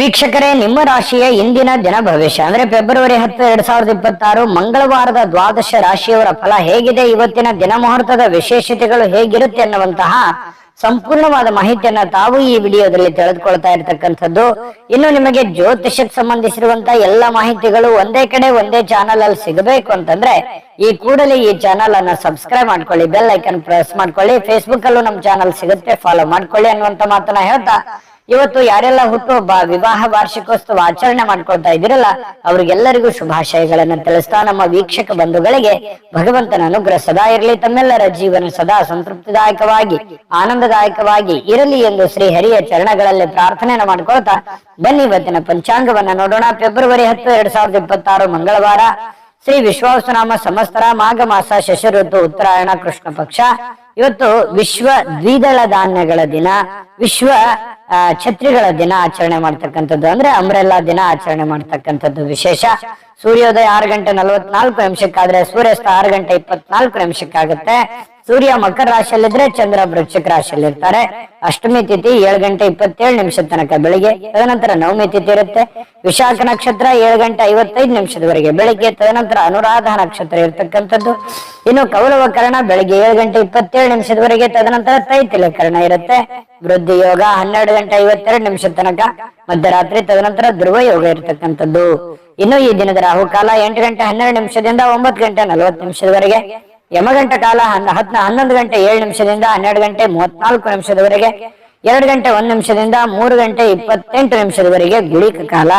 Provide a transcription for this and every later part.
ವೀಕ್ಷಕರೇ, ನಿಮ್ಮ ರಾಶಿಯ ಇಂದಿನ ದಿನ ಭವಿಷ್ಯ ಅಂದ್ರೆ ಫೆಬ್ರವರಿ 10, 2026 ಮಂಗಳವಾರದ ದ್ವಾದಶ ರಾಶಿಯವರ ಫಲ ಹೇಗಿದೆ, ಇವತ್ತಿನ ದಿನ ಮುಹೂರ್ತದ ವಿಶೇಷತೆಗಳು ಹೇಗಿರುತ್ತೆ ಅನ್ನುವಂತಹ ಸಂಪೂರ್ಣವಾದ ಮಾಹಿತಿಯನ್ನ ತಾವು ಈ ವಿಡಿಯೋದಲ್ಲಿ ತಿಳಿದುಕೊಳ್ತಾ ಇರತಕ್ಕಂಥದ್ದು. ಇನ್ನು ನಿಮಗೆ ಜ್ಯೋತಿಷಕ್ಕೆ ಸಂಬಂಧಿಸಿರುವಂತಹ ಎಲ್ಲ ಮಾಹಿತಿಗಳು ಒಂದೇ ಕಡೆ ಒಂದೇ ಚಾನಲ್ ಅಲ್ಲಿ ಸಿಗಬೇಕು ಅಂತಂದ್ರೆ ಈ ಕೂಡಲೇ ಈ ಚಾನಲ್ ಅನ್ನ ಸಬ್ಸ್ಕ್ರೈಬ್ ಮಾಡ್ಕೊಳ್ಳಿ, ಬೆಲ್ ಐಕನ್ ಪ್ರೆಸ್ ಮಾಡ್ಕೊಳ್ಳಿ. ಫೇಸ್ಬುಕ್ ಅಲ್ಲೂ ನಮ್ಮ ಚಾನಲ್ ಸಿಗುತ್ತೆ, ಫಾಲೋ ಮಾಡ್ಕೊಳ್ಳಿ ಅನ್ನುವಂತ ಮಾತನ್ನ ಹೇಳ್ತಾ, ಇವತ್ತು ಯಾರೆಲ್ಲ ಹುಟ್ಟುಹಬ್ಬ, ವಿವಾಹ ವಾರ್ಷಿಕೋತ್ಸವ ಆಚರಣೆ ಮಾಡ್ಕೊಳ್ತಾ ಇದ್ದೀರಲ್ಲ ಅವ್ರಿಗೆಲ್ಲರಿಗೂ ಶುಭಾಶಯಗಳನ್ನ ತಿಳಿಸ್ತಾ, ನಮ್ಮ ವೀಕ್ಷಕ ಬಂಧುಗಳಿಗೆ ಭಗವಂತನ ಅನುಗ್ರಹ ಸದಾ ಇರಲಿ, ತಮ್ಮೆಲ್ಲರ ಜೀವನ ಸದಾ ಸಂತೃಪ್ತಿದಾಯಕವಾಗಿ ಆನಂದದಾಯಕವಾಗಿ ಇರಲಿ ಎಂದು ಶ್ರೀ ಹರಿಯ ಚರಣಗಳಲ್ಲಿ ಪ್ರಾರ್ಥನೆಯನ್ನು ಮಾಡ್ಕೊಳ್ತಾ ಬನ್ನಿ ಇವತ್ತಿನ ಪಂಚಾಂಗವನ್ನ ನೋಡೋಣ. ಫೆಬ್ರವರಿ 10, 2026 ಮಂಗಳವಾರ, ಶ್ರೀ ವಿಶ್ವಾವಸುನಾಮ ಸಂವತ್ಸರ, ಮಾಘ ಮಾಸ, ಶಶ ಋತು, ಉತ್ತರಾಯಣ, ಕೃಷ್ಣ ಪಕ್ಷ. ಇವತ್ತು ವಿಶ್ವ ದ್ವಿದಳ ಧಾನ್ಯಗಳ ದಿನ, ವಿಶ್ವ ಛತ್ರಿಗಳ ದಿನ ಆಚರಣೆ ಮಾಡ್ತಕ್ಕಂಥದ್ದು, ಅಂದ್ರೆ ಅಂಬ್ರೆಲ್ಲಾ ದಿನ ಆಚರಣೆ ಮಾಡ್ತಕ್ಕಂಥದ್ದು ವಿಶೇಷ. ಸೂರ್ಯೋದಯ 6:44 ಸೂರ್ಯಾಸ್ತ 6:24 ಸೂರ್ಯ ಮಕರ ರಾಶಿಯಲ್ಲಿದ್ರೆ ಚಂದ್ರ ವೃಶ್ಚಿಕ ರಾಶಿಯಲ್ಲಿ ಇರ್ತಾರೆ. ಅಷ್ಟಮಿ ತಿಥಿ 7:27 ತನಕ ಬೆಳಿಗ್ಗೆ, ತದನಂತರ ನವಮಿ ತಿಥಿ ಇರುತ್ತೆ. ವಿಶಾಖ ನಕ್ಷತ್ರ 7:55 ಬೆಳಿಗ್ಗೆ, ತದನಂತರ ಅನುರಾಧ ನಕ್ಷತ್ರ ಇರ್ತಕ್ಕಂಥದ್ದು. ಇನ್ನು ಕೌಲವ ಕರ್ಣ ಬೆಳಿಗ್ಗೆ 7:27 ತದನಂತರ ತೈತಿಲ ಕರ್ಣ ಇರುತ್ತೆ. ವೃದ್ಧಿ ಯೋಗ 12:52 ತನಕ ಮಧ್ಯರಾತ್ರಿ, ತದನಂತರ ಧ್ರುವ ಯೋಗ ಇರ್ತಕ್ಕಂಥದ್ದು. ಇನ್ನು ಈ ದಿನದ ರಾಹುಕಾಲ 8:12 9:40 ಯಮಗಂಟ ಕಾಲ 11:07 12:34 2:01 ಗುಳಿಕ ಕಾಲ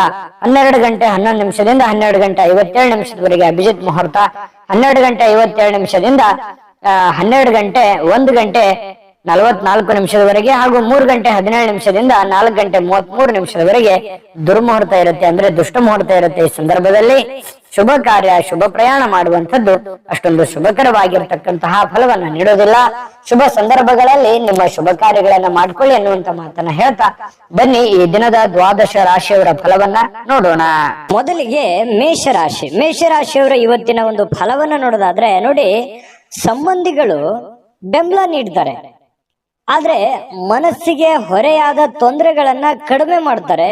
12:11 12:57 ಅಭಿಜಿತ್ ಮುಹೂರ್ತ 12:57 1:44 ಹಾಗೂ 3:17 4:33 ದುರ್ಮುಹೂರ್ತ ಇರುತ್ತೆ, ಅಂದ್ರೆ ದುಷ್ಟ ಮುಹೂರ್ತ ಇರುತ್ತೆ. ಈ ಸಂದರ್ಭದಲ್ಲಿ ಶುಭ ಕಾರ್ಯ, ಶುಭ ಪ್ರಯಾಣ ಮಾಡುವಂಥದ್ದು ಅಷ್ಟೊಂದು ಶುಭಕರವಾಗಿರ್ತಕ್ಕಂತಹ ಫಲವನ್ನ ನೀಡೋದಿಲ್ಲ. ಶುಭ ಸಂದರ್ಭಗಳಲ್ಲಿ ನಿಮ್ಮ ಶುಭ ಕಾರ್ಯಗಳನ್ನ ಮಾಡ್ಕೊಳ್ಳಿ ಅನ್ನುವಂತ ಮಾತನ್ನ ಹೇಳ್ತಾ ಬನ್ನಿ ಈ ದಿನದ ದ್ವಾದಶ ರಾಶಿಯವರ ಫಲವನ್ನ ನೋಡೋಣ. ಮೊದಲಿಗೆ ಮೇಷರಾಶಿ. ಮೇಷರಾಶಿಯವರ ಇವತ್ತಿನ ಒಂದು ಫಲವನ್ನ ನೋಡೋದಾದ್ರೆ ನೋಡಿ, ಸಂಬಂಧಿಗಳು ಬೆಂಬಲ ನೀಡ್ತಾರೆ, ಆದ್ರೆ ಮನಸ್ಸಿಗೆ ಹೊರೆಯಾದ ತೊಂದರೆಗಳನ್ನ ಕಡಿಮೆ ಮಾಡ್ತಾರೆ.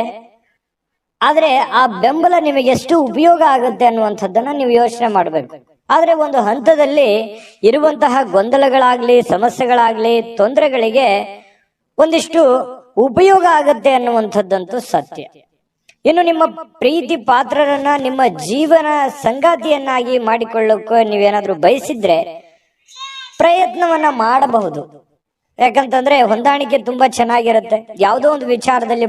ಆದ್ರೆ ಆ ಬೆಂಬಲ ನಿಮಗೆ ಎಷ್ಟು ಉಪಯೋಗ ಆಗುತ್ತೆ ಅನ್ನುವಂಥದ್ದನ್ನ ನೀವು ಯೋಚನೆ ಮಾಡಬೇಕು. ಆದ್ರೆ ಒಂದು ಹಂತದಲ್ಲಿ ಇರುವಂತಹ ಗೊಂದಲಗಳಾಗ್ಲಿ, ಸಮಸ್ಯೆಗಳಾಗ್ಲಿ, ತೊಂದರೆಗಳಿಗೆ ಒಂದಿಷ್ಟು ಉಪಯೋಗ ಆಗುತ್ತೆ ಅನ್ನುವಂಥದ್ದಂತೂ ಸತ್ಯ. ಇನ್ನು ನಿಮ್ಮ ಪ್ರೀತಿ ಪಾತ್ರರನ್ನ ನಿಮ್ಮ ಜೀವನ ಸಂಗಾತಿಯನ್ನಾಗಿ ಮಾಡಿಕೊಳ್ಳೋಕೆ ನೀವೇನಾದ್ರೂ ಬಯಸಿದ್ರೆ ಪ್ರಯತ್ನವನ್ನ ಮಾಡಬಹುದು. ಯಾಕಂತಂದ್ರೆ ಹೊಂದಾಣಿಕೆ ತುಂಬಾ ಚೆನ್ನಾಗಿರುತ್ತೆ. ಯಾವುದೋ ಒಂದು ವಿಚಾರದಲ್ಲಿ,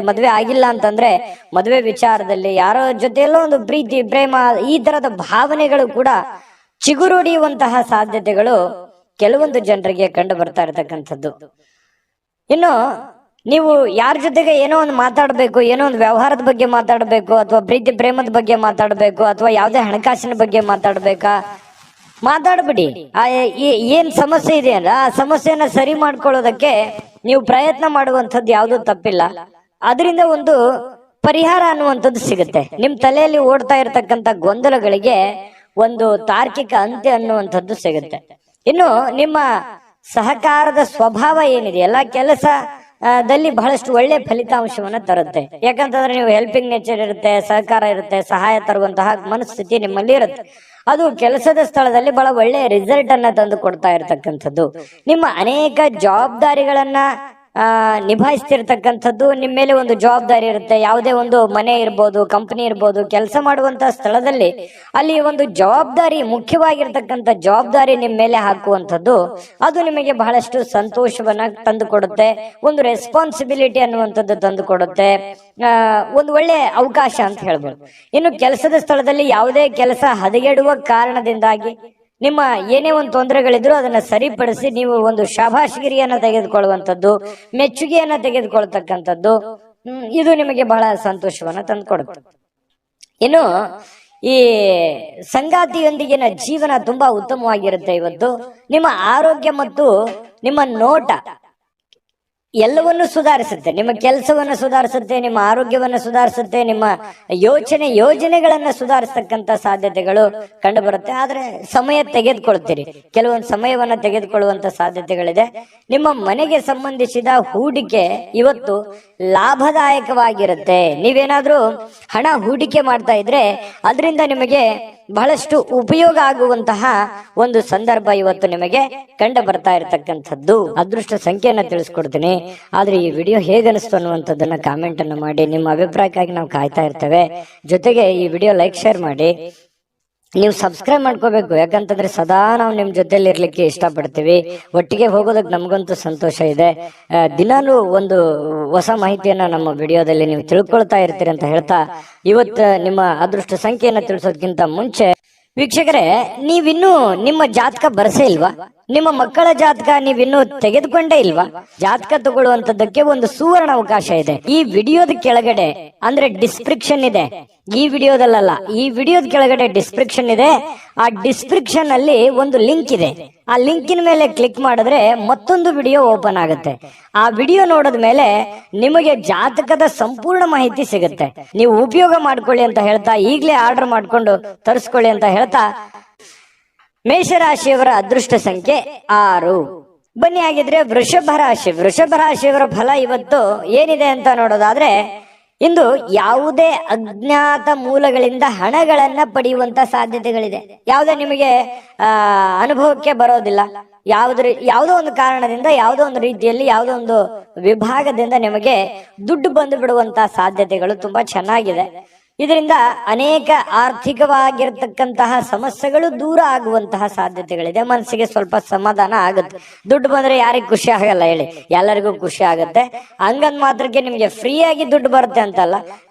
ಮದುವೆ ಆಗಿಲ್ಲ ಅಂತಂದ್ರೆ ಮದುವೆ ವಿಚಾರದಲ್ಲಿ ಯಾರೋ ಜೊತೆಯಲ್ಲೋ ಒಂದು ಪ್ರೀತಿ, ಪ್ರೇಮ, ಈ ತರದ ಭಾವನೆಗಳು ಕೂಡ ಚಿಗುರೊಡೆಯುವಂತಹ ಸಾಧ್ಯತೆಗಳು ಕೆಲವೊಂದು ಜನರಿಗೆ ಕಂಡು ಬರ್ತಾ ಇರತಕ್ಕಂಥದ್ದು. ಇನ್ನು ನೀವು ಯಾರ ಜೊತೆಗೆ ಏನೋ ಒಂದು ಮಾತಾಡಬೇಕು, ಏನೋ ಒಂದು ವ್ಯವಹಾರದ ಬಗ್ಗೆ ಮಾತಾಡಬೇಕು, ಅಥವಾ ಪ್ರೀತಿ ಪ್ರೇಮದ ಬಗ್ಗೆ ಮಾತಾಡಬೇಕು, ಅಥವಾ ಯಾವುದೇ ಹಣಕಾಸಿನ ಬಗ್ಗೆ ಮಾತಾಡ್ಬಿಡಿ. ಏನ್ ಸಮಸ್ಯೆ ಇದೆಯಲ್ಲ ಆ ಸಮಸ್ಯೆಯನ್ನ ಸರಿ ಮಾಡ್ಕೊಳ್ಳೋದಕ್ಕೆ ನೀವು ಪ್ರಯತ್ನ ಮಾಡುವಂಥದ್ದು ಯಾವುದು ತಪ್ಪಿಲ್ಲ. ಅದರಿಂದ ಒಂದು ಪರಿಹಾರ ಅನ್ನುವಂಥದ್ದು ಸಿಗುತ್ತೆ. ನಿಮ್ ತಲೆಯಲ್ಲಿ ಓಡ್ತಾ ಇರತಕ್ಕಂತ ಗೊಂದಲಗಳಿಗೆ ಒಂದು ತಾರ್ಕಿಕ ಅಂತ್ಯ ಅನ್ನುವಂಥದ್ದು ಸಿಗುತ್ತೆ. ಇನ್ನು ನಿಮ್ಮ ಸಹಕಾರದ ಸ್ವಭಾವ ಏನಿದೆಯಲ್ಲ, ಕೆಲಸದಲ್ಲಿ ಬಹಳಷ್ಟು ಒಳ್ಳೆ ಫಲಿತಾಂಶವನ್ನ ತರುತ್ತೆ. ಯಾಕಂತಂದ್ರೆ ನೀವು ಹೆಲ್ಪಿಂಗ್ ನೇಚರ್ ಇರುತ್ತೆ, ಸಹಕಾರ ಇರುತ್ತೆ, ಸಹಾಯ ತರುವಂತಹ ಮನಸ್ಥಿತಿ ನಿಮ್ಮಲ್ಲಿ ಇರುತ್ತೆ. ಅದು ಕೆಲಸದ ಸ್ಥಳದಲ್ಲಿ ಬಹಳ ಒಳ್ಳೆಯ ರಿಸಲ್ಟ್ ಅನ್ನ ತಂದು ಕೊಡ್ತಾ ಇರತಕ್ಕಂಥದ್ದು. ನಿಮ್ಮ ಅನೇಕ ಜವಾಬ್ದಾರಿಗಳನ್ನ ನಿಭಾಯಿಸ್ತಿರ್ತಕ್ಕಂಥದ್ದು. ನಿಮ್ಮ ಮೇಲೆ ಒಂದು ಜವಾಬ್ದಾರಿ ಇರುತ್ತೆ. ಯಾವುದೇ ಒಂದು ಮನೆ ಇರ್ಬೋದು, ಕಂಪನಿ ಇರ್ಬೋದು, ಕೆಲಸ ಮಾಡುವಂತಹ ಸ್ಥಳದಲ್ಲಿ ಅಲ್ಲಿ ಒಂದು ಜವಾಬ್ದಾರಿ, ಮುಖ್ಯವಾಗಿರ್ತಕ್ಕಂಥ ಜವಾಬ್ದಾರಿ ನಿಮ್ಮ ಮೇಲೆ ಹಾಕುವಂಥದ್ದು, ಅದು ನಿಮಗೆ ಬಹಳಷ್ಟು ಸಂತೋಷವನ್ನ ತಂದು ಕೊಡುತ್ತೆ. ಒಂದು ರೆಸ್ಪಾನ್ಸಿಬಿಲಿಟಿ ಅನ್ನುವಂಥದ್ದು ತಂದು ಕೊಡುತ್ತೆ, ಒಂದು ಒಳ್ಳೆ ಅವಕಾಶ ಅಂತ ಹೇಳ್ಬೋದು. ಇನ್ನು ಕೆಲಸದ ಸ್ಥಳದಲ್ಲಿ ಯಾವುದೇ ಕೆಲಸ ಹದಗೆಡುವ ಕಾರಣದಿಂದಾಗಿ ನಿಮ್ಮ ಏನೇ ಒಂದು ತೊಂದರೆಗಳಿದ್ರು ಅದನ್ನ ಸರಿಪಡಿಸಿ ನೀವು ಒಂದು ಶಾಬಾಷ್ಗಿರಿಯನ್ನ ತೆಗೆದುಕೊಳ್ಳುವಂಥದ್ದು, ಮೆಚ್ಚುಗೆಯನ್ನ ತೆಗೆದುಕೊಳ್ತಕ್ಕಂಥದ್ದು, ಇದು ನಿಮಗೆ ಬಹಳ ಸಂತೋಷವನ್ನ ತಂದುಕೊಡುತ್ತೆ. ಇನ್ನು ಈ ಸಂಗಾತಿಯೊಂದಿಗಿನ ಜೀವನ ತುಂಬಾ ಉತ್ತಮವಾಗಿರುತ್ತೆ. ಇವತ್ತು ನಿಮ್ಮ ಆರೋಗ್ಯ ಮತ್ತು ನಿಮ್ಮ ನೋಟ ಎಲ್ಲವನ್ನು ಸುಧಾರಿಸುತ್ತೆ. ನಿಮ್ಮ ಕೆಲಸವನ್ನು ಸುಧಾರಿಸುತ್ತೆ, ನಿಮ್ಮ ಆರೋಗ್ಯವನ್ನು ಸುಧಾರಿಸುತ್ತೆ, ನಿಮ್ಮ ಯೋಜನೆಗಳನ್ನ ಸುಧಾರಿಸತಕ್ಕಂತ ಸಾಧ್ಯತೆಗಳು ಕಂಡು ಬರುತ್ತೆ. ಆದ್ರೆ ಸಮಯ ತೆಗೆದುಕೊಳ್ತೀರಿ, ಕೆಲವೊಂದು ಸಮಯವನ್ನ ತೆಗೆದುಕೊಳ್ಳುವಂತ ಸಾಧ್ಯತೆಗಳಿದೆ. ನಿಮ್ಮ ಮನೆಗೆ ಸಂಬಂಧಿಸಿದ ಹೂಡಿಕೆ ಇವತ್ತು ಲಾಭದಾಯಕವಾಗಿರುತ್ತೆ. ನೀವೇನಾದ್ರೂ ಹಣ ಹೂಡಿಕೆ ಮಾಡ್ತಾ ಇದ್ರೆ ಅದರಿಂದ ನಿಮಗೆ ಬಹಳಷ್ಟು ಉಪಯೋಗ ಆಗುವಂತಹ ಒಂದು ಸಂದರ್ಭ ಇವತ್ತು ನಿಮಗೆ ಕಂಡು ಬರ್ತಾ ಇರತಕ್ಕಂಥದ್ದು. ಅದೃಷ್ಟ ಸಂಖ್ಯೆಯನ್ನ ತಿಳಿಸ್ಕೊಡ್ತೀನಿ. ಆದ್ರೆ ಈ ವಿಡಿಯೋ ಹೇಗನಿಸ್ತು ಅನ್ನುವಂಥದ್ದನ್ನ ಕಾಮೆಂಟ್ ಅನ್ನು ಮಾಡಿ. ನಿಮ್ಮ ಅಭಿಪ್ರಾಯಕ್ಕಾಗಿ ನಾವು ಕಾಯ್ತಾ ಇರ್ತೇವೆ. ಜೊತೆಗೆ ಈ ವಿಡಿಯೋ ಲೈಕ್ ಶೇರ್ ಮಾಡಿ. ನೀವು ಸಬ್ಸ್ಕ್ರೈಬ್ ಮಾಡ್ಕೋಬೇಕು, ಯಾಕಂತಂದ್ರೆ ಸದಾ ನಾವು ನಿಮ್ ಜೊತೆಲಿ ಇರ್ಲಿಕ್ಕೆ ಇಷ್ಟಪಡ್ತೀವಿ. ಒಟ್ಟಿಗೆ ಹೋಗೋದಕ್ಕೆ ನಮಗಂತೂ ಸಂತೋಷ ಇದೆ. ದಿನಾಲೂ ಒಂದು ಹೊಸ ಮಾಹಿತಿಯನ್ನ ನಮ್ಮ ವಿಡಿಯೋದಲ್ಲಿ ನೀವು ತಿಳ್ಕೊಳ್ತಾ ಇರ್ತೀರಿ ಅಂತ ಹೇಳ್ತಾ, ಇವತ್ತು ನಿಮ್ಮ ಅದೃಷ್ಟ ಸಂಖ್ಯೆಯನ್ನ ತಿಳಿಸೋದಕ್ಕಿಂತ ಮುಂಚೆ ವೀಕ್ಷಕರೇ, ನೀವಿನ್ನೂ ನಿಮ್ಮ ಜಾತಕ ಬರಸೇ ಇಲ್ವಾ? ನಿಮ್ಮ ಮಕ್ಕಳ ಜಾತಕ ನೀವಿನ್ನೂ ತೆಗೆದುಕೊಂಡೇ ಇಲ್ವಾ? ಜಾತಕ ತಗೊಳ್ಳುವಂತದ್ದಕ್ಕೆ ಒಂದು ಸುವರ್ಣ ಅವಕಾಶ ಇದೆ. ಈ ವಿಡಿಯೋದ ಕೆಳಗಡೆ ಅಂದ್ರೆ ಡಿಸ್ಕ್ರಿಪ್ಷನ್ ಇದೆ, ಈ ವಿಡಿಯೋದಲ್ಲ, ಈ ವಿಡಿಯೋದ ಕೆಳಗಡೆ ಡಿಸ್ಕ್ರಿಪ್ಷನ್ ಇದೆ. ಆ ಡಿಸ್ಕ್ರಿಪ್ಷನ್ ಅಲ್ಲಿ ಒಂದು ಲಿಂಕ್ ಇದೆ. ಆ ಲಿಂಕಿನ ಮೇಲೆ ಕ್ಲಿಕ್ ಮಾಡಿದ್ರೆ ಮತ್ತೊಂದು ವಿಡಿಯೋ ಓಪನ್ ಆಗುತ್ತೆ. ಆ ವಿಡಿಯೋ ನೋಡಿದ ಮೇಲೆ ನಿಮಗೆ ಜಾತಕದ ಸಂಪೂರ್ಣ ಮಾಹಿತಿ ಸಿಗುತ್ತೆ. ನೀವು ಉಪಯೋಗ ಮಾಡ್ಕೊಳ್ಳಿ ಅಂತ ಹೇಳ್ತಾ, ಈಗಲೇ ಆರ್ಡರ್ ಮಾಡ್ಕೊಂಡು ತರಿಸ್ಕೊಳ್ಳಿ ಅಂತ ಹೇಳ್ತಾ, ಮೇಷರಾಶಿಯವರ ಅದೃಷ್ಟ ಸಂಖ್ಯೆ 6. ಬನ್ನಿ ಆಗಿದ್ರೆ ವೃಷಭ ರಾಶಿಯವರ ಫಲ ಇವತ್ತು ಏನಿದೆ ಅಂತ ನೋಡೋದಾದ್ರೆ, ಇಂದು ಯಾವುದೇ ಅಜ್ಞಾತ ಮೂಲಗಳಿಂದ ಹಣಗಳನ್ನ ಪಡೆಯುವಂತ ಸಾಧ್ಯತೆಗಳಿದೆ. ಯಾವುದೇ ನಿಮಗೆ ಅನುಭವಕ್ಕೆ ಬರೋದಿಲ್ಲ. ಯಾವುದೋ ಒಂದು ಕಾರಣದಿಂದ, ಯಾವುದೋ ಒಂದು ರೀತಿಯಲ್ಲಿ, ಯಾವುದೋ ಒಂದು ವಿಭಾಗದಿಂದ ನಿಮಗೆ ದುಡ್ಡು ಬಂದು ಬಿಡುವಂತ ಸಾಧ್ಯತೆಗಳು ತುಂಬಾ ಚೆನ್ನಾಗಿದೆ. ಇದರಿಂದ ಅನೇಕ ಆರ್ಥಿಕವಾಗಿರ್ತಕ್ಕಂತಹ ಸಮಸ್ಯೆಗಳು ದೂರ ಆಗುವಂತಹ ಸಾಧ್ಯತೆಗಳಿದೆ. ಮನಸ್ಸಿಗೆ ಸ್ವಲ್ಪ ಸಮಾಧಾನ ಆಗುತ್ತೆ. ದುಡ್ಡು ಬಂದ್ರೆ ಯಾರಿಗೂ ಖುಷಿ ಆಗಲ್ಲ ಹೇಳಿ, ಎಲ್ಲರಿಗೂ ಖುಷಿ ಆಗುತ್ತೆ. ಹಂಗಂದ್ ಮಾತ್ರಕ್ಕೆ ನಿಮ್ಗೆ ಫ್ರೀಯಾಗಿ ದುಡ್ಡು ಬರುತ್ತೆ ಅಂತಲ್ಲ,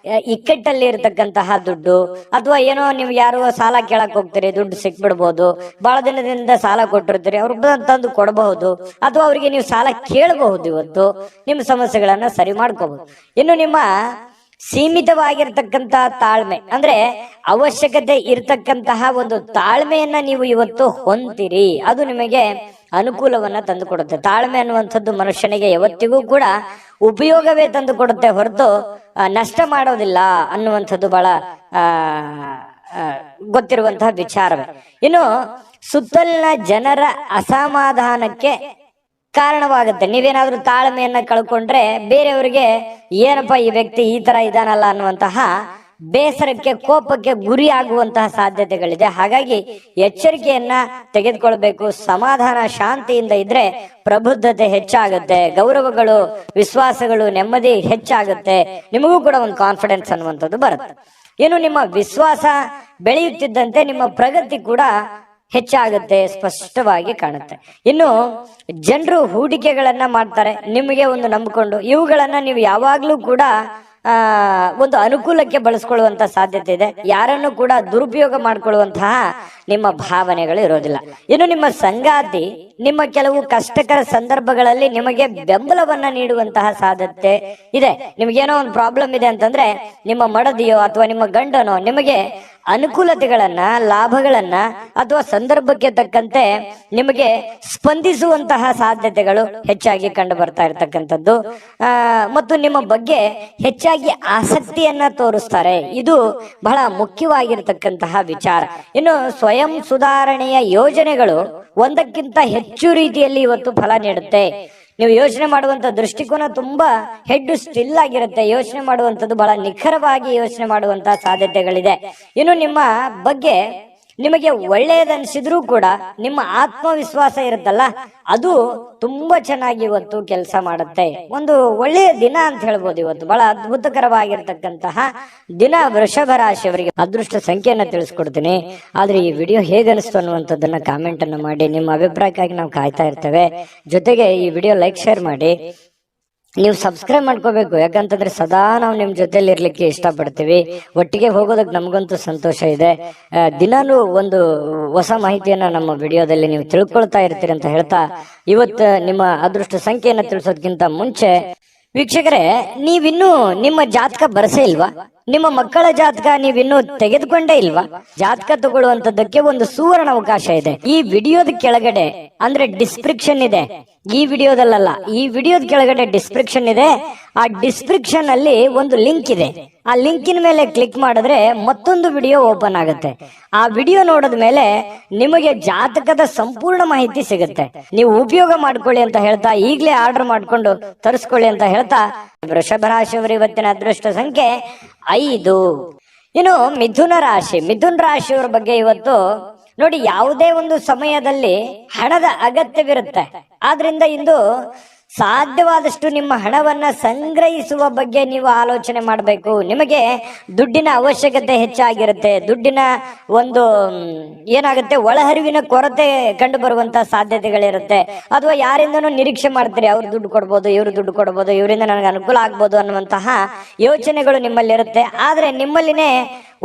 ಇಕ್ಕಟ್ಟಲ್ಲಿ ಇರ್ತಕ್ಕಂತಹ ದುಡ್ಡು, ಅಥವಾ ಏನೋ ನಿಮ್ಗೆ ಯಾರು ಸಾಲ ಕೇಳಕ್ ಹೋಗ್ತೀರಿ, ದುಡ್ಡು ಸಿಕ್ಬಿಡ್ಬೋದು. ಬಹಳ ದಿನದಿಂದ ಸಾಲ ಕೊಟ್ಟಿರ್ತೀರಿ, ಅವ್ರು ತಂದು ಕೊಡಬಹುದು, ಅಥವಾ ಅವ್ರಿಗೆ ನೀವು ಸಾಲ ಕೇಳಬಹುದು. ಇವತ್ತು ನಿಮ್ಮ ಸಮಸ್ಯೆಗಳನ್ನ ಸರಿ ಮಾಡ್ಕೋಬಹುದು. ಇನ್ನು ನಿಮ್ಮ ಸೀಮಿತವಾಗಿರ್ತಕ್ಕಂತಹ ತಾಳ್ಮೆ, ಅಂದ್ರೆ ಅವಶ್ಯಕತೆ ಇರತಕ್ಕಂತಹ ಒಂದು ತಾಳ್ಮೆಯನ್ನ ನೀವು ಇವತ್ತು ಹೊಂದಿರಿ. ಅದು ನಿಮಗೆ ಅನುಕೂಲವನ್ನ ತಂದು ಕೊಡುತ್ತೆ. ತಾಳ್ಮೆ ಅನ್ನುವಂಥದ್ದು ಮನುಷ್ಯನಿಗೆ ಯಾವತ್ತಿಗೂ ಕೂಡ ಉಪಯೋಗವೇ ತಂದು ಕೊಡುತ್ತೆ, ಹೊರತು ನಷ್ಟ ಮಾಡೋದಿಲ್ಲ ಅನ್ನುವಂಥದ್ದು ಬಹಳ ಗೊತ್ತಿರುವಂತಹ ವಿಚಾರವೇ. ಇನ್ನು ಸುತ್ತಲಿನ ಜನರ ಅಸಮಾಧಾನಕ್ಕೆ ಕಾರಣವಾಗುತ್ತೆ. ನೀವೇನಾದ್ರೂ ತಾಳ್ಮೆಯನ್ನ ಕಳ್ಕೊಂಡ್ರೆ ಬೇರೆಯವರಿಗೆ ಏನಪ್ಪ ಈ ವ್ಯಕ್ತಿ ಈ ತರ ಇದಾನಲ್ಲ ಅನ್ನುವಂತಹ ಬೇಸರಕ್ಕೆ, ಕೋಪಕ್ಕೆ ಗುರಿ ಆಗುವಂತಹ ಸಾಧ್ಯತೆಗಳಿದೆ. ಹಾಗಾಗಿ ಎಚ್ಚರಿಕೆಯನ್ನ ತೆಗೆದುಕೊಳ್ಬೇಕು. ಸಮಾಧಾನ, ಶಾಂತಿಯಿಂದ ಇದ್ರೆ ಪ್ರಬುದ್ಧತೆ ಹೆಚ್ಚಾಗುತ್ತೆ, ಗೌರವಗಳು, ವಿಶ್ವಾಸಗಳು, ನೆಮ್ಮದಿ ಹೆಚ್ಚಾಗುತ್ತೆ. ನಿಮಗೂ ಕೂಡ ಒಂದು ಕಾನ್ಫಿಡೆನ್ಸ್ ಅನ್ನುವಂಥದ್ದು ಬರುತ್ತೆ. ಇನ್ನು ನಿಮ್ಮ ವಿಶ್ವಾಸ ಬೆಳೆಯುತ್ತಿದ್ದಂತೆ ನಿಮ್ಮ ಪ್ರಗತಿ ಕೂಡ ಹೆಚ್ಚಾಗುತ್ತೆ, ಸ್ಪಷ್ಟವಾಗಿ ಕಾಣುತ್ತೆ. ಇನ್ನು ಜನರು ಹೂಡಿಕೆಗಳನ್ನ ಮಾಡ್ತಾರೆ ನಿಮಗೆ ಒಂದು ನಂಬಿಕೊಂಡು. ಇವುಗಳನ್ನ ನೀವು ಯಾವಾಗ್ಲೂ ಕೂಡ ಒಂದು ಅನುಕೂಲಕ್ಕೆ ಬಳಸ್ಕೊಳ್ಳುವಂತ ಸಾಧ್ಯತೆ ಇದೆ. ಯಾರನ್ನು ಕೂಡ ದುರುಪಯೋಗ ಮಾಡ್ಕೊಳ್ಳುವಂತಹ ನಿಮ್ಮ ಭಾವನೆಗಳು ಇರೋದಿಲ್ಲ. ಇನ್ನು ನಿಮ್ಮ ಸಂಗಾತಿ ನಿಮ್ಮ ಕೆಲವು ಕಷ್ಟಕರ ಸಂದರ್ಭಗಳಲ್ಲಿ ನಿಮಗೆ ಬೆಂಬಲವನ್ನ ನೀಡುವಂತಹ ಸಾಧ್ಯತೆ ಇದೆ. ನಿಮ್ಗೇನೋ ಒಂದು ಪ್ರಾಬ್ಲಮ್ ಇದೆ ಅಂತಂದ್ರೆ ನಿಮ್ಮ ಮಡದಿಯೋ ಅಥವಾ ನಿಮ್ಮ ಗಂಡನೋ ನಿಮಗೆ ಅನುಕೂಲತೆಗಳನ್ನ, ಲಾಭಗಳನ್ನ ಅಥವಾ ಸಂದರ್ಭಕ್ಕೆ ತಕ್ಕಂತೆ ನಿಮಗೆ ಸ್ಪಂದಿಸುವಂತಹ ಸಾಧ್ಯತೆಗಳು ಹೆಚ್ಚಾಗಿ ಕಂಡು ಬರ್ತಾ ಇರತಕ್ಕಂಥದ್ದು. ಮತ್ತು ನಿಮ್ಮ ಬಗ್ಗೆ ಹೆಚ್ಚಾಗಿ ಆಸಕ್ತಿಯನ್ನ ತೋರಿಸ್ತಾರೆ. ಇದು ಬಹಳ ಮುಖ್ಯವಾಗಿರ್ತಕ್ಕಂತಹ ವಿಚಾರ. ಇನ್ನು ಸ್ವಯಂ ಸುಧಾರಣೆಯ ಯೋಜನೆಗಳು ಒಂದಕ್ಕಿಂತ ಹೆಚ್ಚು ರೀತಿಯಲ್ಲಿ ಇವತ್ತು ಫಲ ನೀಡುತ್ತೆ. ನೀವು ಯೋಚನೆ ಮಾಡುವಂತ ದೃಷ್ಟಿಕೋನ ತುಂಬಾ ಹೆಡ್ ಸ್ಟಿಲ್ ಆಗಿರುತ್ತೆ. ಯೋಚನೆ ಮಾಡುವಂತದ್ದು ಬಹಳ ನಿಖರವಾಗಿ ಯೋಚನೆ ಮಾಡುವಂತಹ ಸಾಧ್ಯತೆಗಳಿದೆ. ಇನ್ನು ನಿಮ್ಮ ಬಗ್ಗೆ ನಿಮಗೆ ಒಳ್ಳೆಯದನ್ಸಿದ್ರೂ ಕೂಡ ನಿಮ್ಮ ಆತ್ಮವಿಶ್ವಾಸ ಇರುತ್ತಲ್ಲ, ಅದು ತುಂಬಾ ಚೆನ್ನಾಗಿ ಇವತ್ತು ಕೆಲಸ ಮಾಡುತ್ತೆ. ಒಂದು ಒಳ್ಳೆಯ ದಿನ ಅಂತ ಹೇಳ್ಬೋದು. ಇವತ್ತು ಬಹಳ ಅದ್ಭುತಕರವಾಗಿರ್ತಕ್ಕಂತಹ ದಿನ ವೃಷಭ ರಾಶಿಯವರಿಗೆ. ಅದೃಷ್ಟ ಸಂಖ್ಯೆಯನ್ನ ತಿಳಿಸ್ಕೊಡ್ತೀನಿ. ಆದ್ರೆ ಈ ವಿಡಿಯೋ ಹೇಗನಿಸ್ತು ಅನ್ನುವಂಥದ್ದನ್ನ ಕಾಮೆಂಟ್ ಅನ್ನು ಮಾಡಿ. ನಿಮ್ಮ ಅಭಿಪ್ರಾಯಕ್ಕಾಗಿ ನಾವು ಕಾಯ್ತಾ ಇರ್ತೇವೆ. ಜೊತೆಗೆ ಈ ವಿಡಿಯೋ ಲೈಕ್ ಶೇರ್ ಮಾಡಿ. ನೀವು ಸಬ್ಸ್ಕ್ರೈಬ್ ಮಾಡ್ಕೋಬೇಕು, ಯಾಕಂತಂದ್ರೆ ಸದಾ ನಾವು ನಿಮ್ ಜೊತೆಲಿ ಇರ್ಲಿಕ್ಕೆ ಇಷ್ಟಪಡ್ತೀವಿ. ಒಟ್ಟಿಗೆ ಹೋಗೋದಕ್ಕೆ ನಮಗಂತೂ ಸಂತೋಷ ಇದೆ. ದಿನಾಲೂ ಒಂದು ಹೊಸ ಮಾಹಿತಿಯನ್ನ ನಮ್ಮ ವಿಡಿಯೋದಲ್ಲಿ ನೀವು ತಿಳ್ಕೊಳ್ತಾ ಇರ್ತೀರಿ ಅಂತ ಹೇಳ್ತಾ, ಇವತ್ತು ನಿಮ್ಮ ಅದೃಷ್ಟ ಸಂಖ್ಯೆಯನ್ನ ತಿಳಿಸೋದಕ್ಕಿಂತ ಮುಂಚೆ ವೀಕ್ಷಕರೇ, ನೀವಿನ್ನೂ ನಿಮ್ಮ ಜಾತಕ ಬರಸೇ ಇಲ್ವಾ? ನಿಮ್ಮ ಮಕ್ಕಳ ಜಾತಕ ನೀವಿನ್ನೂ ತೆಗೆದುಕೊಂಡೇ ಇಲ್ವಾ? ಜಾತಕ ತಗೊಳ್ಳುವಂತದ್ದಕ್ಕೆ ಒಂದು ಸುವರ್ಣ ಅವಕಾಶ ಇದೆ. ಈ ವಿಡಿಯೋದ ಕೆಳಗಡೆ ಅಂದ್ರೆ ಡಿಸ್ಕ್ರಿಪ್ಷನ್ ಇದೆ, ಈ ವಿಡಿಯೋದಲ್ಲ, ಈ ವಿಡಿಯೋದ ಕೆಳಗಡೆ ಡಿಸ್ಕ್ರಿಪ್ಷನ್ ಇದೆ. ಆ ಡಿಸ್ಕ್ರಿಪ್ಷನ್ ಅಲ್ಲಿ ಒಂದು ಲಿಂಕ್ ಇದೆ. ಆ ಲಿಂಕಿನ ಮೇಲೆ ಕ್ಲಿಕ್ ಮಾಡಿದ್ರೆ ಮತ್ತೊಂದು ವಿಡಿಯೋ ಓಪನ್ ಆಗುತ್ತೆ. ಆ ವಿಡಿಯೋ ನೋಡಿದ ಮೇಲೆ ನಿಮಗೆ ಜಾತಕದ ಸಂಪೂರ್ಣ ಮಾಹಿತಿ ಸಿಗುತ್ತೆ. ನೀವು ಉಪಯೋಗ ಮಾಡ್ಕೊಳ್ಳಿ ಅಂತ ಹೇಳ್ತಾ, ಈಗಲೇ ಆರ್ಡರ್ ಮಾಡ್ಕೊಂಡು ತರಿಸ್ಕೊಳ್ಳಿ ಅಂತ ಹೇಳ್ತಾ, ವೃಷಭ ರಾಶಿಯವರು ಇವತ್ತಿನ ಅದೃಷ್ಟ ಸಂಖ್ಯೆ 5. ಇನ್ನು ಮಿಥುನ ರಾಶಿ, ಮಿಥುನ ರಾಶಿಯವರ ಬಗ್ಗೆ ಇವತ್ತು ನೋಡಿ, ಯಾವುದೇ ಒಂದು ಸಮಯದಲ್ಲಿ ಹಣದ ಅಗತ್ಯವಿರುತ್ತೆ. ಆದ್ರಿಂದ ಇಂದು ಸಾಧ್ಯವಾದಷ್ಟು ನಿಮ್ಮ ಹಣವನ್ನ ಸಂಗ್ರಹಿಸುವ ಬಗ್ಗೆ ನೀವು ಆಲೋಚನೆ ಮಾಡಬೇಕು. ನಿಮಗೆ ದುಡ್ಡಿನ ಅವಶ್ಯಕತೆ ಹೆಚ್ಚಾಗಿರುತ್ತೆ. ದುಡ್ಡಿನ ಒಂದು ಏನಾಗುತ್ತೆ, ಒಳಹರಿವಿನ ಕೊರತೆ ಕಂಡು ಬರುವಂತಹ ಸಾಧ್ಯತೆಗಳಿರುತ್ತೆ. ಅಥವಾ ಯಾರಿಂದನೂ ನಿರೀಕ್ಷೆ ಮಾಡ್ತೀರಿ, ಅವ್ರು ದುಡ್ಡು ಕೊಡ್ಬೋದು, ಇವ್ರು ದುಡ್ಡು ಕೊಡ್ಬೋದು, ಇವರಿಂದ ನನಗೆ ಅನುಕೂಲ ಆಗ್ಬೋದು ಅನ್ನುವಂತಹ ಯೋಚನೆಗಳು ನಿಮ್ಮಲ್ಲಿರುತ್ತೆ. ಆದ್ರೆ ನಿಮ್ಮಲ್ಲಿನೇ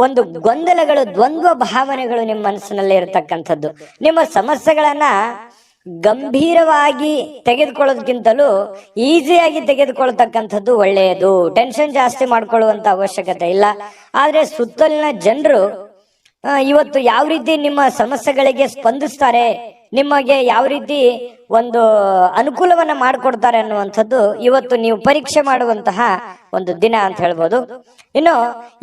ಒಂದು ಗೊಂದಲಗಳು, ದ್ವಂದ್ವ ಭಾವನೆಗಳು ನಿಮ್ಮ ಮನಸ್ಸಿನಲ್ಲಿ ಇರತಕ್ಕಂಥದ್ದು. ನಿಮ್ಮ ಸಮಸ್ಯೆಗಳನ್ನ ಗಂಭೀರವಾಗಿ ತೆಗೆದುಕೊಳ್ಳೋದಕ್ಕಿಂತಲೂ ಈಸಿಯಾಗಿ ತೆಗೆದುಕೊಳ್ತಕ್ಕಂಥದ್ದು ಒಳ್ಳೆಯದು. ಟೆನ್ಷನ್ ಜಾಸ್ತಿ ಮಾಡ್ಕೊಳ್ಳುವಂತ ಅವಶ್ಯಕತೆ ಇಲ್ಲ. ಆದ್ರೆ ಸುತ್ತಲಿನ ಜನರು ಇವತ್ತು ಯಾವ ರೀತಿ ನಿಮ್ಮ ಸಮಸ್ಯೆಗಳಿಗೆ ಸ್ಪಂದಿಸ್ತಾರೆ, ನಿಮಗೆ ಯಾವ ರೀತಿ ಒಂದು ಅನುಕೂಲವನ್ನ ಮಾಡಿಕೊಡ್ತಾರೆ ಅನ್ನುವಂಥದ್ದು ಇವತ್ತು ನೀವು ಪರೀಕ್ಷೆ ಮಾಡುವಂತಹ ಒಂದು ದಿನ ಅಂತ ಹೇಳ್ಬೋದು. ಇನ್ನು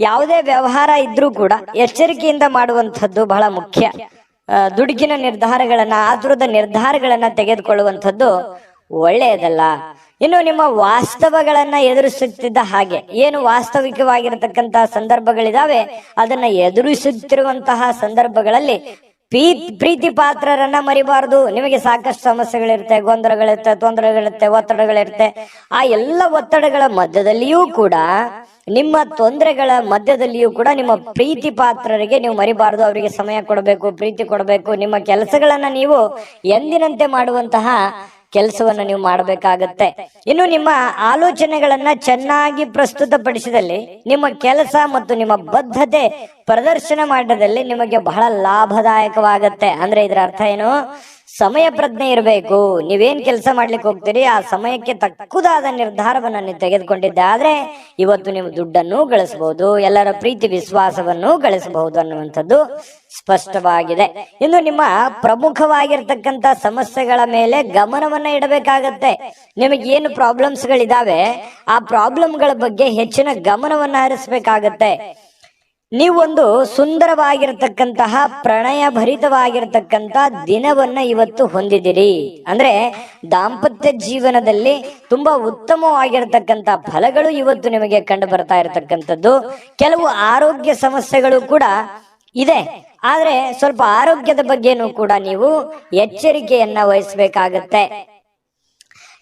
ಯಾವುದೇ ವ್ಯವಹಾರ ಇದ್ರೂ ಕೂಡ ಎಚ್ಚರಿಕೆಯಿಂದ ಮಾಡುವಂಥದ್ದು ಬಹಳ ಮುಖ್ಯ. ದುಡುಕಿನ ನಿರ್ಧಾರಗಳನ್ನ, ಆತುರದ ನಿರ್ಧಾರಗಳನ್ನ ತೆಗೆದುಕೊಳ್ಳುವಂಥದ್ದು ಒಳ್ಳೆಯದಲ್ಲ. ಇನ್ನು ನಿಮ್ಮ ವಾಸ್ತವಗಳನ್ನ ಎದುರಿಸುತ್ತಿದ್ದ ಹಾಗೆ, ಏನು ವಾಸ್ತವಿಕವಾಗಿರತಕ್ಕಂತಹ ಸಂದರ್ಭಗಳಿದಾವೆ ಅದನ್ನ ಎದುರಿಸುತ್ತಿರುವಂತಹ ಸಂದರ್ಭಗಳಲ್ಲಿ ಪ್ರೀತಿ ಪಾತ್ರರನ್ನ ಮರಿಬಾರದು. ನಿಮಗೆ ಸಾಕಷ್ಟು ಸಮಸ್ಯೆಗಳಿರುತ್ತೆ, ಗೊಂದಲಗಳಿರುತ್ತೆ, ತೊಂದರೆಗಳಿರುತ್ತೆ, ಒತ್ತಡಗಳಿರುತ್ತೆ. ಆ ಎಲ್ಲ ಒತ್ತಡಗಳ ಮಧ್ಯದಲ್ಲಿಯೂ ಕೂಡ, ನಿಮ್ಮ ತೊಂದರೆಗಳ ಮಧ್ಯದಲ್ಲಿಯೂ ಕೂಡ ನಿಮ್ಮ ಪ್ರೀತಿ ಪಾತ್ರರಿಗೆ ನೀವು ಮರಿಬಾರದು. ಅವರಿಗೆ ಸಮಯ ಕೊಡಬೇಕು, ಪ್ರೀತಿ ಕೊಡಬೇಕು. ನಿಮ್ಮ ಕೆಲಸಗಳನ್ನ ನೀವು ಎಂದಿನಂತೆ ಮಾಡುವಂತಹ ಕೆಲಸವನ್ನ ನೀವು ಮಾಡಬೇಕಾಗತ್ತೆ. ಇನ್ನು ನಿಮ್ಮ ಆಲೋಚನೆಗಳನ್ನ ಚೆನ್ನಾಗಿ ಪ್ರಸ್ತುತಪಡಿಸಿದಲ್ಲಿ ನಿಮ್ಮ ಕೆಲಸ ಮತ್ತು ನಿಮ್ಮ ಬದ್ಧತೆ ಪ್ರದರ್ಶನ ಮಾಡೋದಲ್ಲಿ ನಿಮಗೆ ಬಹಳ ಲಾಭದಾಯಕವಾಗತ್ತೆ. ಅಂದ್ರೆ ಇದರ ಅರ್ಥ ಏನು? ಸಮಯ ಪ್ರಜ್ಞೆ ಇರಬೇಕು. ನೀವೇನ್ ಕೆಲಸ ಮಾಡ್ಲಿಕ್ಕೆ ಹೋಗ್ತೀರಿ ಆ ಸಮಯಕ್ಕೆ ತಕ್ಕುದಾದ ನಿರ್ಧಾರವನ್ನ ನೀವು ತೆಗೆದುಕೊಂಡಿದ್ದೆ ಆದ್ರೆ ಇವತ್ತು ನೀವು ದುಡ್ಡನ್ನು ಗಳಿಸಬಹುದು, ಎಲ್ಲರ ಪ್ರೀತಿ ವಿಶ್ವಾಸವನ್ನು ಗಳಿಸಬಹುದು ಅನ್ನುವಂಥದ್ದು ಸ್ಪಷ್ಟವಾಗಿದೆ. ಇನ್ನು ನಿಮ್ಮ ಪ್ರಮುಖವಾಗಿರ್ತಕ್ಕಂಥ ಸಮಸ್ಯೆಗಳ ಮೇಲೆ ಗಮನವನ್ನ ಇಡಬೇಕಾಗತ್ತೆ. ನಿಮಗೆ ಏನು ಪ್ರಾಬ್ಲಮ್ಸ್ ಗಳಿದಾವೆ ಆ ಪ್ರಾಬ್ಲಮ್ಗಳ ಬಗ್ಗೆ ಹೆಚ್ಚಿನ ಗಮನವನ್ನ ಹರಿಸಬೇಕಾಗತ್ತೆ. ನೀವೊಂದು ಸುಂದರವಾಗಿರತಕ್ಕಂತಹ ಪ್ರಣಯ ಭರಿತವಾಗಿರತಕ್ಕಂತ ದಿನವನ್ನ ಇವತ್ತು ಹೊಂದಿದಿರಿ. ಅಂದ್ರೆ ದಾಂಪತ್ಯ ಜೀವನದಲ್ಲಿ ತುಂಬಾ ಉತ್ತಮವಾಗಿರತಕ್ಕಂತ ಫಲಗಳು ಇವತ್ತು ನಿಮಗೆ ಕಂಡು ಬರ್ತಾ ಇರತಕ್ಕಂಥದ್ದು. ಕೆಲವು ಆರೋಗ್ಯ ಸಮಸ್ಯೆಗಳು ಕೂಡ ಇದೆ, ಆದ್ರೆ ಸ್ವಲ್ಪ ಆರೋಗ್ಯದ ಬಗ್ಗೆನೂ ಕೂಡ ನೀವು ಎಚ್ಚರಿಕೆಯನ್ನ ವಹಿಸಬೇಕಾಗತ್ತೆ.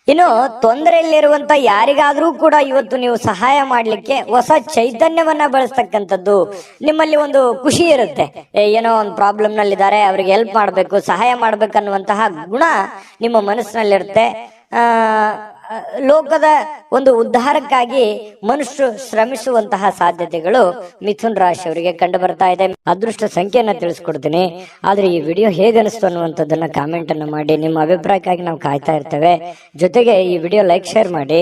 ಇನ್ನು ತೊಂದರೆಯಲ್ಲಿರುವಂತ ಯಾರಿಗಾದ್ರೂ ಕೂಡ ಇವತ್ತು ನೀವು ಸಹಾಯ ಮಾಡ್ಲಿಕ್ಕೆ ಹೊಸ ಚೈತನ್ಯವನ್ನ ಬಳಸ್ತಕ್ಕಂಥದ್ದು. ನಿಮ್ಮಲ್ಲಿ ಒಂದು ಖುಷಿ ಇರುತ್ತೆ, ಏನೋ ಒಂದು ಪ್ರಾಬ್ಲಮ್ ನಲ್ಲಿದ್ದಾರೆ, ಅವ್ರಿಗೆ ಹೆಲ್ಪ್ ಮಾಡ್ಬೇಕು, ಸಹಾಯ ಮಾಡ್ಬೇಕನ್ನುವಂತಹ ಗುಣ ನಿಮ್ಮ ಮನಸ್ಸಿನಲ್ಲಿರುತ್ತೆ. ಲೋಕದ ಒಂದು ಉದ್ಧಾರಕ್ಕಾಗಿ ಮನುಷ್ಯರು ಶ್ರಮಿಸುವಂತಹ ಸಾಧ್ಯತೆಗಳು ಮಿಥುನ್ ರಾಶಿಯವರಿಗೆ ಕಂಡು ಬರ್ತಾ ಇದೆ. ಅದೃಷ್ಟ ಸಂಖ್ಯೆಯನ್ನ ತಿಳಿಸ್ಕೊಡ್ತೀನಿ. ಆದ್ರೆ ಈ ವಿಡಿಯೋ ಹೇಗೆ ಅನಿಸ್ತು ಅನ್ನುವಂಥದ್ದನ್ನ ಕಾಮೆಂಟ್ ಅನ್ನು ಮಾಡಿ. ನಿಮ್ಮ ಅಭಿಪ್ರಾಯಕ್ಕಾಗಿ ನಾವು ಕಾಯ್ತಾ ಇರ್ತೇವೆ. ಜೊತೆಗೆ ಈ ವಿಡಿಯೋ ಲೈಕ್, ಶೇರ್ ಮಾಡಿ.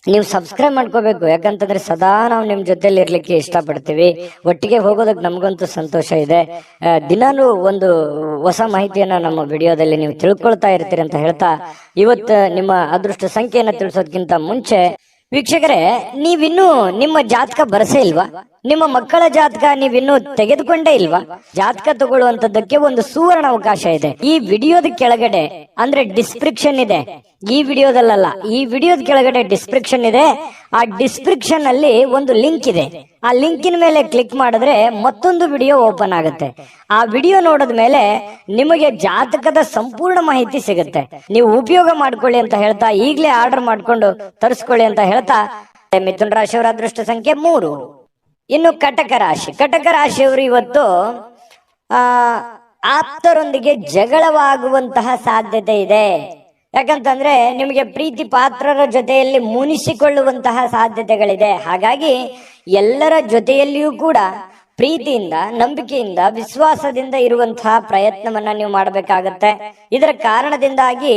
ನೀವು ಸಬ್ಸ್ಕ್ರೈಬ್ ಮಾಡ್ಕೋಬೇಕು, ಯಾಕಂತಂದ್ರೆ ಸದಾ ನಾವು ನಿಮ್ ಜೊತೆಲಿ ಇರ್ಲಿಕ್ಕೆ ಇಷ್ಟಪಡ್ತೀವಿ. ಒಟ್ಟಿಗೆ ಹೋಗೋದಕ್ಕೆ ನಮಗಂತೂ ಸಂತೋಷ ಇದೆ. ದಿನಾನು ಒಂದು ಹೊಸ ಮಾಹಿತಿಯನ್ನ ನಮ್ಮ ವಿಡಿಯೋದಲ್ಲಿ ನೀವು ತಿಳ್ಕೊಳ್ತಾ ಇರ್ತೀರಿ ಅಂತ ಹೇಳ್ತಾ, ಇವತ್ತು ನಿಮ್ಮ ಅದೃಷ್ಟ ಸಂಖ್ಯೆಯನ್ನ ತಿಳಿಸೋದಕ್ಕಿಂತ ಮುಂಚೆ ವೀಕ್ಷಕರೇ, ನೀವಿನ್ನೂ ನಿಮ್ಮ ಜಾತಕ ಬರಸೇ ಇಲ್ವಾ? ನಿಮ್ಮ ಮಕ್ಕಳ ಜಾತಕ ನೀವಿನ್ನೂ ತೆಗೆದುಕೊಂಡೇ ಇಲ್ವಾ? ಜಾತಕ ತಗೊಳ್ಳುವಂತದ್ದಕ್ಕೆ ಒಂದು ಸುವರ್ಣ ಅವಕಾಶ ಇದೆ. ಈ ವಿಡಿಯೋದ ಕೆಳಗಡೆ ಅಂದ್ರೆ ಡಿಸ್ಕ್ರಿಪ್ಷನ್ ಇದೆ, ಈ ವಿಡಿಯೋದಲ್ಲ, ಈ ವಿಡಿಯೋದ ಕೆಳಗಡೆ ಡಿಸ್ಕ್ರಿಪ್ಷನ್ ಇದೆ. ಆ ಡಿಸ್ಕ್ರಿಪ್ಷನ್ ಅಲ್ಲಿ ಒಂದು ಲಿಂಕ್ ಇದೆ. ಆ ಲಿಂಕಿನ ಮೇಲೆ ಕ್ಲಿಕ್ ಮಾಡಿದ್ರೆ ಮತ್ತೊಂದು ವಿಡಿಯೋ ಓಪನ್ ಆಗುತ್ತೆ. ಆ ವಿಡಿಯೋ ನೋಡಿದ ಮೇಲೆ ನಿಮಗೆ ಜಾತಕದ ಸಂಪೂರ್ಣ ಮಾಹಿತಿ ಸಿಗುತ್ತೆ. ನೀವು ಉಪಯೋಗ ಮಾಡ್ಕೊಳ್ಳಿ ಅಂತ ಹೇಳ್ತಾ, ಈಗಲೇ ಆರ್ಡರ್ ಮಾಡ್ಕೊಂಡು ತರಿಸ್ಕೊಳ್ಳಿ ಅಂತ ಹೇಳ್ತಾ, ಮಿಥುನ ರಾಶಿಯವರ ಅದೃಷ್ಟ ಸಂಖ್ಯೆ 3. ಇನ್ನು ಕಟಕ ರಾಶಿ, ಕಟಕ ರಾಶಿಯವರು ಇವತ್ತು ಆಪ್ತರೊಂದಿಗೆ ಜಗಳವಾಗುವಂತಹ ಸಾಧ್ಯತೆ ಇದೆ. ಯಾಕಂತಂದ್ರೆ ನಿಮಗೆ ಪ್ರೀತಿ ಪಾತ್ರರ ಜೊತೆಯಲ್ಲಿ ಮುನಿಸಿಕೊಳ್ಳುವಂತಹ ಸಾಧ್ಯತೆಗಳಿದೆ. ಹಾಗಾಗಿ ಎಲ್ಲರ ಜೊತೆಯಲ್ಲಿಯೂ ಕೂಡ ಪ್ರೀತಿಯಿಂದ, ನಂಬಿಕೆಯಿಂದ, ವಿಶ್ವಾಸದಿಂದ ಇರುವಂತಹ ಪ್ರಯತ್ನವನ್ನ ನೀವು ಮಾಡಬೇಕಾಗತ್ತೆ. ಇದರ ಕಾರಣದಿಂದಾಗಿ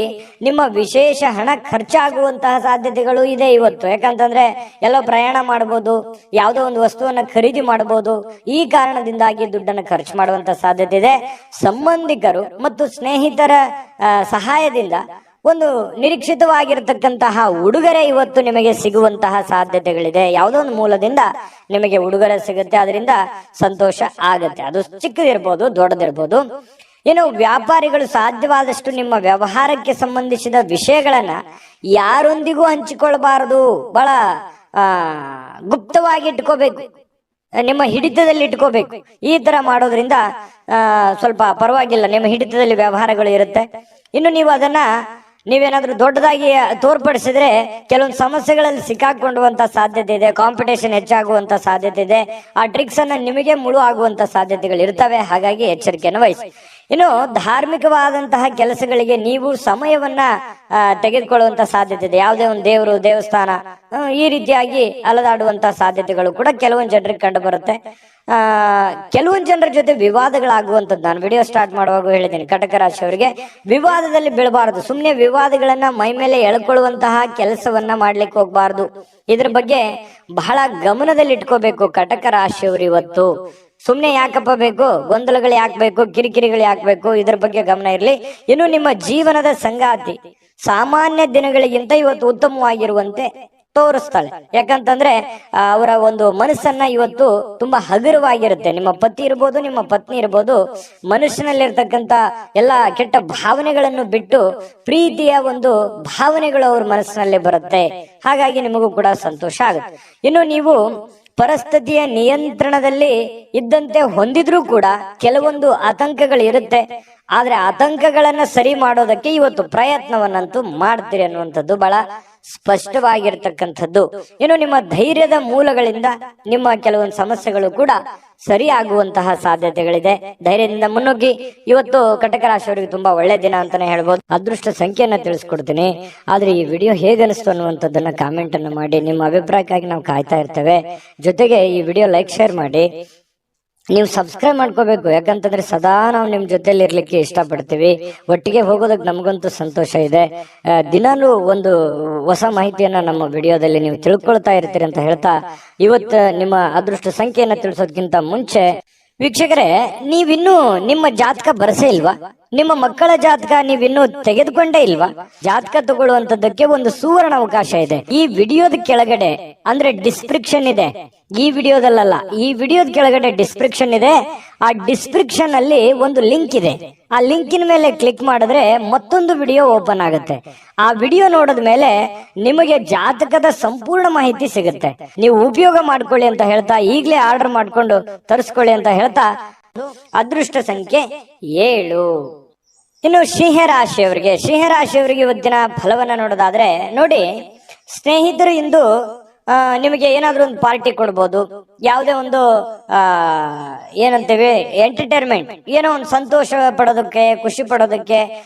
ನಿಮ್ಮ ವಿಶೇಷ ಹಣ ಖರ್ಚಾಗುವಂತಹ ಸಾಧ್ಯತೆಗಳು ಇದೆ ಇವತ್ತು. ಯಾಕಂತಂದ್ರೆ ಎಲ್ಲೋ ಪ್ರಯಾಣ ಮಾಡಬಹುದು, ಯಾವುದೋ ಒಂದು ವಸ್ತುವನ್ನ ಖರೀದಿ ಮಾಡಬಹುದು. ಈ ಕಾರಣದಿಂದಾಗಿ ದುಡ್ಡನ್ನು ಖರ್ಚು ಮಾಡುವಂತ ಸಾಧ್ಯತೆ ಇದೆ. ಸಂಬಂಧಿಕರು ಮತ್ತು ಸ್ನೇಹಿತರ ಸಹಾಯದಿಂದ ಒಂದು ನಿರೀಕ್ಷಿತವಾಗಿರತಕ್ಕಂತಹ ಉಡುಗೊರೆ ಇವತ್ತು ನಿಮಗೆ ಸಿಗುವಂತಹ ಸಾಧ್ಯತೆಗಳಿದೆ. ಯಾವುದೋ ಒಂದು ಮೂಲದಿಂದ ನಿಮಗೆ ಉಡುಗೊರೆ ಸಿಗುತ್ತೆ, ಅದರಿಂದ ಸಂತೋಷ ಆಗತ್ತೆ. ಅದು ಚಿಕ್ಕದಿರ್ಬೋದು, ದೊಡ್ಡದಿರ್ಬೋದು. ಇನ್ನು ವ್ಯಾಪಾರಿಗಳು ಸಾಧ್ಯವಾದಷ್ಟು ನಿಮ್ಮ ವ್ಯವಹಾರಕ್ಕೆ ಸಂಬಂಧಿಸಿದ ವಿಷಯಗಳನ್ನ ಯಾರೊಂದಿಗೂ ಹಂಚಿಕೊಳ್ಬಾರದು. ಬಹಳ ಗುಪ್ತವಾಗಿ ಇಟ್ಕೋಬೇಕು, ನಿಮ್ಮ ಹಿಡಿತದಲ್ಲಿ ಇಟ್ಕೋಬೇಕು. ಈ ತರ ಮಾಡೋದ್ರಿಂದ ಸ್ವಲ್ಪ ಪರವಾಗಿಲ್ಲ, ನಿಮ್ಮ ಹಿಡಿತದಲ್ಲಿ ವ್ಯವಹಾರಗಳು ಇರುತ್ತೆ. ಇನ್ನು ನೀವು ಅದನ್ನ ನೀವೇನಾದ್ರೂ ದೊಡ್ಡದಾಗಿ ತೋರ್ಪಡಿಸಿದ್ರೆ ಕೆಲವೊಂದು ಸಮಸ್ಯೆಗಳಲ್ಲಿ ಸಿಕ್ಕಾಕೊಳ್ಳುವಂತ ಸಾಧ್ಯತೆ ಇದೆ. ಕಾಂಪಿಟೇಷನ್ ಹೆಚ್ಚಾಗುವಂತ ಸಾಧ್ಯತೆ ಇದೆ. ಆ ಟ್ರಿಕ್ಸ್ ಅನ್ನ ನಿಮಗೆ ಮುಳು ಆಗುವಂತ ಸಾಧ್ಯತೆಗಳು ಇರ್ತವೆ. ಹಾಗಾಗಿ ಎಚ್ಚರಿಕೆಯನ್ನು ವಹಿಸಿ. ಇನ್ನು ಧಾರ್ಮಿಕವಾದಂತಹ ಕೆಲಸಗಳಿಗೆ ನೀವು ಸಮಯವನ್ನ ತೆಗೆದುಕೊಳ್ಳುವಂತ ಸಾಧ್ಯತೆ ಇದೆ. ಯಾವುದೇ ಒಂದು ದೇವರು, ದೇವಸ್ಥಾನ ಈ ರೀತಿಯಾಗಿ ಅಲದಾಡುವಂತಹ ಸಾಧ್ಯತೆಗಳು ಕೂಡ ಕೆಲವೊಂದು ಜನರಿಗೆ ಕಂಡು ಬರುತ್ತೆ. ಕೆಲವೊಂದು ಜನರ ಜೊತೆ ವಿವಾದಗಳಾಗುವಂಥದ್ದು ನಾನು ವಿಡಿಯೋ ಸ್ಟಾರ್ಟ್ ಮಾಡುವಾಗ ಹೇಳಿದ್ದೀನಿ. ಕಟಕ ರಾಶಿಯವರಿಗೆ ವಿವಾದದಲ್ಲಿ ಬೀಳಬಾರದು. ಸುಮ್ಮನೆ ವಿವಾದಗಳನ್ನ ಮೈ ಮೇಲೆ ಎಳ್ಕೊಳ್ಳುವಂತಹ ಕೆಲಸವನ್ನ ಮಾಡ್ಲಿಕ್ಕೆ ಹೋಗ್ಬಾರ್ದು. ಇದ್ರ ಬಗ್ಗೆ ಬಹಳ ಗಮನದಲ್ಲಿ ಇಟ್ಕೋಬೇಕು ಕಟಕ ರಾಶಿಯವರು. ಇವತ್ತು ಸುಮ್ನೆ ಯಾಕಪ್ಪ ಬೇಕು, ಗೊಂದಲಗಳು ಯಾಕಬೇಕು, ಕಿರಿಕಿರಿಗಳು ಯಾಕಬೇಕು, ಇದ್ರ ಬಗ್ಗೆ ಗಮನ ಇರಲಿ. ಇನ್ನು ನಿಮ್ಮ ಜೀವನದ ಸಂಗಾತಿ ಸಾಮಾನ್ಯ ದಿನಗಳಿಗಿಂತ ಇವತ್ತು ಉತ್ತಮವಾಗಿರುವಂತೆ ತೋರಿಸ್ತಾಳೆ. ಯಾಕಂತಂದ್ರೆ ಅವರ ಒಂದು ಮನಸ್ಸನ್ನ ಇವತ್ತು ತುಂಬಾ ಹಗುರವಾಗಿರುತ್ತೆ. ನಿಮ್ಮ ಪತಿ ಇರ್ಬೋದು, ನಿಮ್ಮ ಪತ್ನಿ ಇರ್ಬೋದು, ಮನುಷ್ಯನಲ್ಲಿರ್ತಕ್ಕಂಥ ಎಲ್ಲ ಕೆಟ್ಟ ಭಾವನೆಗಳನ್ನು ಬಿಟ್ಟು ಪ್ರೀತಿಯ ಒಂದು ಭಾವನೆಗಳು ಅವ್ರ ಮನಸ್ಸಿನಲ್ಲಿ ಬರುತ್ತೆ. ಹಾಗಾಗಿ ನಿಮಗೂ ಕೂಡ ಸಂತೋಷ ಆಗುತ್ತೆ. ಇನ್ನು ನೀವು ಪರಿಸ್ಥಿತಿಯ ನಿಯಂತ್ರಣದಲ್ಲಿ ಇದ್ದಂತೆ ಹೊಂದಿದ್ರೂ ಕೂಡ ಕೆಲವೊಂದು ಆತಂಕಗಳು ಇರುತ್ತೆ. ಆದ್ರೆ ಆತಂಕಗಳನ್ನ ಸರಿ ಮಾಡೋದಕ್ಕೆ ಇವತ್ತು ಪ್ರಯತ್ನವನ್ನಂತೂ ಮಾಡ್ತೀರಿ ಅನ್ನುವಂಥದ್ದು ಬಹಳ ಸ್ಪಷ್ಟವಾಗಿರ್ತಕ್ಕಂಥದ್ದು. ಇನ್ನು ನಿಮ್ಮ ಧೈರ್ಯದ ಮೂಲಗಳಿಂದ ನಿಮ್ಮ ಕೆಲವೊಂದು ಸಮಸ್ಯೆಗಳು ಕೂಡ ಸರಿ ಆಗುವಂತಹ ಸಾಧ್ಯತೆಗಳಿದೆ. ಧೈರ್ಯದಿಂದ ಮುನ್ನುಗ್ಗಿ. ಇವತ್ತು ಕಟಕ ರಾಶಿಯವರಿಗೆ ತುಂಬಾ ಒಳ್ಳೆ ದಿನ ಅಂತಾನೆ ಹೇಳ್ಬೋದು. ಅದೃಷ್ಟ ಸಂಖ್ಯೆಯನ್ನ ತಿಳಿಸ್ಕೊಡ್ತೀನಿ. ಆದ್ರೆ ಈ ವಿಡಿಯೋ ಹೇಗನಿಸ್ತು ಅನ್ನುವಂಥದ್ದನ್ನ ಕಾಮೆಂಟ್ ಅನ್ನು ಮಾಡಿ. ನಿಮ್ಮ ಅಭಿಪ್ರಾಯಕ್ಕಾಗಿ ನಾವು ಕಾಯ್ತಾ ಇರ್ತೇವೆ. ಜೊತೆಗೆ ಈ ವಿಡಿಯೋ ಲೈಕ್, ಶೇರ್ ಮಾಡಿ. ನೀವು ಸಬ್ಸ್ಕ್ರೈಬ್ ಮಾಡ್ಕೋಬೇಕು. ಯಾಕಂತಂದ್ರೆ ಸದಾ ನಾವು ನಿಮ್ ಜೊತೆಲಿ ಇರ್ಲಿಕ್ಕೆ ಇಷ್ಟಪಡ್ತೀವಿ. ಒಟ್ಟಿಗೆ ಹೋಗೋದಕ್ಕೆ ನಮಗಂತೂ ಸಂತೋಷ ಇದೆ. ದಿನಾಲೂ ಒಂದು ಹೊಸ ಮಾಹಿತಿಯನ್ನ ನಮ್ಮ ವಿಡಿಯೋದಲ್ಲಿ ನೀವು ತಿಳ್ಕೊಳ್ತಾ ಇರ್ತೀರಿ ಅಂತ ಹೇಳ್ತಾ, ಇವತ್ತು ನಿಮ್ಮ ಅದೃಷ್ಟ ಸಂಖ್ಯೆಯನ್ನ ತಿಳಿಸೋದಕ್ಕಿಂತ ಮುಂಚೆ ವೀಕ್ಷಕರೇ, ನೀವಿನ್ನೂ ನಿಮ್ಮ ಜಾತಕ ಬರಸೇ ಇಲ್ವಾ? ನಿಮ್ಮ ಮಕ್ಕಳ ಜಾತಕ ನೀವಿನ್ನೂ ತೆಗೆದುಕೊಂಡೇ ಇಲ್ವಾ? ಜಾತಕ ತಗೊಳ್ಳುವಂತದ್ದಕ್ಕೆ ಒಂದು ಸುವರ್ಣ ಅವಕಾಶ ಇದೆ. ಈ ವಿಡಿಯೋದ ಕೆಳಗಡೆ ಅಂದ್ರೆ ಡಿಸ್ಕ್ರಿಪ್ಷನ್ ಇದೆ. ಈ ವಿಡಿಯೋದಲ್ಲ, ಈ ವಿಡಿಯೋದ ಕೆಳಗಡೆ ಡಿಸ್ಕ್ರಿಪ್ಷನ್ ಇದೆ. ಆ ಡಿಸ್ಕ್ರಿಪ್ಷನ್ ಅಲ್ಲಿ ಒಂದು ಲಿಂಕ್ ಇದೆ. ಆ ಲಿಂಕಿನ ಮೇಲೆ ಕ್ಲಿಕ್ ಮಾಡಿದ್ರೆ ಮತ್ತೊಂದು ವಿಡಿಯೋ ಓಪನ್ ಆಗುತ್ತೆ. ಆ ವಿಡಿಯೋ ನೋಡಿದ ಮೇಲೆ ನಿಮಗೆ ಜಾತಕದ ಸಂಪೂರ್ಣ ಮಾಹಿತಿ ಸಿಗುತ್ತೆ. ನೀವು ಉಪಯೋಗ ಮಾಡ್ಕೊಳ್ಳಿ ಅಂತ ಹೇಳ್ತಾ, ಈಗಲೇ ಆರ್ಡರ್ ಮಾಡ್ಕೊಂಡು ತರಿಸ್ಕೊಳ್ಳಿ ಅಂತ ಹೇಳ್ತಾ, ಅದೃಷ್ಟ ಸಂಖ್ಯೆ 7. ಇನ್ನು ಸಿಂಹರಾಶಿಯವರಿಗೆ ಇವತ್ತಿನ ಫಲವನ್ನ ನೋಡೋದಾದ್ರೆ, ನೋಡಿ ಸ್ನೇಹಿತರು ಇಂದು ನಿಮಗೆ ಏನಾದ್ರೂ ಒಂದು ಪಾರ್ಟಿ ಕೊಡ್ಬೋದು. ಯಾವುದೇ ಒಂದು ಏನಂತೇವೆ ಎಂಟರ್ಟೈನ್ಮೆಂಟ್, ಏನೋ ಒಂದು ಸಂತೋಷ ಪಡೋದಕ್ಕೆ, ಖುಷಿ ಪಡೋದಕ್ಕೆ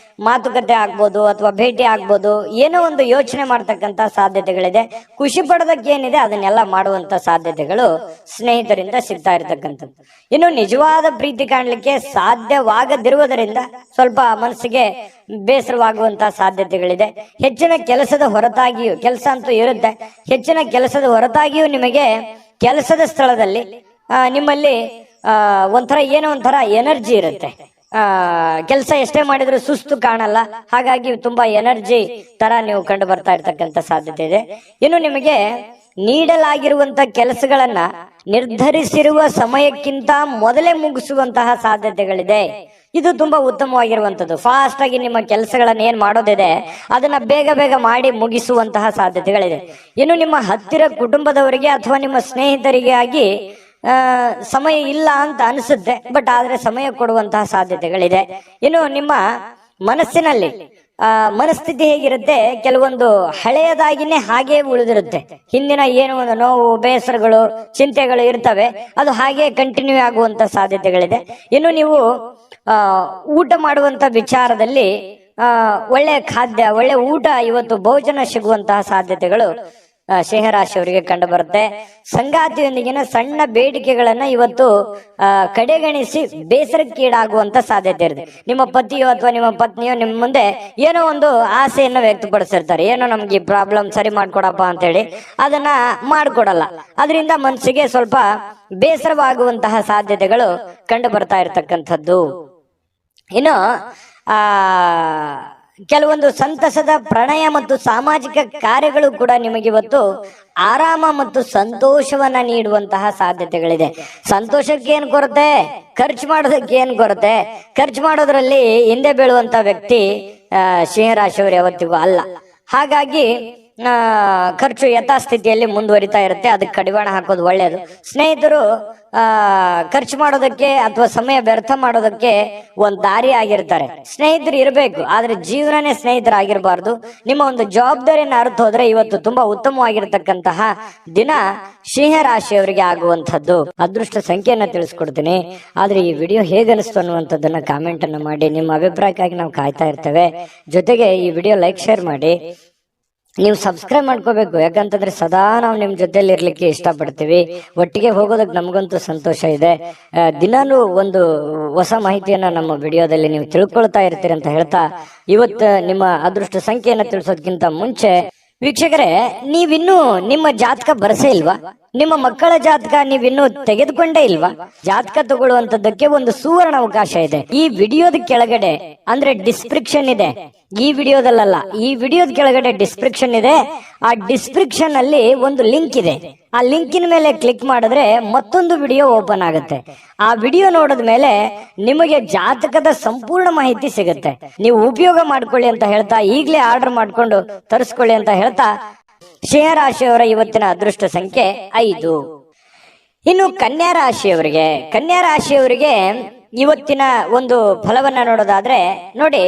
ಮಾತುಕತೆ ಆಗ್ಬೋದು ಅಥವಾ ಭೇಟಿ ಆಗ್ಬೋದು. ಏನೋ ಒಂದು ಯೋಚನೆ ಮಾಡ್ತಕ್ಕಂತ ಸಾಧ್ಯತೆಗಳಿದೆ. ಖುಷಿ ಪಡೋದಕ್ಕೆ ಏನಿದೆ ಅದನ್ನೆಲ್ಲ ಮಾಡುವಂತ ಸಾಧ್ಯತೆಗಳು ಸ್ನೇಹಿತರಿಂದ ಸಿಗ್ತಾ ಇರ್ತಕ್ಕಂಥದ್ದು. ಇನ್ನು ನಿಜವಾದ ಪ್ರೀತಿ ಕಾಣಲಿಕ್ಕೆ ಸಾಧ್ಯವಾಗದಿರುವುದರಿಂದ ಸ್ವಲ್ಪ ಮನಸ್ಸಿಗೆ ಬೇಸರವಾಗುವಂತಹ ಸಾಧ್ಯತೆಗಳಿದೆ. ಹೆಚ್ಚಿನ ಕೆಲಸದ ಹೊರತಾಗಿಯೂ, ಕೆಲಸ ಅಂತೂ ಇರುತ್ತೆ, ಹೆಚ್ಚಿನ ಕೆಲಸದ ಹೊರತಾಗಿಯೂ ನಿಮಗೆ ಕೆಲಸದ ಸ್ಥಳದಲ್ಲಿ ನಿಮ್ಮಲ್ಲಿ ಏನೋ ಒಂಥರ ಎನರ್ಜಿ ಇರುತ್ತೆ. ಕೆಲಸ ಎಷ್ಟೇ ಮಾಡಿದ್ರು ಸುಸ್ತು ಕಾಣಲ್ಲ. ಹಾಗಾಗಿ ತುಂಬಾ ಎನರ್ಜಿ ತರ ನೀವು ಕಂಡು ಬರ್ತಾ ಇರ್ತಕ್ಕಂಥ ಸಾಧ್ಯತೆ ಇದೆ. ಇನ್ನು ನಿಮಗೆ ನೀಡಲಾಗಿರುವಂತ ಕೆಲಸಗಳನ್ನ ನಿರ್ಧರಿಸಿರುವ ಸಮಯಕ್ಕಿಂತ ಮೊದಲೇ ಮುಗಿಸುವಂತಹ ಸಾಧ್ಯತೆಗಳಿದೆ. ಇದು ತುಂಬಾ ಉತ್ತಮವಾಗಿರುವಂತದ್ದು. ಫಾಸ್ಟ್ ಆಗಿ ನಿಮ್ಮ ಕೆಲಸಗಳನ್ನ ಏನ್ ಮಾಡೋದಿದೆ ಅದನ್ನ ಬೇಗ ಬೇಗ ಮಾಡಿ ಮುಗಿಸುವಂತಹ ಸಾಧ್ಯತೆಗಳಿದೆ. ಇನ್ನು ನಿಮ್ಮ ಹತ್ತಿರ ಕುಟುಂಬದವರಿಗೆ ಅಥವಾ ನಿಮ್ಮ ಸ್ನೇಹಿತರಿಗೆ ಆಗಿ ಸಮಯ ಇಲ್ಲ ಅಂತ ಅನಿಸುತ್ತೆ, ಬಟ್ ಆದ್ರೆ ಸಮಯ ಕೊಡುವಂತಹ ಸಾಧ್ಯತೆಗಳಿದೆ. ಇನ್ನು ನಿಮ್ಮ ಮನಸ್ಸಿನಲ್ಲಿ ಮನಸ್ಥಿತಿ ಹೇಗಿರುತ್ತೆ, ಕೆಲವೊಂದು ಹಳೆಯದಾಗಿನೇ ಹಾಗೆ ಉಳಿದಿರುತ್ತೆ. ಹಿಂದಿನ ಏನು ಒಂದು ನೋವು, ಬೇಸರಗಳು, ಚಿಂತೆಗಳು ಇರ್ತವೆ, ಅದು ಹಾಗೆ ಕಂಟಿನ್ಯೂ ಆಗುವಂತ ಸಾಧ್ಯತೆಗಳಿದೆ. ಇನ್ನು ನೀವು ಊಟ ಮಾಡುವಂತ ವಿಚಾರದಲ್ಲಿ ಒಳ್ಳೆ ಖಾದ್ಯ, ಒಳ್ಳೆ ಊಟ, ಇವತ್ತು ಭೋಜನ ಸಿಗುವಂತಹ ಸಾಧ್ಯತೆಗಳು ಸಿಂಹರಾಶಿಯವರಿಗೆ ಕಂಡು ಬರುತ್ತೆ. ಸಂಗಾತಿಯೊಂದಿಗಿನ ಸಣ್ಣ ಬೇಡಿಕೆಗಳನ್ನ ಇವತ್ತು ಕಡೆಗಣಿಸಿ ಬೇಸರಕ್ಕೀಡಾಗುವಂತ ಸಾಧ್ಯತೆ ಇರುತ್ತೆ. ನಿಮ್ಮ ಪತಿಯೋ ಅಥವಾ ನಿಮ್ಮ ಪತ್ನಿಯೋ ನಿಮ್ಮ ಮುಂದೆ ಏನೋ ಒಂದು ಆಸೆಯನ್ನು ವ್ಯಕ್ತಪಡಿಸಿರ್ತಾರೆ, ಏನೋ ನಮ್ಗೆ ಈ ಪ್ರಾಬ್ಲಮ್ ಸರಿ ಮಾಡ್ಕೊಡಪ್ಪ ಅಂತ ಹೇಳಿ, ಅದನ್ನ ಮಾಡ್ಕೊಡಲ್ಲ. ಅದರಿಂದ ಮನಸ್ಸಿಗೆ ಸ್ವಲ್ಪ ಬೇಸರವಾಗುವಂತಹ ಸಾಧ್ಯತೆಗಳು ಕಂಡು ಬರ್ತಾ ಇರತಕ್ಕಂಥದ್ದು. ಇನ್ನು ಕೆಲವೊಂದು ಸಂತಸದ ಪ್ರಣಯ ಮತ್ತು ಸಾಮಾಜಿಕ ಕಾರ್ಯಗಳು ಕೂಡ ನಿಮಗೆ ಇವತ್ತು ಆರಾಮ ಮತ್ತು ಸಂತೋಷವನ್ನ ನೀಡುವಂತಹ ಸಾಧ್ಯತೆಗಳಿದೆ. ಸಂತೋಷಕ್ಕೆ ಏನ್ ಕೊರತೆ, ಖರ್ಚು ಮಾಡೋದಕ್ಕೆ ಏನ್ ಕೊರತೆ? ಖರ್ಚು ಮಾಡೋದ್ರಲ್ಲಿ ಹಿಂದೆ ಬೀಳುವಂತ ವ್ಯಕ್ತಿ ಸಿಂಹರಾಶಿಯವರು ಯಾವತ್ತಿಗೂ ಅಲ್ಲ. ಹಾಗಾಗಿ ಖರ್ಚು ಯಥಾಸ್ಥಿತಿಯಲ್ಲಿ ಮುಂದುವರಿತಾ ಇರುತ್ತೆ. ಅದಕ್ಕೆ ಕಡಿವಾಣ ಹಾಕೋದು ಒಳ್ಳೆಯದು. ಸ್ನೇಹಿತರು ಖರ್ಚು ಮಾಡೋದಕ್ಕೆ ಅಥವಾ ಸಮಯ ವ್ಯರ್ಥ ಮಾಡೋದಕ್ಕೆ ಒಂದು ದಾರಿ ಆಗಿರ್ತಾರೆ. ಸ್ನೇಹಿತರು ಇರಬೇಕು, ಆದ್ರೆ ಜೀವನನೇ ಸ್ನೇಹಿತರಾಗಿರ್ಬಾರ್ದು. ನಿಮ್ಮ ಒಂದು ಜವಾಬ್ದಾರಿಯನ್ನು ಅರ್ಥ ಹೋದ್ರೆ ಇವತ್ತು ತುಂಬಾ ಉತ್ತಮವಾಗಿರ್ತಕ್ಕಂತಹ ದಿನ ಸಿಂಹರಾಶಿಯವರಿಗೆ ಆಗುವಂತದ್ದು. ಅದೃಷ್ಟ ಸಂಖ್ಯೆಯನ್ನ ತಿಳಿಸ್ಕೊಡ್ತೀನಿ. ಆದ್ರೆ ಈ ವಿಡಿಯೋ ಹೇಗನಿಸ್ತು ಅನ್ನುವಂಥದ್ದನ್ನ ಕಾಮೆಂಟ್ ಅನ್ನ ಮಾಡಿ. ನಿಮ್ಮ ಅಭಿಪ್ರಾಯಕ್ಕಾಗಿ ನಾವು ಕಾಯ್ತಾ ಇರ್ತೇವೆ. ಜೊತೆಗೆ ಈ ವಿಡಿಯೋ ಲೈಕ್ ಶೇರ್ ಮಾಡಿ. ನೀವು ಸಬ್ಸ್ಕ್ರೈಬ್ ಮಾಡ್ಕೋಬೇಕು, ಯಾಕಂತಂದ್ರೆ ಸದಾ ನಾವು ನಿಮ್ ಜೊತೆಲಿ ಇರ್ಲಿಕ್ಕೆ ಇಷ್ಟಪಡ್ತೀವಿ. ಒಟ್ಟಿಗೆ ಹೋಗೋದಕ್ಕೆ ನಮಗಂತೂ ಸಂತೋಷ ಇದೆ. ದಿನಾನು ಒಂದು ಹೊಸ ಮಾಹಿತಿಯನ್ನ ನಮ್ಮ ವಿಡಿಯೋದಲ್ಲಿ ನೀವು ತಿಳ್ಕೊಳ್ತಾ ಇರ್ತೀರಿ ಅಂತ ಹೇಳ್ತಾ, ಇವತ್ತು ನಿಮ್ಮ ಅದೃಷ್ಟ ಸಂಖ್ಯೆಯನ್ನ ತಿಳಿಸೋದಕ್ಕಿಂತ ಮುಂಚೆ ವೀಕ್ಷಕರೇ, ನೀವಿನ್ನೂ ನಿಮ್ಮ ಜಾತಕ ಬರಸೇ ಇಲ್ವಾ? ನಿಮ್ಮ ಮಕ್ಕಳ ಜಾತಕ ನೀವಿನ್ನೂ ತೆಗೆದುಕೊಂಡೇ ಇಲ್ವಾ? ಜಾತಕ ತಗೊಳ್ಳುವಂತದ್ದಕ್ಕೆ ಒಂದು ಸುವರ್ಣ ಅವಕಾಶ ಇದೆ. ಈ ವಿಡಿಯೋದ ಕೆಳಗಡೆ ಅಂದ್ರೆ ಡಿಸ್ಕ್ರಿಪ್ಷನ್ ಇದೆ. ಈ ವಿಡಿಯೋದಲ್ಲ, ಈ ವಿಡಿಯೋದ ಕೆಳಗಡೆ ಡಿಸ್ಕ್ರಿಪ್ಷನ್ ಇದೆ. ಆ ಡಿಸ್ಕ್ರಿಪ್ಷನ್ ಅಲ್ಲಿ ಒಂದು ಲಿಂಕ್ ಇದೆ. ಆ ಲಿಂಕಿನ ಮೇಲೆ ಕ್ಲಿಕ್ ಮಾಡಿದ್ರೆ ಮತ್ತೊಂದು ವಿಡಿಯೋ ಓಪನ್ ಆಗುತ್ತೆ. ಆ ವಿಡಿಯೋ ನೋಡಿದ ಮೇಲೆ ನಿಮಗೆ ಜಾತಕದ ಸಂಪೂರ್ಣ ಮಾಹಿತಿ ಸಿಗುತ್ತೆ. ನೀವು ಉಪಯೋಗ ಮಾಡ್ಕೊಳ್ಳಿ ಅಂತ ಹೇಳ್ತಾ, ಈಗಲೇ ಆರ್ಡರ್ ಮಾಡ್ಕೊಂಡು ತರಿಸ್ಕೊಳ್ಳಿ ಅಂತ ಹೇಳ್ತಾ, ಸಿಂಹರಾಶಿಯವರ ಇವತ್ತಿನ ಅದೃಷ್ಟ ಸಂಖ್ಯೆ 5. ಇನ್ನು ಕನ್ಯಾ ರಾಶಿಯವರಿಗೆ ಇವತ್ತಿನ ಒಂದು ಫಲವನ್ನ ನೋಡೋದಾದ್ರೆ ನೋಡಿ,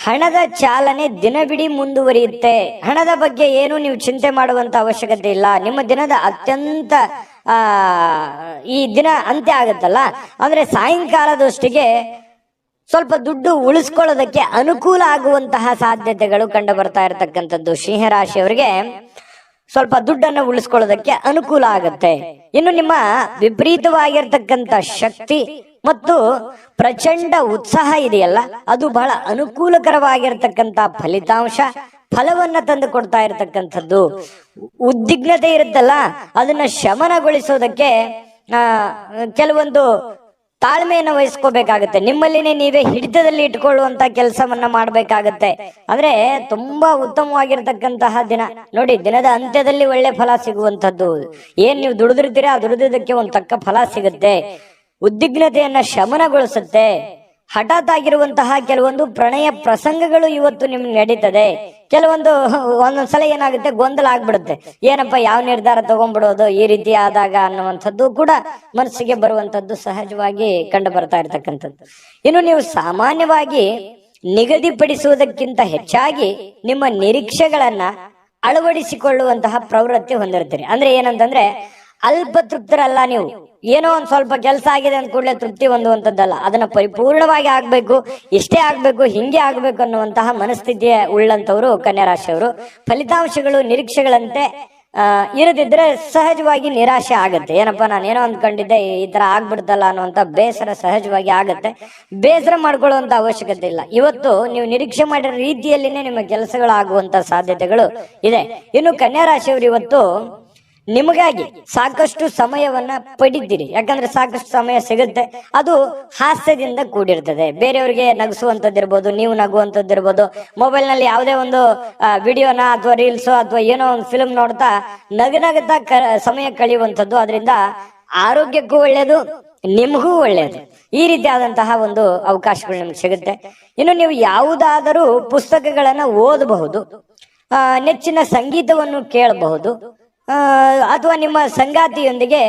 ಹಣದ ಚಾಲನೆ ದಿನವಿಡೀ ಮುಂದುವರಿಯುತ್ತೆ. ಹಣದ ಬಗ್ಗೆ ಏನು ನೀವು ಚಿಂತೆ ಮಾಡುವಂತ ಅವಶ್ಯಕತೆ ಇಲ್ಲ. ನಿಮ್ಮ ದಿನದ ಅತ್ಯಂತ ಈ ದಿನ ಅಂತ್ಯ ಆಗುತ್ತಲ್ಲ, ಅಂದ್ರೆ ಸಾಯಂಕಾಲದಷ್ಟಿಗೆ ಸ್ವಲ್ಪ ದುಡ್ಡು ಉಳಿಸ್ಕೊಳ್ಳೋದಕ್ಕೆ ಅನುಕೂಲ ಆಗುವಂತಹ ಸಾಧ್ಯತೆಗಳು ಕಂಡು ಬರ್ತಾ ಇರತಕ್ಕಂಥದ್ದು. ಸಿಂಹರಾಶಿಯವರಿಗೆ ಸ್ವಲ್ಪ ದುಡ್ಡನ್ನು ಉಳಿಸ್ಕೊಳ್ಳೋದಕ್ಕೆ ಅನುಕೂಲ ಆಗುತ್ತೆ. ಇನ್ನು ನಿಮ್ಮ ವಿಪರೀತವಾಗಿರ್ತಕ್ಕಂಥ ಶಕ್ತಿ ಮತ್ತು ಪ್ರಚಂಡ ಉತ್ಸಾಹ ಇದೆಯಲ್ಲ, ಅದು ಬಹಳ ಅನುಕೂಲಕರವಾಗಿರ್ತಕ್ಕಂಥ ಫಲವನ್ನ ತಂದು ಕೊಡ್ತಾ ಇರತಕ್ಕಂಥದ್ದು. ಉದ್ವಿಗ್ನತೆ ಇರುತ್ತಲ್ಲ, ಅದನ್ನ ಶಮನಗೊಳಿಸೋದಕ್ಕೆ ಕೆಲವೊಂದು ತಾಳ್ಮೆಯನ್ನು ವಹಿಸ್ಕೋಬೇಕಾಗತ್ತೆ. ನಿಮ್ಮಲ್ಲಿನೇ ನೀವೇ ಹಿಡಿತದಲ್ಲಿ ಇಟ್ಕೊಳ್ಳುವಂತ ಕೆಲಸವನ್ನ ಮಾಡ್ಬೇಕಾಗತ್ತೆ. ಅಂದ್ರೆ ತುಂಬಾ ಉತ್ತಮವಾಗಿರ್ತಕ್ಕಂತಹ ದಿನ ನೋಡಿ. ದಿನದ ಅಂತ್ಯದಲ್ಲಿ ಒಳ್ಳೆ ಫಲ ಸಿಗುವಂತದ್ದು. ಏನ್ ನೀವು ದುಡಿದಿರ್ತೀರಾ, ಆ ದುಡಿದಕ್ಕೆ ಒಂದು ತಕ್ಕ ಫಲ ಸಿಗುತ್ತೆ. ಉದ್ವಿಗ್ನತೆಯನ್ನ ಶಮನಗೊಳಿಸುತ್ತೆ. ಹಠಾತ್ ಆಗಿರುವಂತಹ ಕೆಲವೊಂದು ಪ್ರಣಯ ಪ್ರಸಂಗಗಳು ಇವತ್ತು ನಿಮ್ಗೆ ನಡೀತದೆ. ಒಂದೊಂದ್ಸಲ ಏನಾಗುತ್ತೆ, ಗೊಂದಲ ಆಗ್ಬಿಡುತ್ತೆ. ಏನಪ್ಪ, ಯಾವ ನಿರ್ಧಾರ ತಗೊಂಡ್ಬಿಡೋದು ಈ ರೀತಿ ಆದಾಗ ಅನ್ನುವಂಥದ್ದು ಕೂಡ ಮನಸ್ಸಿಗೆ ಬರುವಂತದ್ದು ಸಹಜವಾಗಿ ಕಂಡು ಬರ್ತಾ ಇರ್ತಕ್ಕಂಥದ್ದು. ಇನ್ನು ನೀವು ಸಾಮಾನ್ಯವಾಗಿ ನಿಗದಿಪಡಿಸುವುದಕ್ಕಿಂತ ಹೆಚ್ಚಾಗಿ ನಿಮ್ಮ ನಿರೀಕ್ಷೆಗಳನ್ನ ಅಳವಡಿಸಿಕೊಳ್ಳುವಂತಹ ಪ್ರವೃತ್ತಿ ಹೊಂದಿರ್ತೀರಿ. ಅಂದ್ರೆ ಏನಂತಂದ್ರೆ ಅಲ್ಪ ತೃಪ್ತರಲ್ಲ ನೀವು. ಏನೋ ಒಂದ್ ಸ್ವಲ್ಪ ಕೆಲಸ ಆಗಿದೆ ಅಂದ ಕೂಡಲೇ ತೃಪ್ತಿ ಹೊಂದುವಂತದ್ದಲ್ಲ. ಅದನ್ನ ಪರಿಪೂರ್ಣವಾಗಿ ಆಗ್ಬೇಕು, ಇಷ್ಟೇ ಆಗ್ಬೇಕು, ಹಿಂಗೆ ಆಗ್ಬೇಕು ಅನ್ನುವಂತಹ ಮನಸ್ಥಿತಿಯ ಉಳ್ಳಂತವ್ರು ಕನ್ಯಾ ರಾಶಿಯವರು. ಫಲಿತಾಂಶಗಳು ನಿರೀಕ್ಷೆಗಳಂತೆ ಇರದಿದ್ರೆ ಸಹಜವಾಗಿ ನಿರಾಶೆ ಆಗತ್ತೆ. ಏನಪ್ಪಾ, ನಾನೇನೋ ಅಂದ್ಕೊಂಡಿದ್ದೆ, ಈ ತರ ಆಗ್ಬಿಡ್ತಲ್ಲ ಅನ್ನುವಂತ ಬೇಸರ ಸಹಜವಾಗಿ ಆಗತ್ತೆ. ಬೇಸರ ಮಾಡ್ಕೊಳ್ಳುವಂತ ಅವಶ್ಯಕತೆ ಇಲ್ಲ. ಇವತ್ತು ನೀವು ನಿರೀಕ್ಷೆ ಮಾಡಿರೋ ರೀತಿಯಲ್ಲಿನೇ ನಿಮ್ಮ ಕೆಲಸಗಳು ಆಗುವಂತ ಸಾಧ್ಯತೆಗಳು ಇದೆ. ಇನ್ನು ಕನ್ಯಾ ರಾಶಿಯವರು ಇವತ್ತು ನಿಮಗಾಗಿ ಸಾಕಷ್ಟು ಸಮಯವನ್ನ ಪಡಿತೀರಿ. ಯಾಕಂದ್ರೆ ಸಾಕಷ್ಟು ಸಮಯ ಸಿಗುತ್ತೆ. ಅದು ಹಾಸ್ಯದಿಂದ ಕೂಡಿರ್ತದೆ. ಬೇರೆಯವರಿಗೆ ನಗಿಸುವಂತದ್ದಿರ್ಬೋದು, ನೀವು ನಗುವಂತದ್ದಿರ್ಬೋದು. ಮೊಬೈಲ್ ನಲ್ಲಿ ಯಾವುದೇ ಒಂದು ವಿಡಿಯೋನ ಅಥವಾ ರೀಲ್ಸ್ ಅಥವಾ ಏನೋ ಒಂದು ಫಿಲ್ಮ್ ನೋಡ್ತಾ ನಗುತ್ತಾ ಸಮಯ ಕಳೆಯುವಂಥದ್ದು. ಅದರಿಂದ ಆರೋಗ್ಯಕ್ಕೂ ಒಳ್ಳೆಯದು, ನಿಮಗೂ ಒಳ್ಳೆಯದು. ಈ ರೀತಿಯಾದಂತಹ ಒಂದು ಅವಕಾಶಗಳು ನಿಮ್ಗೆ ಸಿಗುತ್ತೆ. ಇನ್ನು ನೀವು ಯಾವುದಾದರೂ ಪುಸ್ತಕಗಳನ್ನ ಓದಬಹುದು, ನೆಚ್ಚಿನ ಸಂಗೀತವನ್ನು ಕೇಳಬಹುದು, ಅಥವಾ ನಿಮ್ಮ ಸಂಗಾತಿಯೊಂದಿಗೆ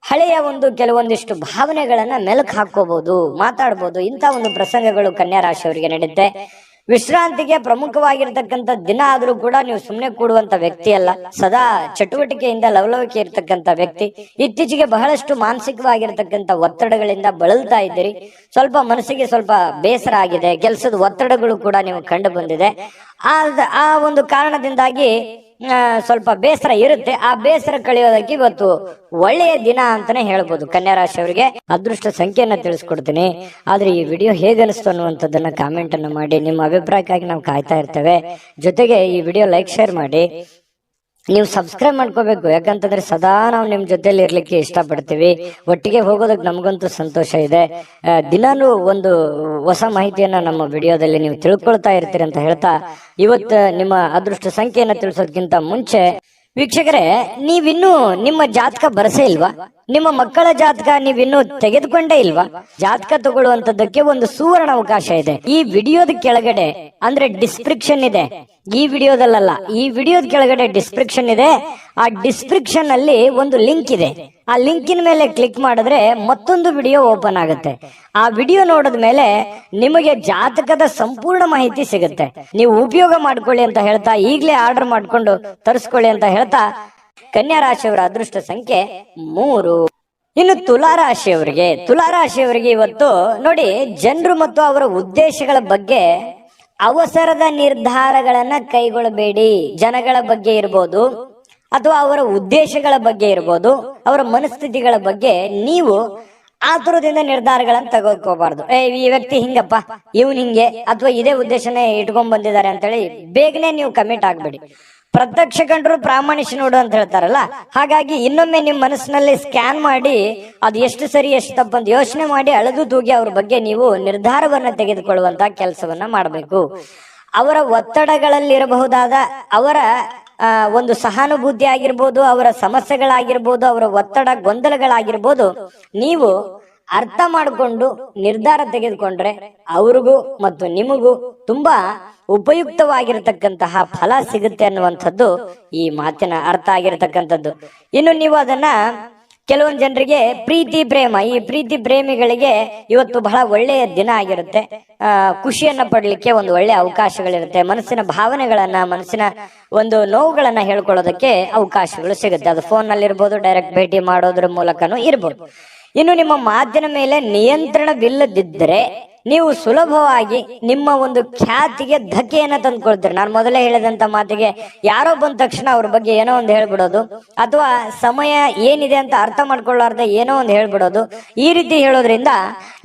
ಹಳೆಯ ಒಂದು ಕೆಲವೊಂದಿಷ್ಟು ಭಾವನೆಗಳನ್ನ ಮೆಲುಕು ಹಾಕೋಬಹುದು, ಮಾತಾಡಬಹುದು. ಇಂಥ ಒಂದು ಪ್ರಸಂಗಗಳು ಕನ್ಯಾ ರಾಶಿಯವರಿಗೆ ನಡೆಯುತ್ತೆ. ವಿಶ್ರಾಂತಿಗೆ ಪ್ರಮುಖವಾಗಿರ್ತಕ್ಕಂಥ ದಿನ ಆದ್ರೂ ಕೂಡ ನೀವು ಸುಮ್ಮನೆ ಕೂಡುವಂತ ವ್ಯಕ್ತಿ ಅಲ್ಲ. ಸದಾ ಚಟುವಟಿಕೆಯಿಂದ ಲವಲವಿಕೆ ಇರ್ತಕ್ಕಂಥ ವ್ಯಕ್ತಿ. ಇತ್ತೀಚೆಗೆ ಬಹಳಷ್ಟು ಮಾನಸಿಕವಾಗಿರ್ತಕ್ಕಂಥ ಒತ್ತಡಗಳಿಂದ ಬಳಲ್ತಾ ಇದ್ದೀರಿ. ಸ್ವಲ್ಪ ಮನಸ್ಸಿಗೆ ಸ್ವಲ್ಪ ಬೇಸರ ಆಗಿದೆ. ಕೆಲಸದ ಒತ್ತಡಗಳು ಕೂಡ ನೀವು ಕಂಡು ಬಂದಿದೆ. ಆ ಒಂದು ಕಾರಣದಿಂದಾಗಿ ಸ್ವಲ್ಪ ಬೇಸರ ಇರುತ್ತೆ. ಆ ಬೇಸರ ಕಳೆಯೋದಕ್ಕೆ ಇವತ್ತು ಒಳ್ಳೆಯ ದಿನ ಅಂತಾನೆ ಹೇಳ್ಬೋದು. ಕನ್ಯಾ ರಾಶಿಯವರಿಗೆ ಅದೃಷ್ಟ ಸಂಖ್ಯೆಯನ್ನ ತಿಳಿಸ್ಕೊಡ್ತೀನಿ. ಆದ್ರೆ ಈ ವಿಡಿಯೋ ಹೇಗೆ ಅನಿಸ್ತು ಅನ್ನುವಂಥದ್ದನ್ನ ಕಾಮೆಂಟ್ ಅನ್ನು ಮಾಡಿ. ನಿಮ್ಮ ಅಭಿಪ್ರಾಯಕ್ಕಾಗಿ ನಾವು ಕಾಯ್ತಾ ಇರ್ತೇವೆ. ಜೊತೆಗೆ ಈ ವಿಡಿಯೋ ಲೈಕ್ ಶೇರ್ ಮಾಡಿ. ನೀವು ಸಬ್ಸ್ಕ್ರೈಬ್ ಮಾಡ್ಕೋಬೇಕು, ಯಾಕಂತಂದ್ರೆ ಸದಾ ನಾವು ನಿಮ್ ಜೊತೆಲಿ ಇರ್ಲಿಕ್ಕೆ ಇಷ್ಟಪಡ್ತೀವಿ. ಒಟ್ಟಿಗೆ ಹೋಗೋದಕ್ಕೆ ನಮಗಂತೂ ಸಂತೋಷ ಇದೆ. ದಿನಾನು ಒಂದು ಹೊಸ ಮಾಹಿತಿಯನ್ನ ನಮ್ಮ ವಿಡಿಯೋದಲ್ಲಿ ನೀವು ತಿಳ್ಕೊಳ್ತಾ ಇರ್ತೀರಿ ಅಂತ ಹೇಳ್ತಾ, ಇವತ್ತು ನಿಮ್ಮ ಅದೃಷ್ಟ ಸಂಖ್ಯೆಯನ್ನ ತಿಳಿಸೋದಕ್ಕಿಂತ ಮುಂಚೆ ವೀಕ್ಷಕರೇ, ನೀವಿನ್ನೂ ನಿಮ್ಮ ಜಾತಕ ಬರಸೇ ಇಲ್ವಾ? ನಿಮ್ಮ ಮಕ್ಕಳ ಜಾತಕ ನೀವಿನ್ನೂ ತೆಗೆದುಕೊಂಡೇ ಇಲ್ವಾ? ಜಾತಕ ತಗೊಳ್ಳುವಂತದ್ದಕ್ಕೆ ಒಂದು ಸುವರ್ಣ ಅವಕಾಶ ಇದೆ. ಈ ವಿಡಿಯೋದ ಕೆಳಗಡೆ ಅಂದ್ರೆ ಡಿಸ್ಕ್ರಿಪ್ಷನ್ ಇದೆ. ಈ ವಿಡಿಯೋದಲ್ಲ, ಈ ವಿಡಿಯೋದ ಕೆಳಗಡೆ ಡಿಸ್ಕ್ರಿಪ್ಷನ್ ಇದೆ. ಆ ಡಿಸ್ಕ್ರಿಪ್ಷನ್ ಅಲ್ಲಿ ಒಂದು ಲಿಂಕ್ ಇದೆ. ಆ ಲಿಂಕಿನ ಮೇಲೆ ಕ್ಲಿಕ್ ಮಾಡಿದ್ರೆ ಮತ್ತೊಂದು ವಿಡಿಯೋ ಓಪನ್ ಆಗುತ್ತೆ. ಆ ವಿಡಿಯೋ ನೋಡಿದ ಮೇಲೆ ನಿಮಗೆ ಜಾತಕದ ಸಂಪೂರ್ಣ ಮಾಹಿತಿ ಸಿಗುತ್ತೆ. ನೀವು ಉಪಯೋಗ ಮಾಡ್ಕೊಳ್ಳಿ ಅಂತ ಹೇಳ್ತಾ, ಈಗಲೇ ಆರ್ಡರ್ ಮಾಡ್ಕೊಂಡು ತರಿಸ್ಕೊಳ್ಳಿ ಅಂತ ಹೇಳ್ತಾ, ಕನ್ಯಾ ರಾಶಿಯವರ ಅದೃಷ್ಟ ಸಂಖ್ಯೆ 3. ಇನ್ನು ತುಲಾರಾಶಿಯವರಿಗೆ ಇವತ್ತು ನೋಡಿ, ಜನರು ಮತ್ತು ಅವರ ಉದ್ದೇಶಗಳ ಬಗ್ಗೆ ಅವಸರದ ನಿರ್ಧಾರಗಳನ್ನ ಕೈಗೊಳ್ಳಬೇಡಿ. ಜನಗಳ ಬಗ್ಗೆ ಇರ್ಬೋದು ಅಥವಾ ಅವರ ಉದ್ದೇಶಗಳ ಬಗ್ಗೆ ಇರ್ಬೋದು, ಅವರ ಮನಸ್ಥಿತಿಗಳ ಬಗ್ಗೆ ನೀವು ಆತುರದಿಂದ ನಿರ್ಧಾರಗಳನ್ನ ತಗೋಕೋಬಾರ್ದು. ಈ ವ್ಯಕ್ತಿ ಹಿಂಗಪ್ಪ, ಇವನ್ ಹಿಂಗೆ, ಅಥವಾ ಇದೇ ಉದ್ದೇಶನೇ ಇಟ್ಕೊಂಡ್ ಬಂದಿದ್ದಾರೆ ಅಂತೇಳಿ ಬೇಗನೆ ನೀವು ಕಮಿಟ್ ಆಗ್ಬೇಡಿ. ಪ್ರತ್ಯಕ್ಷ ಕಂಡ್ರು ಪ್ರಾಮಾಣಿಕ ನೋಡು ಅಂತ ಹೇಳ್ತಾರಲ್ಲ, ಹಾಗಾಗಿ ಇನ್ನೊಮ್ಮೆ ನಿಮ್ ಮನಸ್ಸಿನಲ್ಲಿ ಸ್ಕ್ಯಾನ್ ಮಾಡಿ ಅದು ಎಷ್ಟು ಸರಿ ಎಷ್ಟು ತಪ್ಪಂತ ಯೋಚನೆ ಮಾಡಿ ಅಳೆದು ತೂಗಿ ಅವ್ರ ಬಗ್ಗೆ ನೀವು ನಿರ್ಧಾರವನ್ನ ತೆಗೆದುಕೊಳ್ಳುವಂತ ಕೆಲಸವನ್ನ ಮಾಡಬೇಕು. ಅವರ ಒತ್ತಡಗಳಲ್ಲಿರಬಹುದಾದ ಅವರ ಒಂದು ಸಹಾನುಭೂತಿ ಆಗಿರ್ಬೋದು, ಅವರ ಸಮಸ್ಯೆಗಳಾಗಿರ್ಬೋದು, ಅವರ ಒತ್ತಡ ಗೊಂದಲಗಳಾಗಿರ್ಬೋದು, ನೀವು ಅರ್ಥ ಮಾಡಿಕೊಂಡು ನಿರ್ಧಾರ ತೆಗೆದುಕೊಂಡ್ರೆ ಅವ್ರಿಗೂ ಮತ್ತು ನಿಮಗೂ ತುಂಬಾ ಉಪಯುಕ್ತವಾಗಿರತಕ್ಕಂತಹ ಫಲ ಸಿಗುತ್ತೆ ಅನ್ನುವಂಥದ್ದು ಈ ಮಾತಿನ ಅರ್ಥ ಆಗಿರತಕ್ಕಂಥದ್ದು. ಇನ್ನು ನೀವು ಅದನ್ನ ಕೆಲವೊಂದು ಜನರಿಗೆ ಪ್ರೀತಿ ಪ್ರೇಮ, ಈ ಪ್ರೀತಿ ಪ್ರೇಮಿಗಳಿಗೆ ಇವತ್ತು ಬಹಳ ಒಳ್ಳೆಯ ದಿನ ಆಗಿರುತ್ತೆ. ಖುಷಿಯನ್ನ ಪಡ್ಲಿಕ್ಕೆ ಒಂದು ಒಳ್ಳೆಯ ಅವಕಾಶಗಳಿರುತ್ತೆ. ಮನಸ್ಸಿನ ಭಾವನೆಗಳನ್ನ, ಮನಸ್ಸಿನ ಒಂದು ನೋವುಗಳನ್ನ ಹೇಳ್ಕೊಳ್ಳೋದಕ್ಕೆ ಅವಕಾಶಗಳು ಸಿಗುತ್ತೆ. ಅದು ಫೋನ್ ನಲ್ಲಿ ಇರ್ಬೋದು, ಡೈರೆಕ್ಟ್ ಭೇಟಿ ಮಾಡೋದ್ರ ಮೂಲಕನೂ ಇರ್ಬೋದು. ಇನ್ನು ನಿಮ್ಮ ಮಾತಿನ ಮೇಲೆ ನಿಯಂತ್ರಣವಿಲ್ಲದಿದ್ದರೆ ನೀವು ಸುಲಭವಾಗಿ ನಿಮ್ಮ ಒಂದು ಖ್ಯಾತಿಗೆ ಧಕ್ಕೆಯನ್ನ ತಂದ್ಕೊಳ್ತೀರಿ. ನಾನು ಮೊದಲೇ ಹೇಳಿದಂತ ಮಾತಿಗೆ ಯಾರೋ ಬಂದ ತಕ್ಷಣ ಅವ್ರ ಬಗ್ಗೆ ಏನೋ ಒಂದು ಹೇಳ್ಬಿಡೋದು, ಅಥವಾ ಸಮಯ ಏನಿದೆ ಅಂತ ಅರ್ಥ ಮಾಡ್ಕೊಳ್ಳಾರ್ದೆ ಏನೋ ಒಂದು ಹೇಳ್ಬಿಡೋದು. ಈ ರೀತಿ ಹೇಳೋದ್ರಿಂದ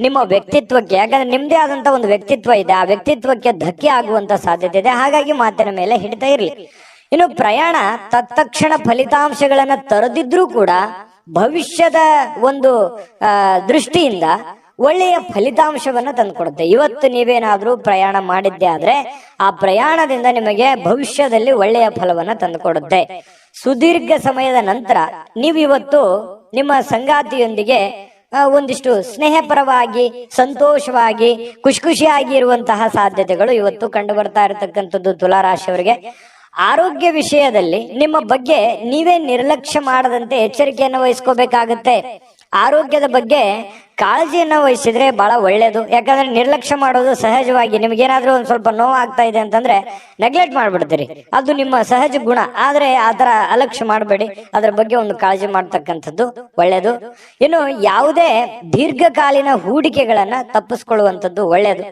ನಿಮ್ಮ ವ್ಯಕ್ತಿತ್ವಕ್ಕೆ, ಯಾಕಂದ್ರೆ ನಿಮ್ದೇ ಆದಂತ ಒಂದು ವ್ಯಕ್ತಿತ್ವ ಇದೆ, ಆ ವ್ಯಕ್ತಿತ್ವಕ್ಕೆ ಧಕ್ಕೆ ಆಗುವಂತ ಸಾಧ್ಯತೆ ಇದೆ. ಹಾಗಾಗಿ ಮಾತಿನ ಮೇಲೆ ಹಿಡಿತಾ ಇರ್ಲಿ. ಇನ್ನು ಪ್ರಯಾಣ ತತ್ಕ್ಷಣ ಫಲಿತಾಂಶಗಳನ್ನ ತರದಿದ್ರೂ ಕೂಡ ಭವಿಷ್ಯದ ಒಂದು ದೃಷ್ಟಿಯಿಂದ ಒಳ್ಳೆಯ ಫಲಿತಾಂಶವನ್ನ ತಂದುಕೊಡುತ್ತೆ. ಇವತ್ತು ನೀವೇನಾದ್ರೂ ಪ್ರಯಾಣ ಮಾಡಿದ್ದೆ ಆದ್ರೆ ಆ ಪ್ರಯಾಣದಿಂದ ನಿಮಗೆ ಭವಿಷ್ಯದಲ್ಲಿ ಒಳ್ಳೆಯ ಫಲವನ್ನ ತಂದುಕೊಡುತ್ತೆ. ಸುದೀರ್ಘ ಸಮಯದ ನಂತರ ನೀವು ಇವತ್ತು ನಿಮ್ಮ ಸಂಗಾತಿಯೊಂದಿಗೆ ಒಂದಿಷ್ಟು ಸ್ನೇಹಪರವಾಗಿ, ಸಂತೋಷವಾಗಿ, ಖುಷಿಯಾಗಿ ಇರುವಂತಹ ಸಾಧ್ಯತೆಗಳು ಇವತ್ತು ಕಂಡು ಬರ್ತಾ ಇರತಕ್ಕಂಥದ್ದು ತುಲಾರಾಶಿಯವರಿಗೆ. ಆರೋಗ್ಯ ವಿಷಯದಲ್ಲಿ ನಿಮ್ಮ ಬಗ್ಗೆ ನೀವೇ ನಿರ್ಲಕ್ಷ್ಯ ಮಾಡದಂತೆ ಎಚ್ಚರಿಕೆಯನ್ನು ವಹಿಸ್ಕೋಬೇಕಾಗತ್ತೆ. ಆರೋಗ್ಯದ ಬಗ್ಗೆ ಕಾಳಜಿಯನ್ನು ವಹಿಸಿದ್ರೆ ಬಹಳ ಒಳ್ಳೇದು. ಯಾಕಂದ್ರೆ ನಿರ್ಲಕ್ಷ್ಯ ಮಾಡೋದು ಸಹಜವಾಗಿ, ನಿಮ್ಗೇನಾದ್ರೂ ಒಂದ್ ಸ್ವಲ್ಪ ನೋವು ಆಗ್ತಾ ಇದೆ ಅಂತಂದ್ರೆ ನೆಗ್ಲೆಕ್ಟ್ ಮಾಡ್ಬಿಡ್ತೀರಿ, ಅದು ನಿಮ್ಮ ಸಹಜ ಗುಣ. ಆದ್ರೆ ಆತರ ಅಲಕ್ಷ್ಯ ಮಾಡಬೇಡಿ, ಅದ್ರ ಬಗ್ಗೆ ಒಂದು ಕಾಳಜಿ ಮಾಡ್ತಕ್ಕಂಥದ್ದು ಒಳ್ಳೇದು. ಇನ್ನು ಯಾವುದೇ ದೀರ್ಘಕಾಲೀನ ಹೂಡಿಕೆಗಳನ್ನ ತಪ್ಪಿಸ್ಕೊಳ್ಳುವಂಥದ್ದು ಒಳ್ಳೇದು.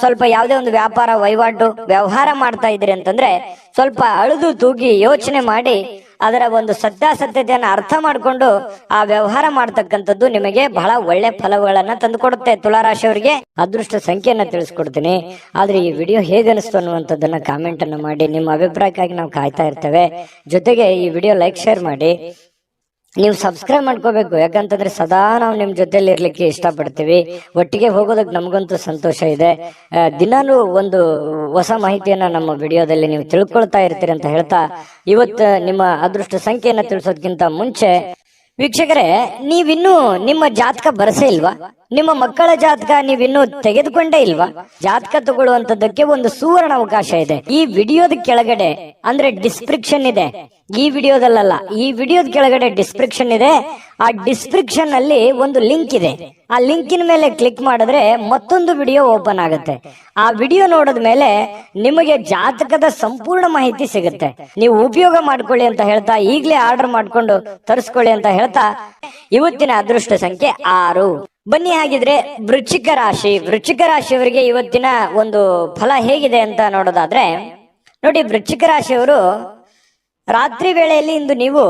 ಸ್ವಲ್ಪ ಯಾವುದೇ ಒಂದು ವ್ಯಾಪಾರ ವಹಿವಾಟು ವ್ಯವಹಾರ ಮಾಡ್ತಾ ಇದ್ರಿ ಅಂತಂದ್ರೆ ಸ್ವಲ್ಪ ಅಳುದು ತೂಗಿ ಯೋಚನೆ ಮಾಡಿ ಅದರ ಒಂದು ಸತ್ಯಾಸತ್ಯತೆಯನ್ನು ಅರ್ಥ ಮಾಡಿಕೊಂಡು ಆ ವ್ಯವಹಾರ ಮಾಡ್ತಕ್ಕಂಥದ್ದು ನಿಮಗೆ ಬಹಳ ಒಳ್ಳೆ ಫಲಗಳನ್ನ ತಂದುಕೊಡುತ್ತೆ. ತುಲಾರಾಶಿಯವರಿಗೆ ಅದೃಷ್ಟ ಸಂಖ್ಯೆಯನ್ನ ತಿಳಿಸ್ಕೊಡ್ತೀನಿ. ಆದ್ರೆ ಈ ವಿಡಿಯೋ ಹೇಗೆ ಅನಿಸ್ತು ಅನ್ನುವಂಥದ್ದನ್ನ ಕಾಮೆಂಟ್ ಅನ್ನು ಮಾಡಿ. ನಿಮ್ಮ ಅಭಿಪ್ರಾಯಕ್ಕಾಗಿ ನಾವು ಕಾಯ್ತಾ ಇರ್ತೇವೆ. ಜೊತೆಗೆ ಈ ವಿಡಿಯೋ ಲೈಕ್ ಶೇರ್ ಮಾಡಿ. ನೀವು ಸಬ್ಸ್ಕ್ರೈಬ್ ಮಾಡ್ಕೋಬೇಕು, ಯಾಕಂತಂದ್ರೆ ಸದಾ ನಾವು ನಿಮ್ ಜೊತೆಲಿ ಇರ್ಲಿಕ್ಕೆ ಇಷ್ಟಪಡ್ತೀವಿ. ಒಟ್ಟಿಗೆ ಹೋಗೋದಕ್ಕೆ ನಮಗಂತೂ ಸಂತೋಷ ಇದೆ. ದಿನಾನು ಒಂದು ಹೊಸ ಮಾಹಿತಿಯನ್ನ ನಮ್ಮ ವಿಡಿಯೋದಲ್ಲಿ ನೀವು ತಿಳ್ಕೊಳ್ತಾ ಇರ್ತೀರಿ ಅಂತ ಹೇಳ್ತಾ, ಇವತ್ತು ನಿಮ್ಮ ಅದೃಷ್ಟ ಸಂಖ್ಯೆಯನ್ನ ತಿಳಿಸೋದಕ್ಕಿಂತ ಮುಂಚೆ ವೀಕ್ಷಕರೇ, ನೀವಿನ್ನೂ ನಿಮ್ಮ ಜಾತಕ ಬರಸೇ ಇಲ್ವಾ? ನಿಮ್ಮ ಮಕ್ಕಳ ಜಾತಕ ನೀವಿನ್ನೂ ತೆಗೆದುಕೊಂಡೇ ಇಲ್ವಾ? ಜಾತಕ ತಗೊಳ್ಳುವಂತದ್ದಕ್ಕೆ ಒಂದು ಸುವರ್ಣ ಅವಕಾಶ ಇದೆ. ಈ ವಿಡಿಯೋದ ಕೆಳಗಡೆ ಅಂದ್ರೆ ಡಿಸ್ಕ್ರಿಪ್ಷನ್ ಇದೆ. ಈ ವಿಡಿಯೋದಲ್ಲ, ಈ ವಿಡಿಯೋದ ಕೆಳಗಡೆ ಡಿಸ್ಕ್ರಿಪ್ಷನ್ ಇದೆ. ಆ ಡಿಸ್ಕ್ರಿಪ್ಷನ್ ಅಲ್ಲಿ ಒಂದು ಲಿಂಕ್ ಇದೆ. ಆ ಲಿಂಕಿನ ಮೇಲೆ ಕ್ಲಿಕ್ ಮಾಡಿದ್ರೆ ಮತ್ತೊಂದು ವಿಡಿಯೋ ಓಪನ್ ಆಗುತ್ತೆ. ಆ ವಿಡಿಯೋ ನೋಡಿದ ಮೇಲೆ ನಿಮಗೆ ಜಾತಕದ ಸಂಪೂರ್ಣ ಮಾಹಿತಿ ಸಿಗುತ್ತೆ. ನೀವು ಉಪಯೋಗ ಮಾಡ್ಕೊಳ್ಳಿ ಅಂತ ಹೇಳ್ತಾ, ಈಗಲೇ ಆರ್ಡರ್ ಮಾಡ್ಕೊಂಡು ತರಿಸ್ಕೊಳ್ಳಿ ಅಂತ ಹೇಳ್ತಾ, ಇವತ್ತಿನ ಅದೃಷ್ಟ ಸಂಖ್ಯೆ 6. ಬನ್ನಿ ಹಾಗಿದ್ರೆ ವೃಶ್ಚಿಕ ರಾಶಿಯವರಿಗೆ ಇವತ್ತಿನ ಒಂದು ಫಲ ಹೇಗಿದೆ ಅಂತ ನೋಡೋದಾದ್ರೆ, ನೋಡಿ, ವೃಶ್ಚಿಕ ರಾಶಿಯವರು ರಾತ್ರಿ ವೇಳೆಯಲ್ಲಿ ಇಂದು ನೀವು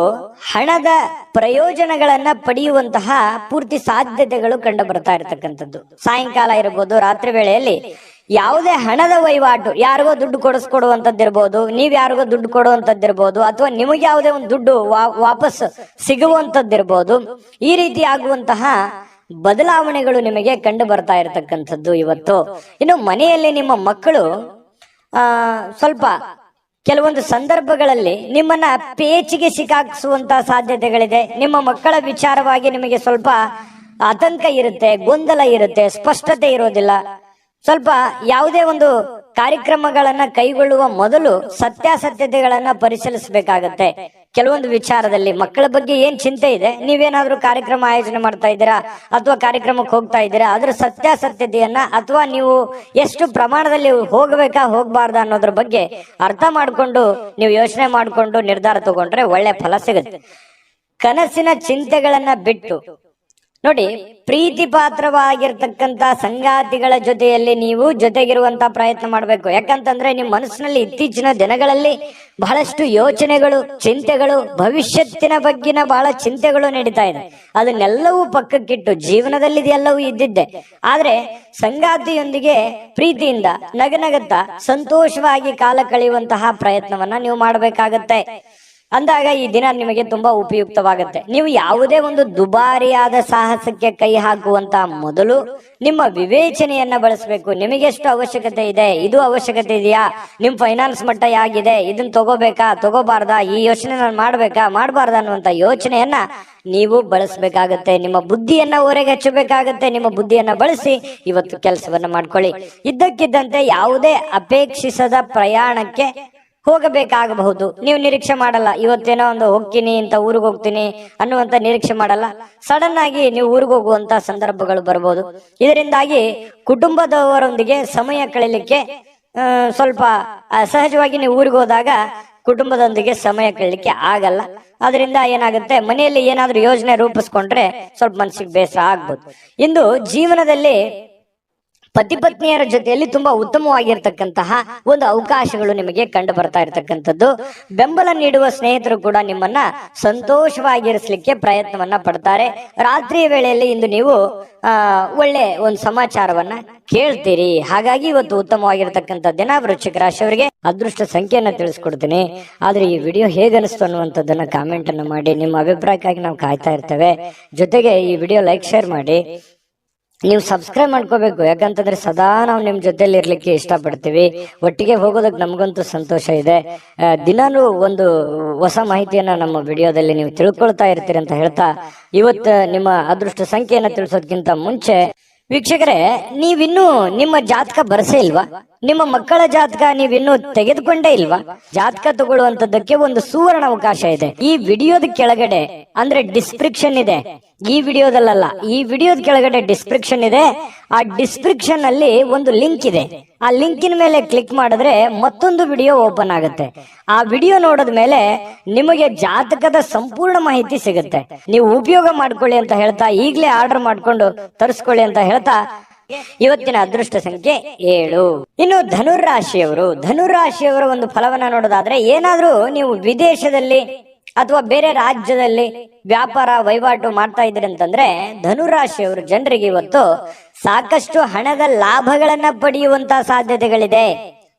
ಹಣದ ಪ್ರಯೋಜನಗಳನ್ನ ಪಡೆಯುವಂತಹ ಪೂರ್ತಿ ಸಾಧ್ಯತೆಗಳು ಕಂಡು ಬರ್ತಾ ಇರತಕ್ಕಂಥದ್ದು. ಸಾಯಂಕಾಲ ಇರಬಹುದು, ರಾತ್ರಿ ವೇಳೆಯಲ್ಲಿ ಯಾವುದೇ ಹಣದ ವಹಿವಾಟು, ಯಾರಿಗೋ ದುಡ್ಡು ಕೊಡಿಸ್ಕೊಡುವಂತದ್ದಿರ್ಬೋದು, ನೀವ್ ಯಾರಿಗೋ ದುಡ್ಡು ಕೊಡುವಂತದ್ದಿರ್ಬೋದು, ಅಥವಾ ನಿಮಗೆ ಯಾವುದೇ ಒಂದು ದುಡ್ಡು ವಾಪಸ್ ಸಿಗುವಂತದ್ದಿರ್ಬೋದು. ಈ ರೀತಿ ಆಗುವಂತಹ ಬದಲಾವಣೆಗಳು ನಿಮಗೆ ಕಂಡು ಬರ್ತಾ ಇರತಕ್ಕಂಥದ್ದು ಇವತ್ತು. ಇನ್ನು ಮನೆಯಲ್ಲಿ ನಿಮ್ಮ ಮಕ್ಕಳು ಸ್ವಲ್ಪ ಕೆಲವೊಂದು ಸಂದರ್ಭಗಳಲ್ಲಿ ನಿಮ್ಮನ್ನ ಪೇಚಿಗೆ ಸಿಕ್ಕಾಕ್ಸುವಂತಹ ಸಾಧ್ಯತೆಗಳಿದೆ. ನಿಮ್ಮ ಮಕ್ಕಳ ವಿಚಾರವಾಗಿ ನಿಮಗೆ ಸ್ವಲ್ಪ ಆತಂಕ ಇರುತ್ತೆ, ಗೊಂದಲ ಇರುತ್ತೆ, ಸ್ಪಷ್ಟತೆ ಇರೋದಿಲ್ಲ. ಸ್ವಲ್ಪ ಯಾವುದೇ ಒಂದು ಕಾರ್ಯಕ್ರಮಗಳನ್ನ ಕೈಗೊಳ್ಳುವ ಮೊದಲು ಸತ್ಯಾಸತ್ಯತೆಗಳನ್ನ ಪರಿಶೀಲಿಸಬೇಕಾಗತ್ತೆ. ಕೆಲವೊಂದು ವಿಚಾರದಲ್ಲಿ ಮಕ್ಕಳ ಬಗ್ಗೆ ಏನ್ ಚಿಂತೆ ಇದೆ, ನೀವೇನಾದ್ರೂ ಕಾರ್ಯಕ್ರಮ ಆಯೋಜನೆ ಮಾಡ್ತಾ ಇದ್ದೀರಾ ಅಥವಾ ಕಾರ್ಯಕ್ರಮಕ್ಕೆ ಹೋಗ್ತಾ ಇದ್ದೀರಾ, ಅದ್ರ ಸತ್ಯಾಸತ್ಯತೆಯನ್ನ ಅಥವಾ ನೀವು ಎಷ್ಟು ಪ್ರಮಾಣದಲ್ಲಿ ಹೋಗ್ಬೇಕಾ ಹೋಗ್ಬಾರ್ದ ಅನ್ನೋದ್ರ ಬಗ್ಗೆ ಅರ್ಥ ಮಾಡ್ಕೊಂಡು ನೀವು ಯೋಚನೆ ಮಾಡ್ಕೊಂಡು ನಿರ್ಧಾರ ತಗೊಂಡ್ರೆ ಒಳ್ಳೆ ಫಲ ಸಿಗುತ್ತೆ. ಕನಸಿನ ಚಿಂತೆಗಳನ್ನ ಬಿಟ್ಟು ನೋಡಿ, ಪ್ರೀತಿ ಪಾತ್ರವಾಗಿರ್ತಕ್ಕಂತ ಸಂಗಾತಿಗಳ ಜೊತೆಯಲ್ಲಿ ನೀವು ಜೊತೆಗಿರುವಂತ ಪ್ರಯತ್ನ ಮಾಡಬೇಕು. ಯಾಕಂತಂದ್ರೆ ನಿಮ್ಮ ಮನಸ್ಸಿನಲ್ಲಿ ಇತ್ತೀಚಿನ ದಿನಗಳಲ್ಲಿ ಬಹಳಷ್ಟು ಯೋಚನೆಗಳು, ಚಿಂತೆಗಳು, ಭವಿಷ್ಯತ್ತಿನ ಬಗ್ಗಿನ ಬಹಳ ಚಿಂತೆಗಳು ನಡೀತಾ ಇದೆ. ಅದನ್ನೆಲ್ಲವೂ ಪಕ್ಕಕ್ಕಿಟ್ಟು ಜೀವನದಲ್ಲಿ ಇದೆಲ್ಲವೂ ಇದ್ದಿದ್ದೆ, ಆದ್ರೆ ಸಂಗಾತಿಯೊಂದಿಗೆ ಪ್ರೀತಿಯಿಂದ ನಗನಗುತ್ತಾ ಸಂತೋಷವಾಗಿ ಕಾಲ ಕಳೆಯುವಂತಹ ಪ್ರಯತ್ನವನ್ನ ನೀವು ಮಾಡಬೇಕಾಗತ್ತೆ. ಅಂದಾಗ ಈ ದಿನ ನಿಮಗೆ ತುಂಬಾ ಉಪಯುಕ್ತವಾಗುತ್ತೆ. ನೀವು ಯಾವುದೇ ಒಂದು ದುಬಾರಿಯಾದ ಸಾಹಸಕ್ಕೆ ಕೈ ಹಾಕುವಂತ ಮೊದಲು ನಿಮ್ಮ ವಿವೇಚನೆಯನ್ನ ಬಳಸಬೇಕು. ನಿಮಗೆ ಎಷ್ಟು ಅವಶ್ಯಕತೆ ಇದೆ, ಇದು ಅವಶ್ಯಕತೆ ಇದೆಯಾ, ನಿಮ್ ಫೈನಾನ್ಸ್ ಮಟ್ಟ ಹೇಗಿದೆ, ಇದನ್ನ ತಗೋಬೇಕಾ ತಗೋಬಾರ್ದಾ, ಈ ಯೋಚನೆ ನಾನು ಮಾಡ್ಬೇಕಾ ಮಾಡಬಾರ್ದ ಅನ್ನುವಂತ ಯೋಚನೆಯನ್ನ ನೀವು ಬಳಸಬೇಕಾಗತ್ತೆ. ನಿಮ್ಮ ಬುದ್ಧಿಯನ್ನ ಹೊರಗೆ ಹಚ್ಚಬೇಕಾಗತ್ತೆ. ನಿಮ್ಮ ಬುದ್ಧಿಯನ್ನ ಬಳಸಿ ಇವತ್ತು ಕೆಲಸವನ್ನ ಮಾಡ್ಕೊಳ್ಳಿ. ಇದ್ದಕ್ಕಿದ್ದಂತೆ ಯಾವುದೇ ಅಪೇಕ್ಷಿಸದ ಪ್ರಯಾಣಕ್ಕೆ ಹೋಗಬೇಕಾಗಬಹುದು. ನೀವು ನಿರೀಕ್ಷೆ ಮಾಡಲ್ಲ, ಇವತ್ತೇನೋ ಒಂದು ಹೋಗ್ತೀನಿ ಅಂತ ಊರಿಗೆ ಹೋಗ್ತೀನಿ ಅನ್ನುವಂತ ನಿರೀಕ್ಷೆ ಮಾಡಲ್ಲ. ಸಡನ್ ಆಗಿ ನೀವು ಊರಿಗೆ ಹೋಗುವಂತ ಸಂದರ್ಭಗಳು ಬರಬಹುದು. ಇದರಿಂದಾಗಿ ಕುಟುಂಬದವರೊಂದಿಗೆ ಸಮಯ ಕಳೀಲಿಕ್ಕೆ ಸ್ವಲ್ಪ ಸಹಜವಾಗಿ ನೀವು ಊರಿಗೆ ಹೋದಾಗ ಕುಟುಂಬದೊಂದಿಗೆ ಸಮಯ ಕಳೀಲಿಕ್ಕೆ ಆಗಲ್ಲ. ಅದರಿಂದ ಏನಾಗುತ್ತೆ, ಮನೆಯಲ್ಲಿ ಏನಾದ್ರೂ ಯೋಜನೆ ರೂಪಿಸ್ಕೊಂಡ್ರೆ ಸ್ವಲ್ಪ ಮನಸ್ಸಿಗೆ ಬೇಸರ ಆಗ್ಬೋದು. ಇಂದು ಜೀವನದಲ್ಲಿ ಪತಿ ಪತ್ನಿಯರ ಜೊತೆಯಲ್ಲಿ ತುಂಬಾ ಉತ್ತಮವಾಗಿರ್ತಕ್ಕಂತಹ ಒಂದು ಅವಕಾಶಗಳು ನಿಮಗೆ ಕಂಡು ಬರ್ತಾ ಇರತಕ್ಕಂಥದ್ದು. ಬೆಂಬಲ ನೀಡುವ ಸ್ನೇಹಿತರು ಕೂಡ ನಿಮ್ಮನ್ನ ಸಂತೋಷವಾಗಿರಿಸಲಿಕ್ಕೆ ಪ್ರಯತ್ನವನ್ನ ಪಡ್ತಾರೆ. ರಾತ್ರಿಯ ವೇಳೆಯಲ್ಲಿ ಇಂದು ನೀವು ಒಳ್ಳೆ ಒಂದು ಸಮಾಚಾರವನ್ನ ಕೇಳ್ತೀರಿ. ಹಾಗಾಗಿ ಇವತ್ತು ಉತ್ತಮವಾಗಿರ್ತಕ್ಕಂಥ ದಿನ. ವೃಶ್ಚಿಕ ರಾಶಿಯವರಿಗೆ ಅದೃಷ್ಟ ಸಂಖ್ಯೆಯನ್ನ ತಿಳಿಸ್ಕೊಡ್ತೀನಿ. ಆದ್ರೆ ಈ ವಿಡಿಯೋ ಹೇಗನಿಸ್ತು ಅನ್ನುವಂಥದ್ದನ್ನ ಕಾಮೆಂಟ್ ಅನ್ನು ಮಾಡಿ. ನಿಮ್ಮ ಅಭಿಪ್ರಾಯಕ್ಕಾಗಿ ನಾವು ಕಾಯ್ತಾ ಇರ್ತೇವೆ. ಜೊತೆಗೆ ಈ ವಿಡಿಯೋ ಲೈಕ್ ಶೇರ್ ಮಾಡಿ. ನೀವು ಸಬ್ಸ್ಕ್ರೈಬ್ ಮಾಡ್ಕೋಬೇಕು, ಯಾಕಂತಂದ್ರೆ ಸದಾ ನಾವು ನಿಮ್ ಜೊತೆಲಿ ಇರ್ಲಿಕ್ಕೆ ಇಷ್ಟಪಡ್ತೀವಿ. ಒಟ್ಟಿಗೆ ಹೋಗೋದಕ್ಕೆ ನಮಗಂತೂ ಸಂತೋಷ ಇದೆ. ದಿನಾನು ಒಂದು ಹೊಸ ಮಾಹಿತಿಯನ್ನ ನಮ್ಮ ವಿಡಿಯೋದಲ್ಲಿ ನೀವು ತಿಳ್ಕೊಳ್ತಾ ಇರ್ತೀರಿ ಅಂತ ಹೇಳ್ತಾ, ಇವತ್ತು ನಿಮ್ಮ ಅದೃಷ್ಟ ಸಂಖ್ಯೆಯನ್ನ ತಿಳಿಸೋದಕ್ಕಿಂತ ಮುಂಚೆ ವೀಕ್ಷಕರೇ, ನೀವಿನ್ನೂ ನಿಮ್ಮ ಜಾತಕ ಬರಸೇ ಇಲ್ವಾ? ನಿಮ್ಮ ಮಕ್ಕಳ ಜಾತಕ ನೀವಿನ್ನೂ ತೆಗೆದುಕೊಂಡೇ ಇಲ್ವಾ? ಜಾತಕ ತಗೊಳ್ಳುವಂತದ್ದಕ್ಕೆ ಒಂದು ಸುವರ್ಣ ಅವಕಾಶ ಇದೆ. ಈ ವಿಡಿಯೋದ ಕೆಳಗಡೆ ಅಂದ್ರೆ ಡಿಸ್ಕ್ರಿಪ್ಷನ್ ಇದೆ. ಈ ವಿಡಿಯೋದಲ್ಲ, ಈ ವಿಡಿಯೋದ ಕೆಳಗಡೆ ಡಿಸ್ಕ್ರಿಪ್ಷನ್ ಇದೆ. ಆ ಡಿಸ್ಕ್ರಿಪ್ಷನ್ ಅಲ್ಲಿ ಒಂದು ಲಿಂಕ್ ಇದೆ. ಆ ಲಿಂಕಿನ ಮೇಲೆ ಕ್ಲಿಕ್ ಮಾಡಿದ್ರೆ ಮತ್ತೊಂದು ವಿಡಿಯೋ ಓಪನ್ ಆಗುತ್ತೆ. ಆ ವಿಡಿಯೋ ನೋಡಿದ ಮೇಲೆ ನಿಮಗೆ ಜಾತಕದ ಸಂಪೂರ್ಣ ಮಾಹಿತಿ ಸಿಗುತ್ತೆ. ನೀವು ಉಪಯೋಗ ಮಾಡ್ಕೊಳ್ಳಿ ಅಂತ ಹೇಳ್ತಾ, ಈಗಲೇ ಆರ್ಡರ್ ಮಾಡ್ಕೊಂಡು ತರಿಸ್ಕೊಳ್ಳಿ ಅಂತ ಹೇಳ್ತಾ, ಇವತ್ತಿನ ಅದೃಷ್ಟ ಸಂಖ್ಯೆ 7. ಇನ್ನು ಧನುರಾಶಿಯವರ ಒಂದು ಫಲವನ್ನ ನೋಡೋದಾದ್ರೆ, ಏನಾದ್ರೂ ನೀವು ವಿದೇಶದಲ್ಲಿ ಅಥವಾ ಬೇರೆ ರಾಜ್ಯದಲ್ಲಿ ವ್ಯಾಪಾರ ವಹಿವಾಟು ಮಾಡ್ತಾ ಇದ್ರಿ ಅಂತಂದ್ರೆ, ಧನುರಾಶಿಯವರು ಜನರಿಗೆ ಇವತ್ತು ಸಾಕಷ್ಟು ಹಣದ ಲಾಭಗಳನ್ನ ಪಡೆಯುವಂತ ಸಾಧ್ಯತೆಗಳಿದೆ.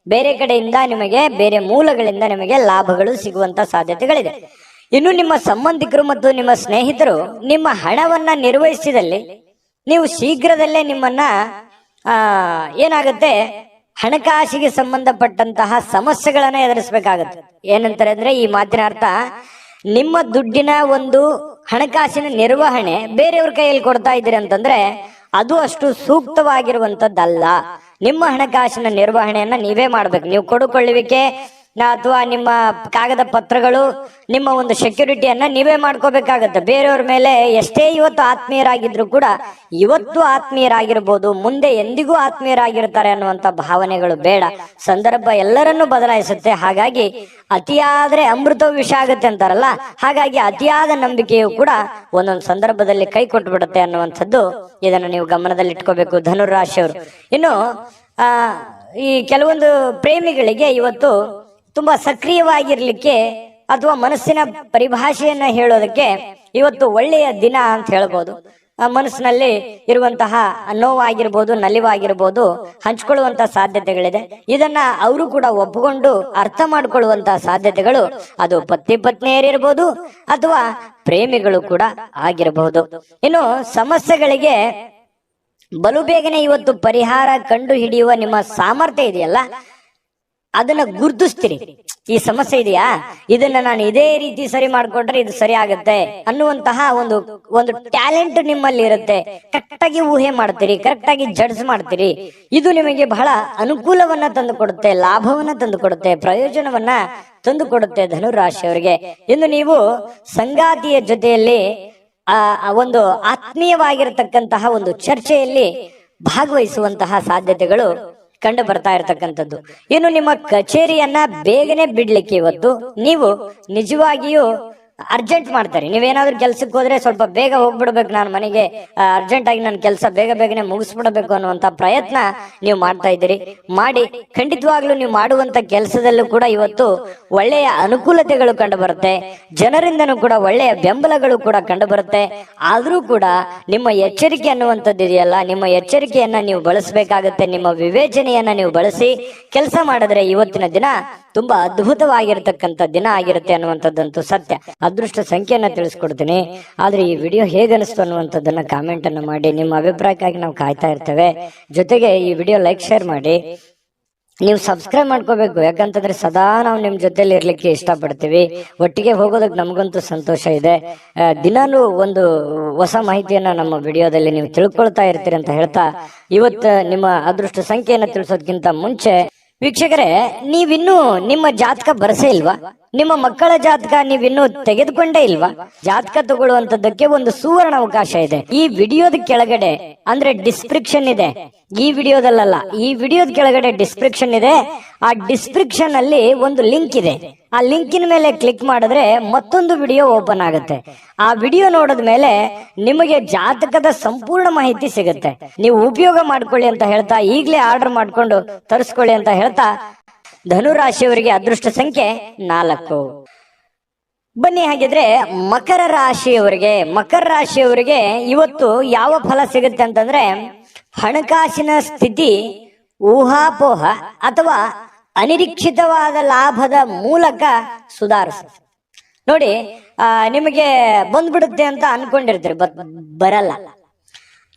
ಬೇರೆ ಕಡೆಯಿಂದ ನಿಮಗೆ, ಬೇರೆ ಮೂಲಗಳಿಂದ ನಿಮಗೆ ಲಾಭಗಳು ಸಿಗುವಂತ ಸಾಧ್ಯತೆಗಳಿದೆ. ಇನ್ನು ನಿಮ್ಮ ಸಂಬಂಧಿಕರು ಮತ್ತು ನಿಮ್ಮ ಸ್ನೇಹಿತರು ನಿಮ್ಮ ಹಣವನ್ನ ನಿರ್ವಹಿಸಿದಲ್ಲಿ ನೀವು ಶೀಘ್ರದಲ್ಲೇ ನಿಮ್ಮನ್ನ ಏನಾಗುತ್ತೆ, ಹಣಕಾಸಿಗೆ ಸಂಬಂಧಪಟ್ಟಂತಹ ಸಮಸ್ಯೆಗಳನ್ನ ಎದುರಿಸಬೇಕಾಗತ್ತೆ. ಏನಂತಾರೆ ಅಂದ್ರೆ, ಈ ಮಾತಿನ ಅರ್ಥ, ನಿಮ್ಮ ದುಡ್ಡಿನ ಒಂದು ಹಣಕಾಸಿನ ನಿರ್ವಹಣೆ ಬೇರೆಯವ್ರ ಕೈಯಲ್ಲಿ ಕೊಡ್ತಾ ಇದ್ದೀರಿ ಅಂತಂದ್ರೆ ಅದು ಅಷ್ಟು ಸೂಕ್ತವಾಗಿರುವಂತದ್ದಲ್ಲ. ನಿಮ್ಮ ಹಣಕಾಸಿನ ನಿರ್ವಹಣೆಯನ್ನ ನೀವೇ ಮಾಡ್ಬೇಕು. ನೀವು ಕೊಡುಕೊಳ್ಳುವಿಕೆ ಅಥವಾ ನಿಮ್ಮ ಕಾಗದ ಪತ್ರಗಳು, ನಿಮ್ಮ ಒಂದು ಸೆಕ್ಯೂರಿಟಿಯನ್ನ ನೀವೇ ಮಾಡ್ಕೋಬೇಕಾಗತ್ತೆ. ಬೇರೆಯವ್ರ ಮೇಲೆ ಎಷ್ಟೇ ಇವತ್ತು ಆತ್ಮೀಯರಾಗಿದ್ರು ಕೂಡ, ಇವತ್ತು ಆತ್ಮೀಯರಾಗಿರ್ಬೋದು, ಮುಂದೆ ಎಂದಿಗೂ ಆತ್ಮೀಯರಾಗಿರ್ತಾರೆ ಅನ್ನುವಂತ ಭಾವನೆಗಳು ಬೇಡ. ಸಂದರ್ಭ ಎಲ್ಲರನ್ನೂ ಬದಲಾಯಿಸುತ್ತೆ. ಹಾಗಾಗಿ ಅತಿಯಾದ್ರೆ ಅಮೃತ ವಿಷ ಆಗುತ್ತೆ ಅಂತಾರಲ್ಲ, ಹಾಗಾಗಿ ಅತಿಯಾದ ನಂಬಿಕೆಯು ಕೂಡ ಒಂದೊಂದು ಸಂದರ್ಭದಲ್ಲಿ ಕೈ ಕೊಟ್ಟು ಬಿಡುತ್ತೆ ಅನ್ನುವಂಥದ್ದು. ಇದನ್ನು ನೀವು ಗಮನದಲ್ಲಿ ಇಟ್ಕೋಬೇಕು ಧನುರಾಶಿಯವರು. ಇನ್ನು ಈ ಕೆಲವೊಂದು ಪ್ರೇಮಿಗಳಿಗೆ ಇವತ್ತು ತುಂಬಾ ಸಕ್ರಿಯವಾಗಿರ್ಲಿಕ್ಕೆ ಅಥವಾ ಮನಸ್ಸಿನ ಪರಿಭಾಷೆಯನ್ನ ಹೇಳೋದಕ್ಕೆ ಇವತ್ತು ಒಳ್ಳೆಯ ದಿನ ಅಂತ ಹೇಳ್ಬೋದು. ಮನಸ್ಸಿನಲ್ಲಿ ಇರುವಂತಹ ನೋವಾಗಿರ್ಬೋದು, ನಲಿವಾಗಿರ್ಬೋದು ಹಂಚ್ಕೊಳ್ಳುವಂತಹ ಸಾಧ್ಯತೆಗಳಿದೆ. ಇದನ್ನ ಅವರು ಕೂಡ ಒಪ್ಪಿಕೊಂಡು ಅರ್ಥ ಮಾಡ್ಕೊಳ್ಳುವಂತಹ ಸಾಧ್ಯತೆಗಳು ಅದು ಪತಿ ಪತ್ನಿಯರಿರ್ಬೋದು ಅಥವಾ ಪ್ರೇಮಿಗಳು ಕೂಡ ಆಗಿರಬಹುದು. ಇನ್ನು ಸಮಸ್ಯೆಗಳಿಗೆ ಬಲು ಬೇಗನೆ ಇವತ್ತು ಪರಿಹಾರ ಕಂಡು ಹಿಡಿಯುವ ನಿಮ್ಮ ಸಾಮರ್ಥ್ಯ ಇದೆಯಲ್ಲ, ಅದನ್ನ ಗುರುತಿಸ್ತೀರಿ. ಈ ಸಮಸ್ಯೆ ಇದೆಯಾ, ಇದನ್ನ ನಾನು ಇದೇ ರೀತಿ ಸರಿ ಮಾಡ್ಕೊಂಡ್ರೆ ಇದು ಸರಿ ಆಗತ್ತೆ ಅನ್ನುವಂತಹ ಒಂದು ಟ್ಯಾಲೆಂಟ್ ನಿಮ್ಮಲ್ಲಿ ಇರುತ್ತೆ. ಕರೆಕ್ಟ್ ಆಗಿ ಊಹೆ ಮಾಡ್ತೀರಿ, ಕರೆಕ್ಟ್ ಆಗಿ ಜಡ್ಜ್ ಮಾಡ್ತೀರಿ. ಇದು ನಿಮಗೆ ಬಹಳ ಅನುಕೂಲವನ್ನ ತಂದು ಕೊಡುತ್ತೆ, ಲಾಭವನ್ನ ತಂದು ಕೊಡುತ್ತೆ, ಪ್ರಯೋಜನವನ್ನ ತಂದು ಕೊಡುತ್ತೆ ಧನುರಾಶಿಯವರಿಗೆ. ಇನ್ನು ನೀವು ಸಂಗಾತಿಯ ಜೊತೆಯಲ್ಲಿ ಒಂದು ಆತ್ಮೀಯವಾಗಿರತಕ್ಕಂತಹ ಒಂದು ಚರ್ಚೆಯಲ್ಲಿ ಭಾಗವಹಿಸುವಂತಹ ಸಾಧ್ಯತೆಗಳು ಕಂಡು ಬರ್ತಾ ಇರತಕ್ಕಂಥದ್ದು. ಇನ್ನು ನಿಮ್ಮ ಕಚೇರಿಯನ್ನ ಬೇಗನೆ ಬಿಡ್ಲಿಕ್ಕೆ ಇವತ್ತು ನೀವು ನಿಜವಾಗಿಯೂ ಅರ್ಜೆಂಟ್ ಮಾಡ್ತಾರೆ. ನೀವೇನಾದ್ರೂ ಕೆಲ್ಸಕ್ಕೆ ಹೋದ್ರೆ ಸ್ವಲ್ಪ ಬೇಗ ಹೋಗ್ಬಿಡ್ಬೇಕು, ನಾನು ಮನೆಗೆ ಅರ್ಜೆಂಟ್ ಆಗಿ ನನ್ನ ಕೆಲಸ ಬೇಗನೆ ಮುಗಿಸ್ಬಿಡ್ಬೇಕು ಅನ್ನುವಂತ ಪ್ರಯತ್ನ ನೀವು ಮಾಡ್ತಾ ಇದ್ದೀರಿ. ಮಾಡಿ ಖಂಡಿತವಾಗ್ಲೂ ನೀವು ಮಾಡುವಂತ ಕೆಲಸದಲ್ಲೂ ಕೂಡ ಇವತ್ತು ಒಳ್ಳೆಯ ಅನುಕೂಲತೆಗಳು ಕಂಡು ಬರುತ್ತೆ. ಜನರಿಂದನೂ ಕೂಡ ಒಳ್ಳೆಯ ಬೆಂಬಲಗಳು ಕೂಡ ಕಂಡು ಬರುತ್ತೆ. ಆದ್ರೂ ಕೂಡ ನಿಮ್ಮ ಎಚ್ಚರಿಕೆ ಅನ್ನುವಂಥದ್ದು ಇದೆಯಲ್ಲ, ನಿಮ್ಮ ಎಚ್ಚರಿಕೆಯನ್ನ ನೀವು ಬಳಸಬೇಕಾಗುತ್ತೆ. ನಿಮ್ಮ ವಿವೇಚನೆಯನ್ನ ನೀವು ಬಳಸಿ ಕೆಲಸ ಮಾಡಿದ್ರೆ ಇವತ್ತಿನ ದಿನ ತುಂಬಾ ಅದ್ಭುತವಾಗಿರ್ತಕ್ಕಂಥ ದಿನ ಆಗಿರುತ್ತೆ ಅನ್ನುವಂಥದ್ದಂತೂ ಸತ್ಯ. ಅದೃಷ್ಟ ಸಂಖ್ಯೆಯನ್ನ ತಿಳಿಸ್ಕೊಡ್ತೀನಿ. ಆದ್ರೆ ಈ ವಿಡಿಯೋ ಹೇಗನಿಸ್ತು ಅನ್ನುವಂಥದ್ದನ್ನ ಕಾಮೆಂಟ್ ಅನ್ನು ಮಾಡಿ. ನಿಮ್ಮ ಅಭಿಪ್ರಾಯಕ್ಕಾಗಿ ನಾವು ಕಾಯ್ತಾ ಇರ್ತೇವೆ. ಜೊತೆಗೆ ಈ ವಿಡಿಯೋ ಲೈಕ್ ಶೇರ್ ಮಾಡಿ. ನೀವು ಸಬ್ಸ್ಕ್ರೈಬ್ ಮಾಡ್ಕೋಬೇಕು, ಯಾಕಂತಂದ್ರೆ ಸದಾ ನಾವು ನಿಮ್ ಜೊತೆಲಿ ಇರ್ಲಿಕ್ಕೆ ಇಷ್ಟಪಡ್ತೀವಿ. ಒಟ್ಟಿಗೆ ಹೋಗೋದಕ್ಕೆ ನಮಗಂತೂ ಸಂತೋಷ ಇದೆ. ದಿನಾನು ಒಂದು ಹೊಸ ಮಾಹಿತಿಯನ್ನ ನಮ್ಮ ವಿಡಿಯೋದಲ್ಲಿ ನೀವು ತಿಳ್ಕೊಳ್ತಾ ಇರ್ತೀರಿ ಅಂತ ಹೇಳ್ತಾ, ಇವತ್ತು ನಿಮ್ಮ ಅದೃಷ್ಟ ಸಂಖ್ಯೆಯನ್ನ ತಿಳಿಸೋದಕ್ಕಿಂತ ಮುಂಚೆ ವೀಕ್ಷಕರೇ, ನೀವಿನ್ನೂ ನಿಮ್ಮ ಜಾತಕ ಬರಸೇ ಇಲ್ವಾ? ನಿಮ್ಮ ಮಕ್ಕಳ ಜಾತಕ ನೀವಿನ್ನೂ ತೆಗೆದುಕೊಂಡೇ ಇಲ್ವಾ? ಜಾತಕ ತಗೊಳ್ಳುವಂತದ್ದಕ್ಕೆ ಒಂದು ಸುವರ್ಣ ಅವಕಾಶ ಇದೆ. ಈ ವಿಡಿಯೋದ ಕೆಳಗಡೆ ಅಂದ್ರೆ ಡಿಸ್ಕ್ರಿಪ್ಷನ್ ಇದೆ, ಈ ವಿಡಿಯೋದಲ್ಲ, ಈ ವಿಡಿಯೋದ ಕೆಳಗಡೆ ಡಿಸ್ಕ್ರಿಪ್ಷನ್ ಇದೆ. ಆ ಡಿಸ್ಕ್ರಿಪ್ಷನ್ ಅಲ್ಲಿ ಒಂದು ಲಿಂಕ್ ಇದೆ. ಆ ಲಿಂಕಿನ ಮೇಲೆ ಕ್ಲಿಕ್ ಮಾಡಿದ್ರೆ ಮತ್ತೊಂದು ವಿಡಿಯೋ ಓಪನ್ ಆಗುತ್ತೆ. ಆ ವಿಡಿಯೋ ನೋಡಿದ ಮೇಲೆ ನಿಮಗೆ ಜಾತಕದ ಸಂಪೂರ್ಣ ಮಾಹಿತಿ ಸಿಗುತ್ತೆ. ನೀವು ಉಪಯೋಗ ಮಾಡ್ಕೊಳ್ಳಿ ಅಂತ ಹೇಳ್ತಾ, ಈಗಲೇ ಆರ್ಡರ್ ಮಾಡ್ಕೊಂಡು ತರಿಸ್ಕೊಳ್ಳಿ ಅಂತ ಹೇಳ್ತಾ, ಧನುರಾಶಿಯವರಿಗೆ ಅದೃಷ್ಟ ಸಂಖ್ಯೆ 4. ಬನ್ನಿ ಹಾಗಿದ್ರೆ ಮಕರ ರಾಶಿಯವರಿಗೆ ಇವತ್ತು ಯಾವ ಫಲ ಸಿಗುತ್ತೆ ಅಂತಂದ್ರೆ, ಹಣಕಾಸಿನ ಸ್ಥಿತಿ ಊಹಾಪೋಹ ಅಥವಾ ಅನಿರೀಕ್ಷಿತವಾದ ಲಾಭದ ಮೂಲಕ ಸುಧಾರಿಸುತ್ತೆ. ನೋಡಿ, ನಿಮಗೆ ಬಂದ್ಬಿಡುತ್ತೆ ಅಂತ ಅನ್ಕೊಂಡಿರ್ತೀರಿ, ಬರಲ್ಲ.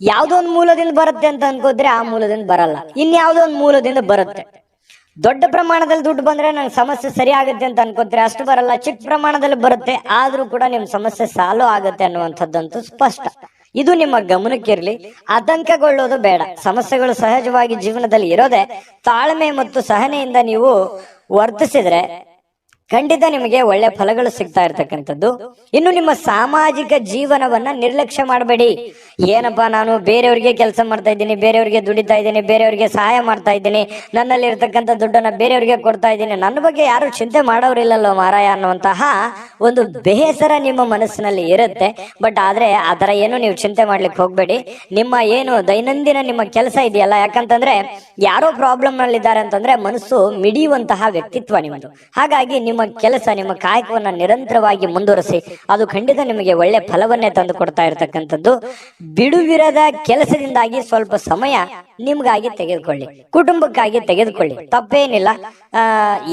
ಯಾವ್ದೋ ಒಂದು ಮೂಲದಿಂದ ಬರುತ್ತೆ ಅಂತ ಅನ್ಕೋದ್ರೆ ಆ ಮೂಲದಿಂದ ಬರಲ್ಲ, ಇನ್ಯಾವುದೋ ಒಂದು ಮೂಲದಿಂದ ಬರುತ್ತೆ. ದೊಡ್ಡ ಪ್ರಮಾಣದಲ್ಲಿ ದುಡ್ಡು ಬಂದ್ರೆ ನಂಗೆ ಸಮಸ್ಯೆ ಸರಿ ಆಗುತ್ತೆ ಅಂತ ಅನ್ಕೋತೀರಿ, ಅಷ್ಟು ಬರಲ್ಲ. ಚಿಕ್ಕ ಪ್ರಮಾಣದಲ್ಲಿ ಬರುತ್ತೆ, ಆದ್ರೂ ಕೂಡ ನಿಮ್ ಸಮಸ್ಯೆ ಸಾಲ್ವ್ ಆಗುತ್ತೆ ಅನ್ನುವಂಥದ್ದಂತೂ ಸ್ಪಷ್ಟ. ಇದು ನಿಮ್ಮ ಗಮನಕ್ಕಿರ್ಲಿ. ಆತಂಕಗೊಳ್ಳೋದು ಬೇಡ. ಸಮಸ್ಯೆಗಳು ಸಹಜವಾಗಿ ಜೀವನದಲ್ಲಿ ಇರೋದೆ. ತಾಳ್ಮೆ ಮತ್ತು ಸಹನೆಯಿಂದ ನೀವು ವರ್ತಿಸಿದ್ರೆ ಖಂಡಿತ ನಿಮಗೆ ಒಳ್ಳೆ ಫಲಗಳು ಸಿಗ್ತಾ ಇರ್ತಕ್ಕಂಥದ್ದು. ಇನ್ನು ನಿಮ್ಮ ಸಾಮಾಜಿಕ ಜೀವನವನ್ನ ನಿರ್ಲಕ್ಷ್ಯ ಮಾಡಬೇಡಿ. ಏನಪ್ಪಾ, ನಾನು ಬೇರೆಯವ್ರಿಗೆ ಕೆಲಸ ಮಾಡ್ತಾ ಇದ್ದೀನಿ, ಬೇರೆಯವ್ರಿಗೆ ದುಡಿತಾ ಇದ್ದೀನಿ, ಬೇರೆಯವ್ರಿಗೆ ಸಹಾಯ ಮಾಡ್ತಾ ಇದ್ದೀನಿ, ನನ್ನಲ್ಲಿ ಇರ್ತಕ್ಕಂಥ ದುಡ್ಡನ್ನ ಬೇರೆಯವ್ರಿಗೆ ಕೊಡ್ತಾ ಇದ್ದೀನಿ, ನನ್ನ ಬಗ್ಗೆ ಯಾರು ಚಿಂತೆ ಮಾಡೋರಿಲ್ಲಲ್ಲೋ ಮಾರಾಯ ಅನ್ನುವಂತಹ ಒಂದು ಬೇಸರ ನಿಮ್ಮ ಮನಸ್ಸಿನಲ್ಲಿ ಇರುತ್ತೆ. ಬಟ್ ಆದ್ರೆ ಅದರ ಏನು ನೀವು ಚಿಂತೆ ಮಾಡ್ಲಿಕ್ಕೆ ಹೋಗ್ಬೇಡಿ. ನಿಮ್ಮ ಏನು ದೈನಂದಿನ ನಿಮ್ಮ ಕೆಲಸ ಇದೆಯಲ್ಲ, ಯಾಕಂತಂದ್ರೆ ಯಾರೋ ಪ್ರಾಬ್ಲಮ್ ನಲ್ಲಿದ್ದಾರೆ ಅಂತಂದ್ರೆ ಮನಸ್ಸು ಮಿಡಿಯುವಂತಹ ವ್ಯಕ್ತಿತ್ವ ನಿಮ್ಮದು. ಹಾಗಾಗಿ ನಿಮ್ಮ ಕೆಲಸ, ನಿಮ್ಮ ಕಾಯಕವನ್ನ ನಿರಂತರವಾಗಿ ಮುಂದುವರಿಸಿ, ಅದು ಖಂಡಿತ ನಿಮಗೆ ಒಳ್ಳೆ ಫಲವನ್ನೇ ತಂದು ಕೊಡ್ತಾ ಇರತಕ್ಕಂಥದ್ದು. ಬಿಡುವಿರದ ಕೆಲಸದಿಂದಾಗಿ ಸ್ವಲ್ಪ ಸಮಯ ನಿಮ್ಗಾಗಿ ತೆಗೆದುಕೊಳ್ಳಿ, ಕುಟುಂಬಕ್ಕಾಗಿ ತೆಗೆದುಕೊಳ್ಳಿ, ತಪ್ಪೇನಿಲ್ಲ.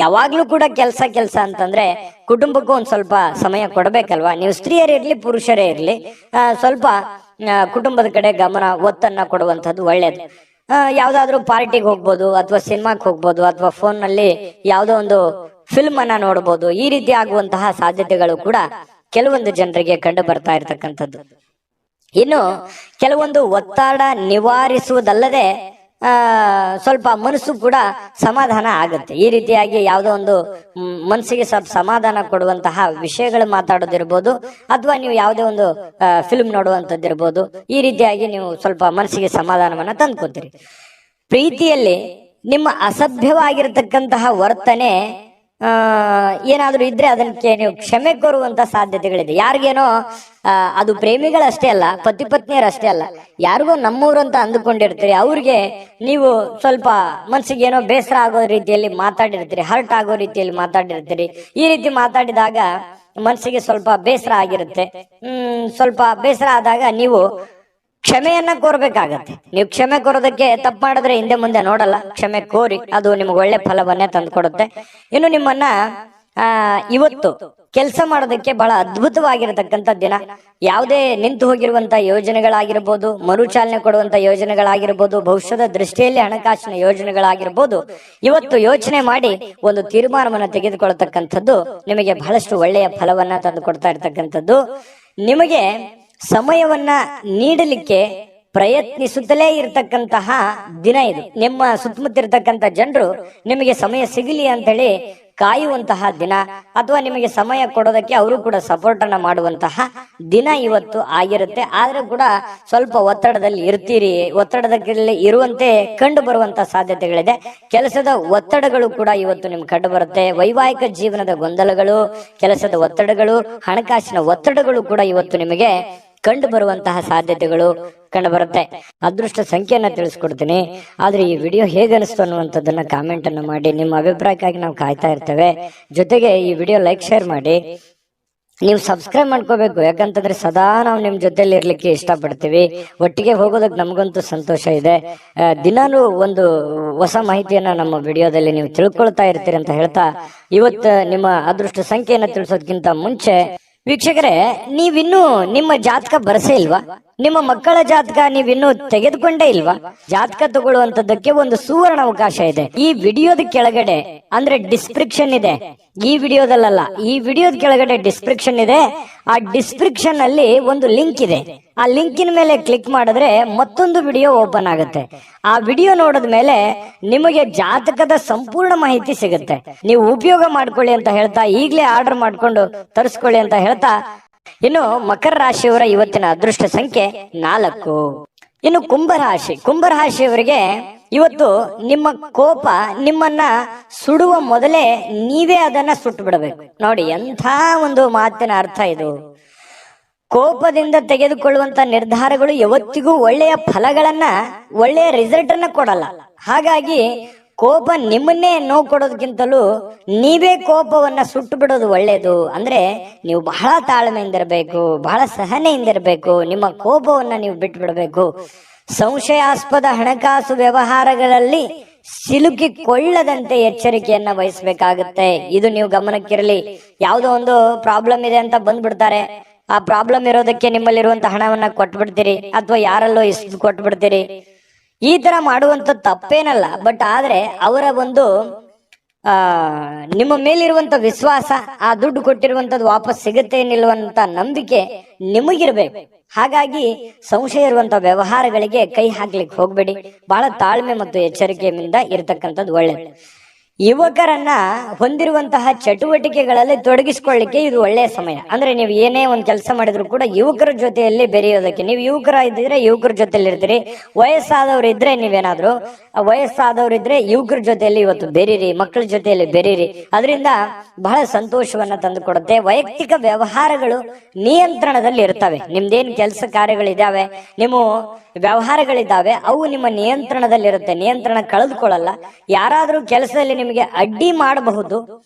ಯಾವಾಗ್ಲೂ ಕೂಡ ಕೆಲಸ ಅಂತಂದ್ರೆ ಕುಟುಂಬಕ್ಕೂ ಒಂದ್ ಸ್ವಲ್ಪ ಸಮಯ ಕೊಡಬೇಕಲ್ವಾ? ನೀವು ಸ್ತ್ರೀಯರೇ ಇರ್ಲಿ, ಪುರುಷರೇ ಇರ್ಲಿ, ಸ್ವಲ್ಪ ಕುಟುಂಬದ ಕಡೆ ಒತ್ತನ್ನ ಕೊಡುವಂತದ್ದು ಒಳ್ಳೇದು. ಯಾವ್ದಾದ್ರು ಪಾರ್ಟಿಗೆ ಹೋಗ್ಬೋದು, ಅಥವಾ ಸಿನಿಮಾಕ್ಕೆ ಹೋಗ್ಬೋದು, ಅಥವಾ ಫೋನ್ ನಲ್ಲಿ ಯಾವ್ದೋ ಒಂದು ಫಿಲ್ಮ್ ಅನ್ನ ನೋಡಬಹುದು. ಈ ರೀತಿ ಆಗುವಂತಹ ಸಾಧ್ಯತೆಗಳು ಕೂಡ ಕೆಲವೊಂದು ಜನರಿಗೆ ಕಂಡು ಬರ್ತಾ ಇರತಕ್ಕಂಥದ್ದು. ಇನ್ನು ಕೆಲವೊಂದು ಒತ್ತಡ ನಿವಾರಿಸುವುದಲ್ಲದೆ ಸ್ವಲ್ಪ ಮನಸ್ಸು ಕೂಡ ಸಮಾಧಾನ ಆಗುತ್ತೆ. ಈ ರೀತಿಯಾಗಿ ಯಾವುದೋ ಒಂದು ಮನಸ್ಸಿಗೆ ಸ್ವಲ್ಪ ಸಮಾಧಾನ ಕೊಡುವಂತಹ ವಿಷಯಗಳು ಮಾತಾಡೋದಿರ್ಬೋದು, ಅಥವಾ ನೀವು ಯಾವುದೇ ಒಂದು ಫಿಲ್ಮ್ ನೋಡುವಂಥದ್ದಿರ್ಬೋದು. ಈ ರೀತಿಯಾಗಿ ನೀವು ಸ್ವಲ್ಪ ಮನಸ್ಸಿಗೆ ಸಮಾಧಾನವನ್ನ ತಂದ್ಕೊತೀರಿ. ಪ್ರೀತಿಯಲ್ಲಿ ನಿಮ್ಮ ಅಸಭ್ಯವಾಗಿರತಕ್ಕಂತಹ ವರ್ತನೆ ಏನಾದ್ರೂ ಇದ್ರೆ ಅದಕ್ಕೆ ನೀವು ಕ್ಷಮೆ ಕೋರುವಂತ ಸಾಧ್ಯತೆಗಳಿದೆ. ಯಾರಿಗೇನೋ ಅದು ಪ್ರೇಮಿಗಳಷ್ಟೇ ಅಲ್ಲ, ಪತಿ ಪತ್ನಿಯರಷ್ಟೇ ಅಲ್ಲ, ಯಾರಿಗೋ ನಮ್ಮೂರು ಅಂತ ಅಂದುಕೊಂಡಿರ್ತೀರಿ, ಅವ್ರಿಗೆ ನೀವು ಸ್ವಲ್ಪ ಮನ್ಸಿಗೆ ಏನೋ ಬೇಸರ ಆಗೋ ರೀತಿಯಲ್ಲಿ ಮಾತಾಡಿರ್ತೀರಿ, ಹರ್ಟ್ ಆಗೋ ರೀತಿಯಲ್ಲಿ ಮಾತಾಡಿರ್ತೀರಿ. ಈ ರೀತಿ ಮಾತಾಡಿದಾಗ ಮನಸ್ಸಿಗೆ ಸ್ವಲ್ಪ ಬೇಸರ ಆಗಿರುತ್ತೆ. ಸ್ವಲ್ಪ ಬೇಸರ ಆದಾಗ ನೀವು ಕ್ಷಮೆಯನ್ನ ಕೋರ್ಬೇಕಾಗತ್ತೆ. ನೀವು ಕ್ಷಮೆ ಕೋರೋದಕ್ಕೆ ತಪ್ಪು ಮಾಡಿದ್ರೆ ಹಿಂದೆ ಮುಂದೆ ನೋಡಲ್ಲ, ಕ್ಷಮೆ ಕೋರಿ, ಅದು ನಿಮ್ಗೆ ಒಳ್ಳೆ ಫಲವನ್ನೇ ತಂದುಕೊಡುತ್ತೆ. ಇನ್ನು ನಿಮ್ಮನ್ನ ಇವತ್ತು ಕೆಲಸ ಮಾಡೋದಕ್ಕೆ ಬಹಳ ಅದ್ಭುತವಾಗಿರತಕ್ಕಂಥ ದಿನ. ಯಾವುದೇ ನಿಂತು ಹೋಗಿರುವಂತ ಯೋಜನೆಗಳಾಗಿರ್ಬೋದು, ಮರುಚಾಲನೆ ಕೊಡುವಂತ ಯೋಜನೆಗಳಾಗಿರ್ಬೋದು, ಭವಿಷ್ಯದ ದೃಷ್ಟಿಯಲ್ಲಿ ಹಣಕಾಸಿನ ಯೋಜನೆಗಳಾಗಿರ್ಬೋದು, ಇವತ್ತು ಯೋಚನೆ ಮಾಡಿ ಒಂದು ತೀರ್ಮಾನವನ್ನು ತೆಗೆದುಕೊಳ್ತಕ್ಕಂಥದ್ದು ನಿಮಗೆ ಬಹಳಷ್ಟು ಒಳ್ಳೆಯ ಫಲವನ್ನ ತಂದು ಕೊಡ್ತಾ ಇರ್ತಕ್ಕಂಥದ್ದು. ನಿಮಗೆ ಸಮಯವನ್ನ ನೀಡಲಿಕ್ಕೆ ಪ್ರಯತ್ನಿಸುತ್ತಲೇ ಇರತಕ್ಕಂತಹ ದಿನ ಇದು. ನಿಮ್ಮ ಸುತ್ತಮುತ್ತ ಇರತಕ್ಕಂತ ಜನರು ನಿಮಗೆ ಸಮಯ ಸಿಗಲಿ ಅಂತ ಹೇಳಿ ಕಾಯುವಂತಹ ದಿನ, ಅಥವಾ ನಿಮಗೆ ಸಮಯ ಕೊಡೋದಕ್ಕೆ ಅವರು ಕೂಡ ಸಪೋರ್ಟ್ ಅನ್ನ ಮಾಡುವಂತಹ ದಿನ ಇವತ್ತು ಆಗಿರುತ್ತೆ. ಆದ್ರೂ ಕೂಡ ಸ್ವಲ್ಪ ಒತ್ತಡದಲ್ಲಿ ಇರ್ತೀರಿ. ಒತ್ತಡದಲ್ಲಿ ಇರುವಂತೆ ಕಂಡು ಬರುವಂತಹ ಸಾಧ್ಯತೆಗಳಿದೆ. ಕೆಲಸದ ಒತ್ತಡಗಳು ಕೂಡ ಇವತ್ತು ನಿಮ್ಗೆ ಕಂಡು ಬರುತ್ತೆ. ವೈವಾಹಿಕ ಜೀವನದ ಗೊಂದಲಗಳು, ಕೆಲಸದ ಒತ್ತಡಗಳು, ಹಣಕಾಸಿನ ಒತ್ತಡಗಳು ಕೂಡ ಇವತ್ತು ನಿಮಗೆ ಕಂಡು ಬರುವಂತಹ ಸಾಧ್ಯತೆಗಳು ಕಂಡು ಬರುತ್ತೆ. ಅದೃಷ್ಟ ಸಂಖ್ಯೆಯನ್ನ ತಿಳಿಸ್ಕೊಡ್ತೀನಿ. ಆದ್ರೆ ಈ ವಿಡಿಯೋ ಹೇಗೆ ಅನಿಸ್ತು ಅನ್ನುವಂಥದ್ದನ್ನ ಕಾಮೆಂಟ್ ಅನ್ನು ಮಾಡಿ. ನಿಮ್ಮ ಅಭಿಪ್ರಾಯಕ್ಕಾಗಿ ನಾವು ಕಾಯ್ತಾ ಇರ್ತೇವೆ. ಜೊತೆಗೆ ಈ ವಿಡಿಯೋ ಲೈಕ್ ಶೇರ್ ಮಾಡಿ. ನೀವು ಸಬ್ಸ್ಕ್ರೈಬ್ ಮಾಡ್ಕೋಬೇಕು, ಯಾಕಂತಂದ್ರೆ ಸದಾ ನಾವು ನಿಮ್ ಜೊತೆಲಿ ಇರ್ಲಿಕ್ಕೆ ಇಷ್ಟಪಡ್ತೀವಿ. ಒಟ್ಟಿಗೆ ಹೋಗೋದಕ್ಕೆ ನಮಗಂತೂ ಸಂತೋಷ ಇದೆ. ದಿನಾನು ಒಂದು ಹೊಸ ಮಾಹಿತಿಯನ್ನ ನಮ್ಮ ವಿಡಿಯೋದಲ್ಲಿ ನೀವು ತಿಳ್ಕೊಳ್ತಾ ಇರ್ತೀರಿ ಅಂತ ಹೇಳ್ತಾ, ಇವತ್ತು ನಿಮ್ಮ ಅದೃಷ್ಟ ಸಂಖ್ಯೆಯನ್ನ ತಿಳಿಸೋದಕ್ಕಿಂತ ಮುಂಚೆ ವೀಕ್ಷಕರೇ, ನೀವಿನ್ನೂ ನಿಮ್ಮ ಜಾತಕ ಬರಸೇ ಇಲ್ವಾ? ನಿಮ್ಮ ಮಕ್ಕಳ ಜಾತಕ ನೀವಿನ್ನೂ ತೆಗೆದುಕೊಂಡೇ ಇಲ್ವಾ? ಜಾತಕ ತಗೊಳ್ಳುವಂತದ್ದಕ್ಕೆ ಒಂದು ಸುವರ್ಣ ಅವಕಾಶ ಇದೆ. ಈ ವಿಡಿಯೋದ ಕೆಳಗಡೆ ಅಂದ್ರೆ ಡಿಸ್ಕ್ರಿಪ್ಷನ್ ಇದೆ. ಈ ವಿಡಿಯೋದಲ್ಲ, ಈ ವಿಡಿಯೋದ ಕೆಳಗಡೆ ಡಿಸ್ಕ್ರಿಪ್ಷನ್ ಇದೆ. ಆ ಡಿಸ್ಕ್ರಿಪ್ಷನ್ ಅಲ್ಲಿ ಒಂದು ಲಿಂಕ್ ಇದೆ. ಆ ಲಿಂಕಿನ ಮೇಲೆ ಕ್ಲಿಕ್ ಮಾಡಿದ್ರೆ ಮತ್ತೊಂದು ವಿಡಿಯೋ ಓಪನ್ ಆಗುತ್ತೆ. ಆ ವಿಡಿಯೋ ನೋಡಿದ ಮೇಲೆ ನಿಮಗೆ ಜಾತಕದ ಸಂಪೂರ್ಣ ಮಾಹಿತಿ ಸಿಗುತ್ತೆ. ನೀವು ಉಪಯೋಗ ಮಾಡ್ಕೊಳ್ಳಿ ಅಂತ ಹೇಳ್ತಾ, ಈಗಲೇ ಆರ್ಡರ್ ಮಾಡ್ಕೊಂಡು ತರಿಸ್ಕೊಳ್ಳಿ ಅಂತ ಹೇಳ್ತಾ, ಇನ್ನು ಮಕರ ರಾಶಿಯವರ ಇವತ್ತಿನ ಅದೃಷ್ಟ ಸಂಖ್ಯೆ 4. ಇನ್ನು ಕುಂಭರಾಶಿಯವರಿಗೆ ಇವತ್ತು ನಿಮ್ಮ ಕೋಪ ನಿಮ್ಮನ್ನ ಸುಡುವ ಮೊದಲೇ ನೀವೇ ಅದನ್ನ ಸುಟ್ಟು ಬಿಡಬೇಕು. ನೋಡಿ, ಎಂಥ ಒಂದು ಮಾತಿನ ಅರ್ಥ ಇದು. ಕೋಪದಿಂದ ತೆಗೆದುಕೊಳ್ಳುವಂತ ನಿರ್ಧಾರಗಳು ಯಾವತ್ತಿಗೂ ಒಳ್ಳೆಯ ಫಲಗಳನ್ನ, ಒಳ್ಳೆಯ ರಿಸಲ್ಟ್ ಅನ್ನ ಕೊಡಲ್ಲ. ಹಾಗಾಗಿ ಕೋಪ ನಿಮ್ಮನ್ನೇ ನೋವು ಕೊಡೋದಕ್ಕಿಂತಲೂ ನೀವೇ ಕೋಪವನ್ನ ಸುಟ್ಟು ಬಿಡೋದು ಒಳ್ಳೇದು. ಅಂದ್ರೆ ನೀವು ಬಹಳ ತಾಳ್ಮೆಯಿಂದ ಇರಬೇಕು, ಬಹಳ ಸಹನೆಯಿಂದ ಇರಬೇಕು. ನಿಮ್ಮ ಕೋಪವನ್ನ ನೀವು ಬಿಟ್ಟು ಬಿಡಬೇಕು. ಸಂಶಯಾಸ್ಪದ ಹಣಕಾಸು ವ್ಯವಹಾರಗಳಲ್ಲಿ ಸಿಲುಕಿಕೊಳ್ಳದಂತೆ ಎಚ್ಚರಿಕೆಯನ್ನ ವಹಿಸಬೇಕಾಗುತ್ತೆ. ಇದು ನೀವು ಗಮನಕ್ಕಿರಲಿ. ಯಾವುದೋ ಒಂದು ಪ್ರಾಬ್ಲಮ್ ಇದೆ ಅಂತ ಬಂದ್ಬಿಡ್ತಾರೆ. ಆ ಪ್ರಾಬ್ಲಮ್ ಇರೋದಕ್ಕೆ ನಿಮ್ಮಲ್ಲಿರುವಂತ ಹಣವನ್ನ ಕೊಟ್ಬಿಡ್ತೀರಿ, ಅಥವಾ ಯಾರಲ್ಲೋ ಇಷ್ಟು ಕೊಟ್ಬಿಡ್ತೀರಿ. ಈ ತರ ಮಾಡುವಂತ ತಪ್ಪೇನಲ್ಲ. ಬಟ್ ಆದ್ರೆ ಅವರ ಒಂದು ನಿಮ್ಮ ಮೇಲಿರುವಂತ ವಿಶ್ವಾಸ, ಆ ದುಡ್ಡು ಕೊಟ್ಟಿರುವಂತದ್ದು ವಾಪಸ್ ಸಿಗುತ್ತೆ ನಿಲ್ಲುವಂತ ನಂಬಿಕೆ ನಿಮಗಿರ್ಬೇಕು. ಹಾಗಾಗಿ ಸಂಶಯ ಇರುವಂತ ವ್ಯವಹಾರಗಳಿಗೆ ಕೈ ಹಾಕ್ಲಿಕ್ಕೆ ಹೋಗ್ಬೇಡಿ. ಬಹಳ ತಾಳ್ಮೆ ಮತ್ತು ಎಚ್ಚರಿಕೆಯಿಂದ ಇರತಕ್ಕಂಥದ್ದು ಒಳ್ಳೆಯದು. ಯುವಕರನ್ನ ಹೊಂದಿರುವಂತಹ ಚಟುವಟಿಕೆಗಳಲ್ಲಿ ತೊಡಗಿಸಿಕೊಳ್ಳಿಕ್ಕೆ ಇದು ಒಳ್ಳೆಯ ಸಮಯ. ಅಂದ್ರೆ ನೀವು ಏನೇ ಒಂದು ಕೆಲಸ ಮಾಡಿದ್ರು ಕೂಡ ಯುವಕರ ಜೊತೆಯಲ್ಲಿ ಬೆರೆಯೋದಕ್ಕೆ, ನೀವು ಯುವಕರ ಇದ್ದಿದ್ರೆ ಯುವಕರ ಜೊತೆಯಲ್ಲಿ ಇರ್ತೀರಿ. ವಯಸ್ಸಾದವ್ರು ಇದ್ರೆ ನೀವೇನಾದ್ರು ವಯಸ್ಸಾದವರಿದ್ರೆ ಯುವಕರ ಜೊತೆಯಲ್ಲಿ ಇವತ್ತು ಬೆರೀರಿ, ಮಕ್ಕಳ ಜೊತೆಯಲ್ಲಿ ಬೆರೀರಿ. ಅದರಿಂದ ಬಹಳ ಸಂತೋಷವನ್ನ ತಂದು ಕೊಡುತ್ತೆ. ವೈಯಕ್ತಿಕ ವ್ಯವಹಾರಗಳು ನಿಯಂತ್ರಣದಲ್ಲಿ ಇರ್ತವೆ. ನಿಮ್ದೇನ್ ಕೆಲಸ ಕಾರ್ಯಗಳಿದಾವೆ, ನಿಮ್ಮ ವ್ಯವಹಾರಗಳಿದ್ದಾವೆ, ಅವು ನಿಮ್ಮ ನಿಯಂತ್ರಣದಲ್ಲಿರುತ್ತೆ. ನಿಯಂತ್ರಣ ಕಳೆದುಕೊಳ್ಳಲ್ಲ. ಯಾರಾದ್ರೂ ಕೆಲಸದಲ್ಲಿ ನಿಮಗೆ ಅಡ್ಡಿ ಮಾಡಬಹುದು,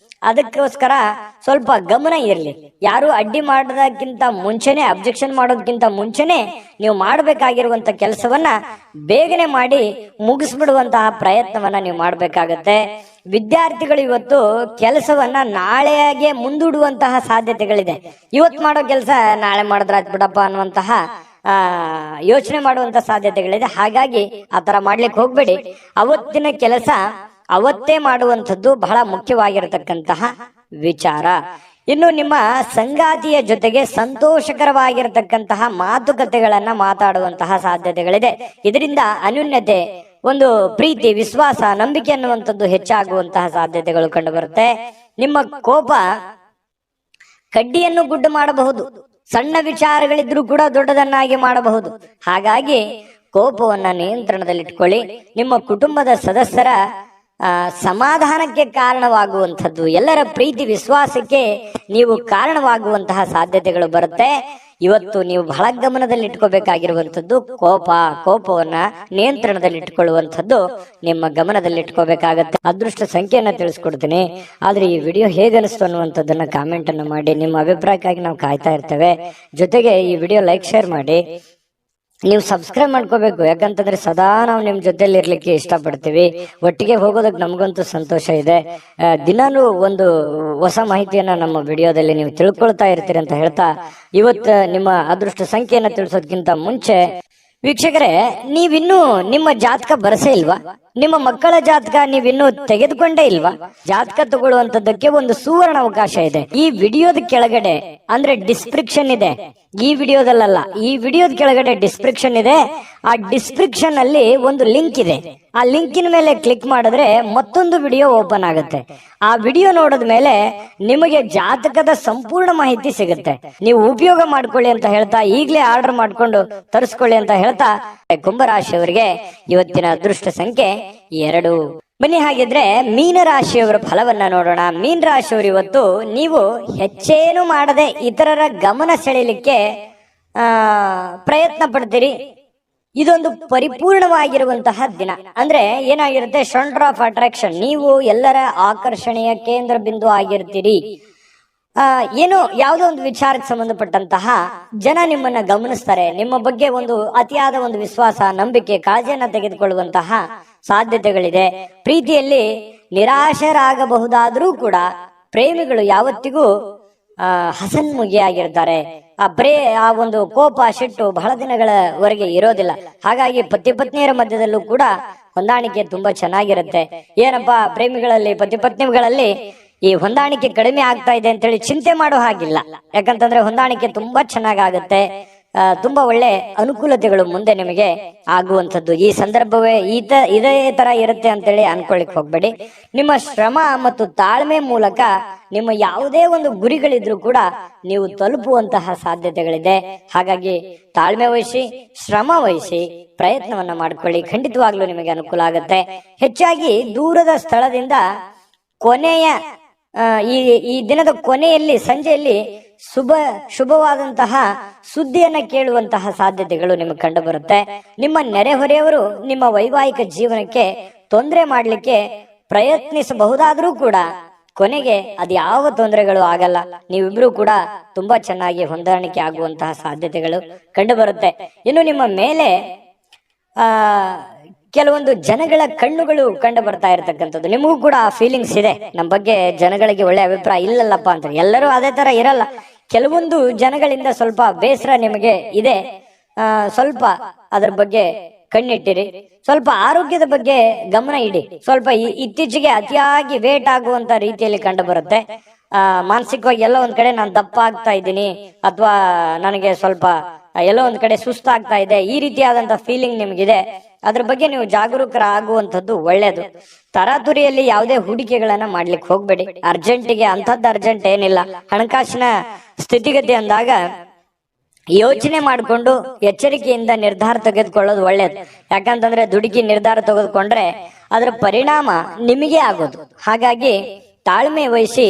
ಅದಕ್ಕೋಸ್ಕರ ಸ್ವಲ್ಪ ಗಮನ ಇರಲಿ. ಯಾರು ಅಡ್ಡಿ ಮಾಡೋದಕ್ಕಿಂತ ಮುಂಚೆನೆ, ಅಬ್ಜೆಕ್ಷನ್ ಮಾಡೋದಕ್ಕಿಂತ ಮುಂಚೆನೆ ನೀವು ಮಾಡಬೇಕಾಗಿರುವಂತ ಕೆಲಸವನ್ನ ಬೇಗನೆ ಮಾಡಿ ಮುಗಿಸ್ಬಿಡುವಂತಹ ಪ್ರಯತ್ನವನ್ನ ನೀವು ಮಾಡ್ಬೇಕಾಗತ್ತೆ. ವಿದ್ಯಾರ್ಥಿಗಳು ಇವತ್ತು ಕೆಲಸವನ್ನ ನಾಳೆಗೆ ಮುಂದೂಡುವಂತಹ ಸಾಧ್ಯತೆಗಳಿದೆ. ಇವತ್ತು ಮಾಡೋ ಕೆಲಸ ನಾಳೆ ಮಾಡಿದ್ರ ಆಯ್ತು ಬಿಡಪ್ಪ ಅನ್ನುವಂತಹ ಯೋಚನೆ ಮಾಡುವಂತ ಸಾಧ್ಯತೆಗಳಿದೆ. ಹಾಗಾಗಿ ಆತರ ಮಾಡ್ಲಿಕ್ಕೆ ಹೋಗ್ಬೇಡಿ. ಅವತ್ತಿನ ಕೆಲಸ ಅವತ್ತೇ ಮಾಡುವಂಥದ್ದು ಬಹಳ ಮುಖ್ಯವಾಗಿರತಕ್ಕಂತಹ ವಿಚಾರ. ಇನ್ನು ನಿಮ್ಮ ಸಂಗಾತಿಯ ಜೊತೆಗೆ ಸಂತೋಷಕರವಾಗಿರತಕ್ಕಂತಹ ಮಾತುಕತೆಗಳನ್ನ ಮಾತಾಡುವಂತಹ ಸಾಧ್ಯತೆಗಳಿದೆ. ಇದರಿಂದ ಅನ್ಯೋನ್ಯತೆ, ಒಂದು ಪ್ರೀತಿ, ವಿಶ್ವಾಸ, ನಂಬಿಕೆ ಅನ್ನುವಂಥದ್ದು ಹೆಚ್ಚಾಗುವಂತಹ ಸಾಧ್ಯತೆಗಳು ಕಂಡು ಬರುತ್ತೆ. ನಿಮ್ಮ ಕೋಪ ಕಡ್ಡಿಯನ್ನು ಗುಡ್ಡ ಮಾಡಬಹುದು. ಸಣ್ಣ ವಿಚಾರಗಳಿದ್ರೂ ಕೂಡ ದೊಡ್ಡದನ್ನಾಗಿ ಮಾಡಬಹುದು. ಹಾಗಾಗಿ ಕೋಪವನ್ನ ನಿಯಂತ್ರಣದಲ್ಲಿಟ್ಕೊಳ್ಳಿ. ನಿಮ್ಮ ಕುಟುಂಬದ ಸದಸ್ಯರ ಸಮಾಧಾನಕ್ಕೆ ಕಾರಣವಾಗುವಂಥದ್ದು, ಎಲ್ಲರ ಪ್ರೀತಿ ವಿಶ್ವಾಸಕ್ಕೆ ನೀವು ಕಾರಣವಾಗುವಂತಹ ಸಾಧ್ಯತೆಗಳು ಬರುತ್ತೆ. ಇವತ್ತು ನೀವು ಬಹಳ ಗಮನದಲ್ಲಿ ಇಟ್ಕೋಬೇಕಾಗಿರುವಂಥದ್ದು ಕೋಪವನ್ನ ನಿಯಂತ್ರಣದಲ್ಲಿ ಇಟ್ಕೊಳ್ಳುವಂಥದ್ದು ನಿಮ್ಮ ಗಮನದಲ್ಲಿ ಇಟ್ಕೋಬೇಕಾಗತ್ತೆ. ಅದೃಷ್ಟ ಸಂಖ್ಯೆಯನ್ನ ತಿಳಿಸ್ಕೊಡ್ತೀನಿ. ಆದ್ರೆ ಈ ವಿಡಿಯೋ ಹೇಗನಿಸ್ತು ಅನ್ನುವಂಥದ್ದನ್ನ ಕಾಮೆಂಟ್ ಅನ್ನು ಮಾಡಿ. ನಿಮ್ಮ ಅಭಿಪ್ರಾಯಕ್ಕಾಗಿ ನಾವು ಕಾಯ್ತಾ ಇರ್ತೇವೆ. ಜೊತೆಗೆ ಈ ವಿಡಿಯೋ ಲೈಕ್ ಶೇರ್ ಮಾಡಿ. ನೀವು ಸಬ್ಸ್ಕ್ರೈಬ್ ಮಾಡ್ಕೋಬೇಕು, ಯಾಕಂತಂದ್ರೆ ಸದಾ ನಾವು ನಿಮ್ ಜೊತೆಲಿ ಇರ್ಲಿಕ್ಕೆ ಇಷ್ಟಪಡ್ತೀವಿ. ಒಟ್ಟಿಗೆ ಹೋಗೋದಕ್ಕೆ ನಮಗಂತೂ ಸಂತೋಷ ಇದೆ. ದಿನಾನು ಒಂದು ಹೊಸ ಮಾಹಿತಿಯನ್ನ ನಮ್ಮ ವಿಡಿಯೋದಲ್ಲಿ ನೀವು ತಿಳ್ಕೊಳ್ತಾ ಇರ್ತೀರಿ ಅಂತ ಹೇಳ್ತಾ, ಇವತ್ತು ನಿಮ್ಮ ಅದೃಷ್ಟ ಸಂಖ್ಯೆಯನ್ನ ತಿಳಿಸೋದಕ್ಕಿಂತ ಮುಂಚೆ ವೀಕ್ಷಕರೇ, ನೀವಿನ್ನೂ ನಿಮ್ಮ ಜಾತಕ ಬರಸೇ ಇಲ್ವಾ? ನಿಮ್ಮ ಮಕ್ಕಳ ಜಾತಕ ನೀವಿನ್ನೂ ತೆಗೆದುಕೊಂಡೇ ಇಲ್ವಾ? ಜಾತಕ ತಗೊಳ್ಳುವಂತದ್ದಕ್ಕೆ ಒಂದು ಸುವರ್ಣ ಅವಕಾಶ ಇದೆ. ಈ ವಿಡಿಯೋದ ಕೆಳಗಡೆ ಅಂದ್ರೆ ಡಿಸ್ಕ್ರಿಪ್ಷನ್ ಇದೆ. ಈ ವಿಡಿಯೋದಲ್ಲ, ಈ ವಿಡಿಯೋದ ಕೆಳಗಡೆ ಡಿಸ್ಕ್ರಿಪ್ಷನ್ ಇದೆ. ಆ ಡಿಸ್ಕ್ರಿಪ್ಷನ್ ಅಲ್ಲಿ ಒಂದು ಲಿಂಕ್ ಇದೆ. ಆ ಲಿಂಕಿನ ಮೇಲೆ ಕ್ಲಿಕ್ ಮಾಡಿದ್ರೆ ಮತ್ತೊಂದು ವಿಡಿಯೋ ಓಪನ್ ಆಗುತ್ತೆ. ಆ ವಿಡಿಯೋ ನೋಡಿದ ಮೇಲೆ ನಿಮಗೆ ಜಾತಕದ ಸಂಪೂರ್ಣ ಮಾಹಿತಿ ಸಿಗುತ್ತೆ. ನೀವು ಉಪಯೋಗ ಮಾಡ್ಕೊಳ್ಳಿ ಅಂತ ಹೇಳ್ತಾ, ಈಗಲೇ ಆರ್ಡರ್ ಮಾಡ್ಕೊಂಡು ತರಿಸ್ಕೊಳ್ಳಿ ಅಂತ ಹೇಳ್ತಾ, ಕುಂಭರಾಶಿಯವರಿಗೆ ಇವತ್ತಿನ ಅದೃಷ್ಟ ಸಂಖ್ಯೆ 2. ಬನ್ನಿ ಹಾಗಿದ್ರೆ ಮೀನರಾಶಿಯವರ ಫಲವನ್ನ ನೋಡೋಣ. ಮೀನರಾಶಿಯವರು ಇವತ್ತು ನೀವು ಹೆಚ್ಚೇನು ಮಾಡದೆ ಇತರರ ಗಮನ ಸೆಳೆಯಲಿಕ್ಕೆ ಪ್ರಯತ್ನ ಪಡ್ತೀರಿ. ಇದೊಂದು ಪರಿಪೂರ್ಣವಾಗಿರುವಂತಹ ದಿನ. ಅಂದ್ರೆ ಏನಾಗಿರುತ್ತೆ, ಸೆಂಟರ್ ಆಫ್ ಅಟ್ರಾಕ್ಷನ್. ನೀವು ಎಲ್ಲರ ಆಕರ್ಷಣೆಯ ಕೇಂದ್ರ ಬಿಂದು ಆಗಿರ್ತೀರಿ. ಏನೋ ಯಾವುದೋ ಒಂದು ವಿಚಾರಕ್ಕೆ ಸಂಬಂಧಪಟ್ಟಂತಹ ಜನ ನಿಮ್ಮನ್ನ ಗಮನಿಸ್ತಾರೆ. ನಿಮ್ಮ ಬಗ್ಗೆ ಒಂದು ಅತಿಯಾದ ಒಂದು ವಿಶ್ವಾಸ, ನಂಬಿಕೆ, ಕಾಳಜಿಯನ್ನ ತೆಗೆದುಕೊಳ್ಳುವಂತಹ ಸಾಧ್ಯತೆಗಳಿದೆ. ಪ್ರೀತಿಯಲ್ಲಿ ನಿರಾಶರಾಗಬಹುದಾದರೂ ಕೂಡ ಪ್ರೇಮಿಗಳು ಯಾವತ್ತಿಗೂ ಹಸನ್ಮುಖಿಯಾಗಿರ್ತಾರೆ. ಆ ಒಂದು ಕೋಪ, ಸಿಟ್ಟು ಬಹಳ ದಿನಗಳವರೆಗೆ ಇರೋದಿಲ್ಲ. ಹಾಗಾಗಿ ಪತಿ ಪತ್ನಿಯರ ಮಧ್ಯದಲ್ಲೂ ಕೂಡ ಹೊಂದಾಣಿಕೆ ತುಂಬಾ ಚೆನ್ನಾಗಿರುತ್ತೆ. ಏನಪ್ಪಾ ಪ್ರೇಮಿಗಳಲ್ಲಿ, ಪತಿ ಪತ್ನಿಗಳಲ್ಲಿ ಈ ಹೊಂದಾಣಿಕೆ ಕಡಿಮೆ ಆಗ್ತಾ ಇದೆ ಅಂತೇಳಿ ಚಿಂತೆ ಮಾಡೋ ಹಾಗಿಲ್ಲ. ಯಾಕಂತಂದ್ರೆ ಹೊಂದಾಣಿಕೆ ತುಂಬಾ ಚೆನ್ನಾಗಾಗತ್ತೆ. ತುಂಬಾ ಒಳ್ಳೆ ಅನುಕೂಲತೆಗಳು ಮುಂದೆ ನಿಮಗೆ ಆಗುವಂಥದ್ದು. ಈ ಸಂದರ್ಭವೇ ಇದೇ ತರ ಇರುತ್ತೆ ಅಂತೇಳಿ ಅನ್ಕೊಳ್ಳಿಕ್ ಹೋಗ್ಬೇಡಿ. ನಿಮ್ಮ ಶ್ರಮ ಮತ್ತು ತಾಳ್ಮೆ ಮೂಲಕ ನಿಮ್ಮ ಯಾವುದೇ ಒಂದು ಗುರಿಗಳಿದ್ರು ಕೂಡ ನೀವು ತಲುಪುವಂತಹ ಸಾಧ್ಯತೆಗಳಿದೆ. ಹಾಗಾಗಿ ತಾಳ್ಮೆ ವಹಿಸಿ, ಶ್ರಮ ವಹಿಸಿ, ಪ್ರಯತ್ನವನ್ನ ಮಾಡ್ಕೊಳ್ಳಿ. ಖಂಡಿತವಾಗ್ಲೂ ನಿಮಗೆ ಅನುಕೂಲ ಆಗುತ್ತೆ. ಹೆಚ್ಚಾಗಿ ದೂರದ ಸ್ಥಳದಿಂದ ಈ ದಿನದ ಕೊನೆಯಲ್ಲಿ, ಸಂಜೆಯಲ್ಲಿ ಶುಭವಾದಂತಹ ಸುದ್ದಿಯನ್ನ ಕೇಳುವಂತಹ ಸಾಧ್ಯತೆಗಳು ನಿಮಗೆ ಕಂಡು ಬರುತ್ತೆ. ನಿಮ್ಮ ನೆರೆಹೊರೆಯವರು ನಿಮ್ಮ ವೈವಾಹಿಕ ಜೀವನಕ್ಕೆ ತೊಂದರೆ ಮಾಡಲಿಕ್ಕೆ ಪ್ರಯತ್ನಿಸಬಹುದಾದ್ರೂ ಕೂಡ ಕೊನೆಗೆ ಅದ್ಯಾವ ತೊಂದರೆಗಳು ಆಗಲ್ಲ. ನೀವಿಬ್ರು ಕೂಡ ತುಂಬಾ ಚೆನ್ನಾಗಿ ಹೊಂದಾಣಿಕೆ ಆಗುವಂತಹ ಸಾಧ್ಯತೆಗಳು ಕಂಡು ಬರುತ್ತೆ. ಇನ್ನು ನಿಮ್ಮ ಮೇಲೆ ಕೆಲವೊಂದು ಜನಗಳ ಕಣ್ಣುಗಳು ಕಂಡು ಬರ್ತಾ ಇರತಕ್ಕಂಥದ್ದು. ನಿಮಗೂ ಕೂಡ ಆ ಫೀಲಿಂಗ್ಸ್ ಇದೆ, ನಮ್ಮ ಬಗ್ಗೆ ಜನಗಳಿಗೆ ಒಳ್ಳೆ ಅಭಿಪ್ರಾಯ ಇಲ್ಲಲ್ಲಪ್ಪ ಅಂತ. ಎಲ್ಲರೂ ಅದೇ ತರ ಇರಲ್ಲ. ಕೆಲವೊಂದು ಜನಗಳಿಂದ ಸ್ವಲ್ಪ ಬೇಸರ ನಿಮಗೆ ಇದೆ. ಸ್ವಲ್ಪ ಅದರ ಬಗ್ಗೆ ಕಣ್ಣಿಟ್ಟಿರಿ. ಸ್ವಲ್ಪ ಆರೋಗ್ಯದ ಬಗ್ಗೆ ಗಮನ ಇಡಿ. ಸ್ವಲ್ಪ ಇತ್ತೀಚೆಗೆ ಅತಿಯಾಗಿ ವೇಟ್ ಆಗುವಂತ ರೀತಿಯಲ್ಲಿ ಕಂಡು ಬರುತ್ತೆ. ಮಾನಸಿಕವಾಗಿ ಎಲ್ಲೋ ಒಂದ್ ಕಡೆ ನಾನು ದಪ್ಪ ಆಗ್ತಾ ಇದ್ದೀನಿ, ಅಥವಾ ನನಗೆ ಸ್ವಲ್ಪ ಎಲ್ಲೋ ಒಂದ್ ಕಡೆ ಸುಸ್ತಾಗ್ತಾ ಇದೆ, ಈ ರೀತಿಯಾದಂತ ಫೀಲಿಂಗ್ ನಿಮ್ಗಿದೆ. ಅದ್ರ ಬಗ್ಗೆ ನೀವು ಜಾಗರೂಕರಾಗುವಂಥದ್ದು ಒಳ್ಳೇದು. ತರಾತುರಿಯಲ್ಲಿ ಯಾವುದೇ ಹೂಡಿಕೆಗಳನ್ನ ಮಾಡ್ಲಿಕ್ಕೆ ಹೋಗ್ಬೇಡಿ. ಅರ್ಜೆಂಟಿಗೆ ಅಂಥದ್ದು ಅರ್ಜೆಂಟ್ ಏನಿಲ್ಲ. ಹಣಕಾಸಿನ ಸ್ಥಿತಿಗತಿ ಅಂದಾಗ ಯೋಚನೆ ಮಾಡಿಕೊಂಡು ಎಚ್ಚರಿಕೆಯಿಂದ ನಿರ್ಧಾರ ತೆಗೆದುಕೊಳ್ಳೋದು ಒಳ್ಳೇದು. ಯಾಕಂತಂದ್ರೆ ದುಡುಕಿ ನಿರ್ಧಾರ ತೆಗೆದುಕೊಂಡ್ರೆ ಅದರ ಪರಿಣಾಮ ನಿಮಗೆ ಆಗೋದು. ಹಾಗಾಗಿ ತಾಳ್ಮೆ ವಹಿಸಿ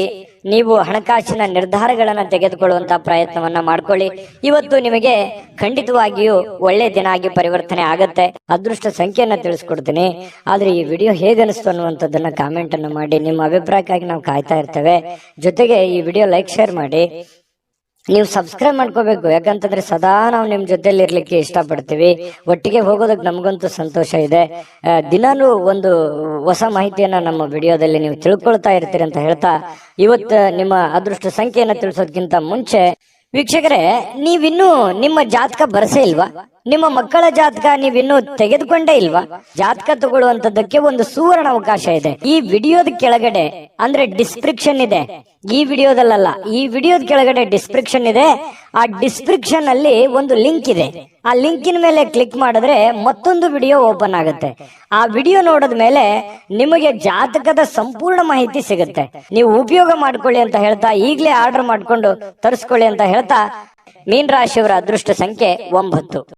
ನೀವು ಹಣಕಾಸಿನ ನಿರ್ಧಾರಗಳನ್ನ ತೆಗೆದುಕೊಳ್ಳುವಂತಹ ಪ್ರಯತ್ನವನ್ನ ಮಾಡ್ಕೊಳ್ಳಿ. ಇವತ್ತು ನಿಮಗೆ ಖಂಡಿತವಾಗಿಯೂ ಒಳ್ಳೆ ದಿನ ಆಗಿ ಪರಿವರ್ತನೆ ಆಗತ್ತೆ. ಅದೃಷ್ಟ ಸಂಖ್ಯೆಯನ್ನ ತಿಳಿಸ್ಕೊಡ್ತೀನಿ. ಆದ್ರೆ ಈ ವಿಡಿಯೋ ಹೇಗನಿಸ್ತು ಅನ್ನುವಂಥದ್ದನ್ನ ಕಾಮೆಂಟ್ ಅನ್ನು ಮಾಡಿ. ನಿಮ್ಮ ಅಭಿಪ್ರಾಯಕ್ಕಾಗಿ ನಾವು ಕಾಯ್ತಾ ಇರ್ತೇವೆ. ಜೊತೆಗೆ ಈ ವಿಡಿಯೋ ಲೈಕ್ ಶೇರ್ ಮಾಡಿ. ನೀವು ಸಬ್ಸ್ಕ್ರೈಬ್ ಮಾಡ್ಕೋಬೇಕು, ಯಾಕಂತಂದ್ರೆ ಸದಾ ನಾವು ನಿಮ್ ಜೊತೆಲಿ ಇರ್ಲಿಕ್ಕೆ ಇಷ್ಟಪಡ್ತೀವಿ. ಒಟ್ಟಿಗೆ ಹೋಗೋದಕ್ಕೆ ನಮಗಂತೂ ಸಂತೋಷ ಇದೆ. ದಿನಾನು ಒಂದು ಹೊಸ ಮಾಹಿತಿಯನ್ನ ನಮ್ಮ ವಿಡಿಯೋದಲ್ಲಿ ನೀವು ತಿಳ್ಕೊಳ್ತಾ ಇರ್ತೀರಿ ಅಂತ ಹೇಳ್ತಾ, ಇವತ್ತು ನಿಮ್ಮ ಅದೃಷ್ಟ ಸಂಖ್ಯೆಯನ್ನ ತಿಳಿಸೋದಕ್ಕಿಂತ ಮುಂಚೆ ವೀಕ್ಷಕರೇ, ನೀವಿನ್ನೂ ನಿಮ್ಮ ಜಾತಕ ಬರಸೇ ಇಲ್ವಾ? ನಿಮ್ಮ ಮಕ್ಕಳ ಜಾತಕ ನೀವಿನ್ನೂ ತೆಗೆದುಕೊಂಡೇ ಇಲ್ವಾ? ಜಾತಕ ತಗೊಳ್ಳುವಂತದ್ದಕ್ಕೆ ಒಂದು ಸುವರ್ಣ ಅವಕಾಶ ಇದೆ. ಈ ವಿಡಿಯೋದ ಕೆಳಗಡೆ ಅಂದ್ರೆ ಡಿಸ್ಕ್ರಿಪ್ಷನ್ ಇದೆ. ಈ ವಿಡಿಯೋದಲ್ಲ, ಈ ವಿಡಿಯೋದ ಕೆಳಗಡೆ ಡಿಸ್ಕ್ರಿಪ್ಷನ್ ಇದೆ. ಆ ಡಿಸ್ಕ್ರಿಪ್ಷನ್ ಅಲ್ಲಿ ಒಂದು ಲಿಂಕ್ ಇದೆ. ಆ ಲಿಂಕಿನ ಮೇಲೆ ಕ್ಲಿಕ್ ಮಾಡಿದ್ರೆ ಮತ್ತೊಂದು ವಿಡಿಯೋ ಓಪನ್ ಆಗುತ್ತೆ. ಆ ವಿಡಿಯೋ ನೋಡಿದ ಮೇಲೆ ನಿಮಗೆ ಜಾತಕದ ಸಂಪೂರ್ಣ ಮಾಹಿತಿ ಸಿಗುತ್ತೆ. ನೀವು ಉಪಯೋಗ ಮಾಡ್ಕೊಳ್ಳಿ ಅಂತ ಹೇಳ್ತಾ, ಈಗಲೇ ಆರ್ಡರ್ ಮಾಡ್ಕೊಂಡು ತರಿಸ್ಕೊಳ್ಳಿ ಅಂತ ಹೇಳ್ತಾ, ಮೀನ ರಾಶಿಯವರ ಅದೃಷ್ಟ ಸಂಖ್ಯೆ 9.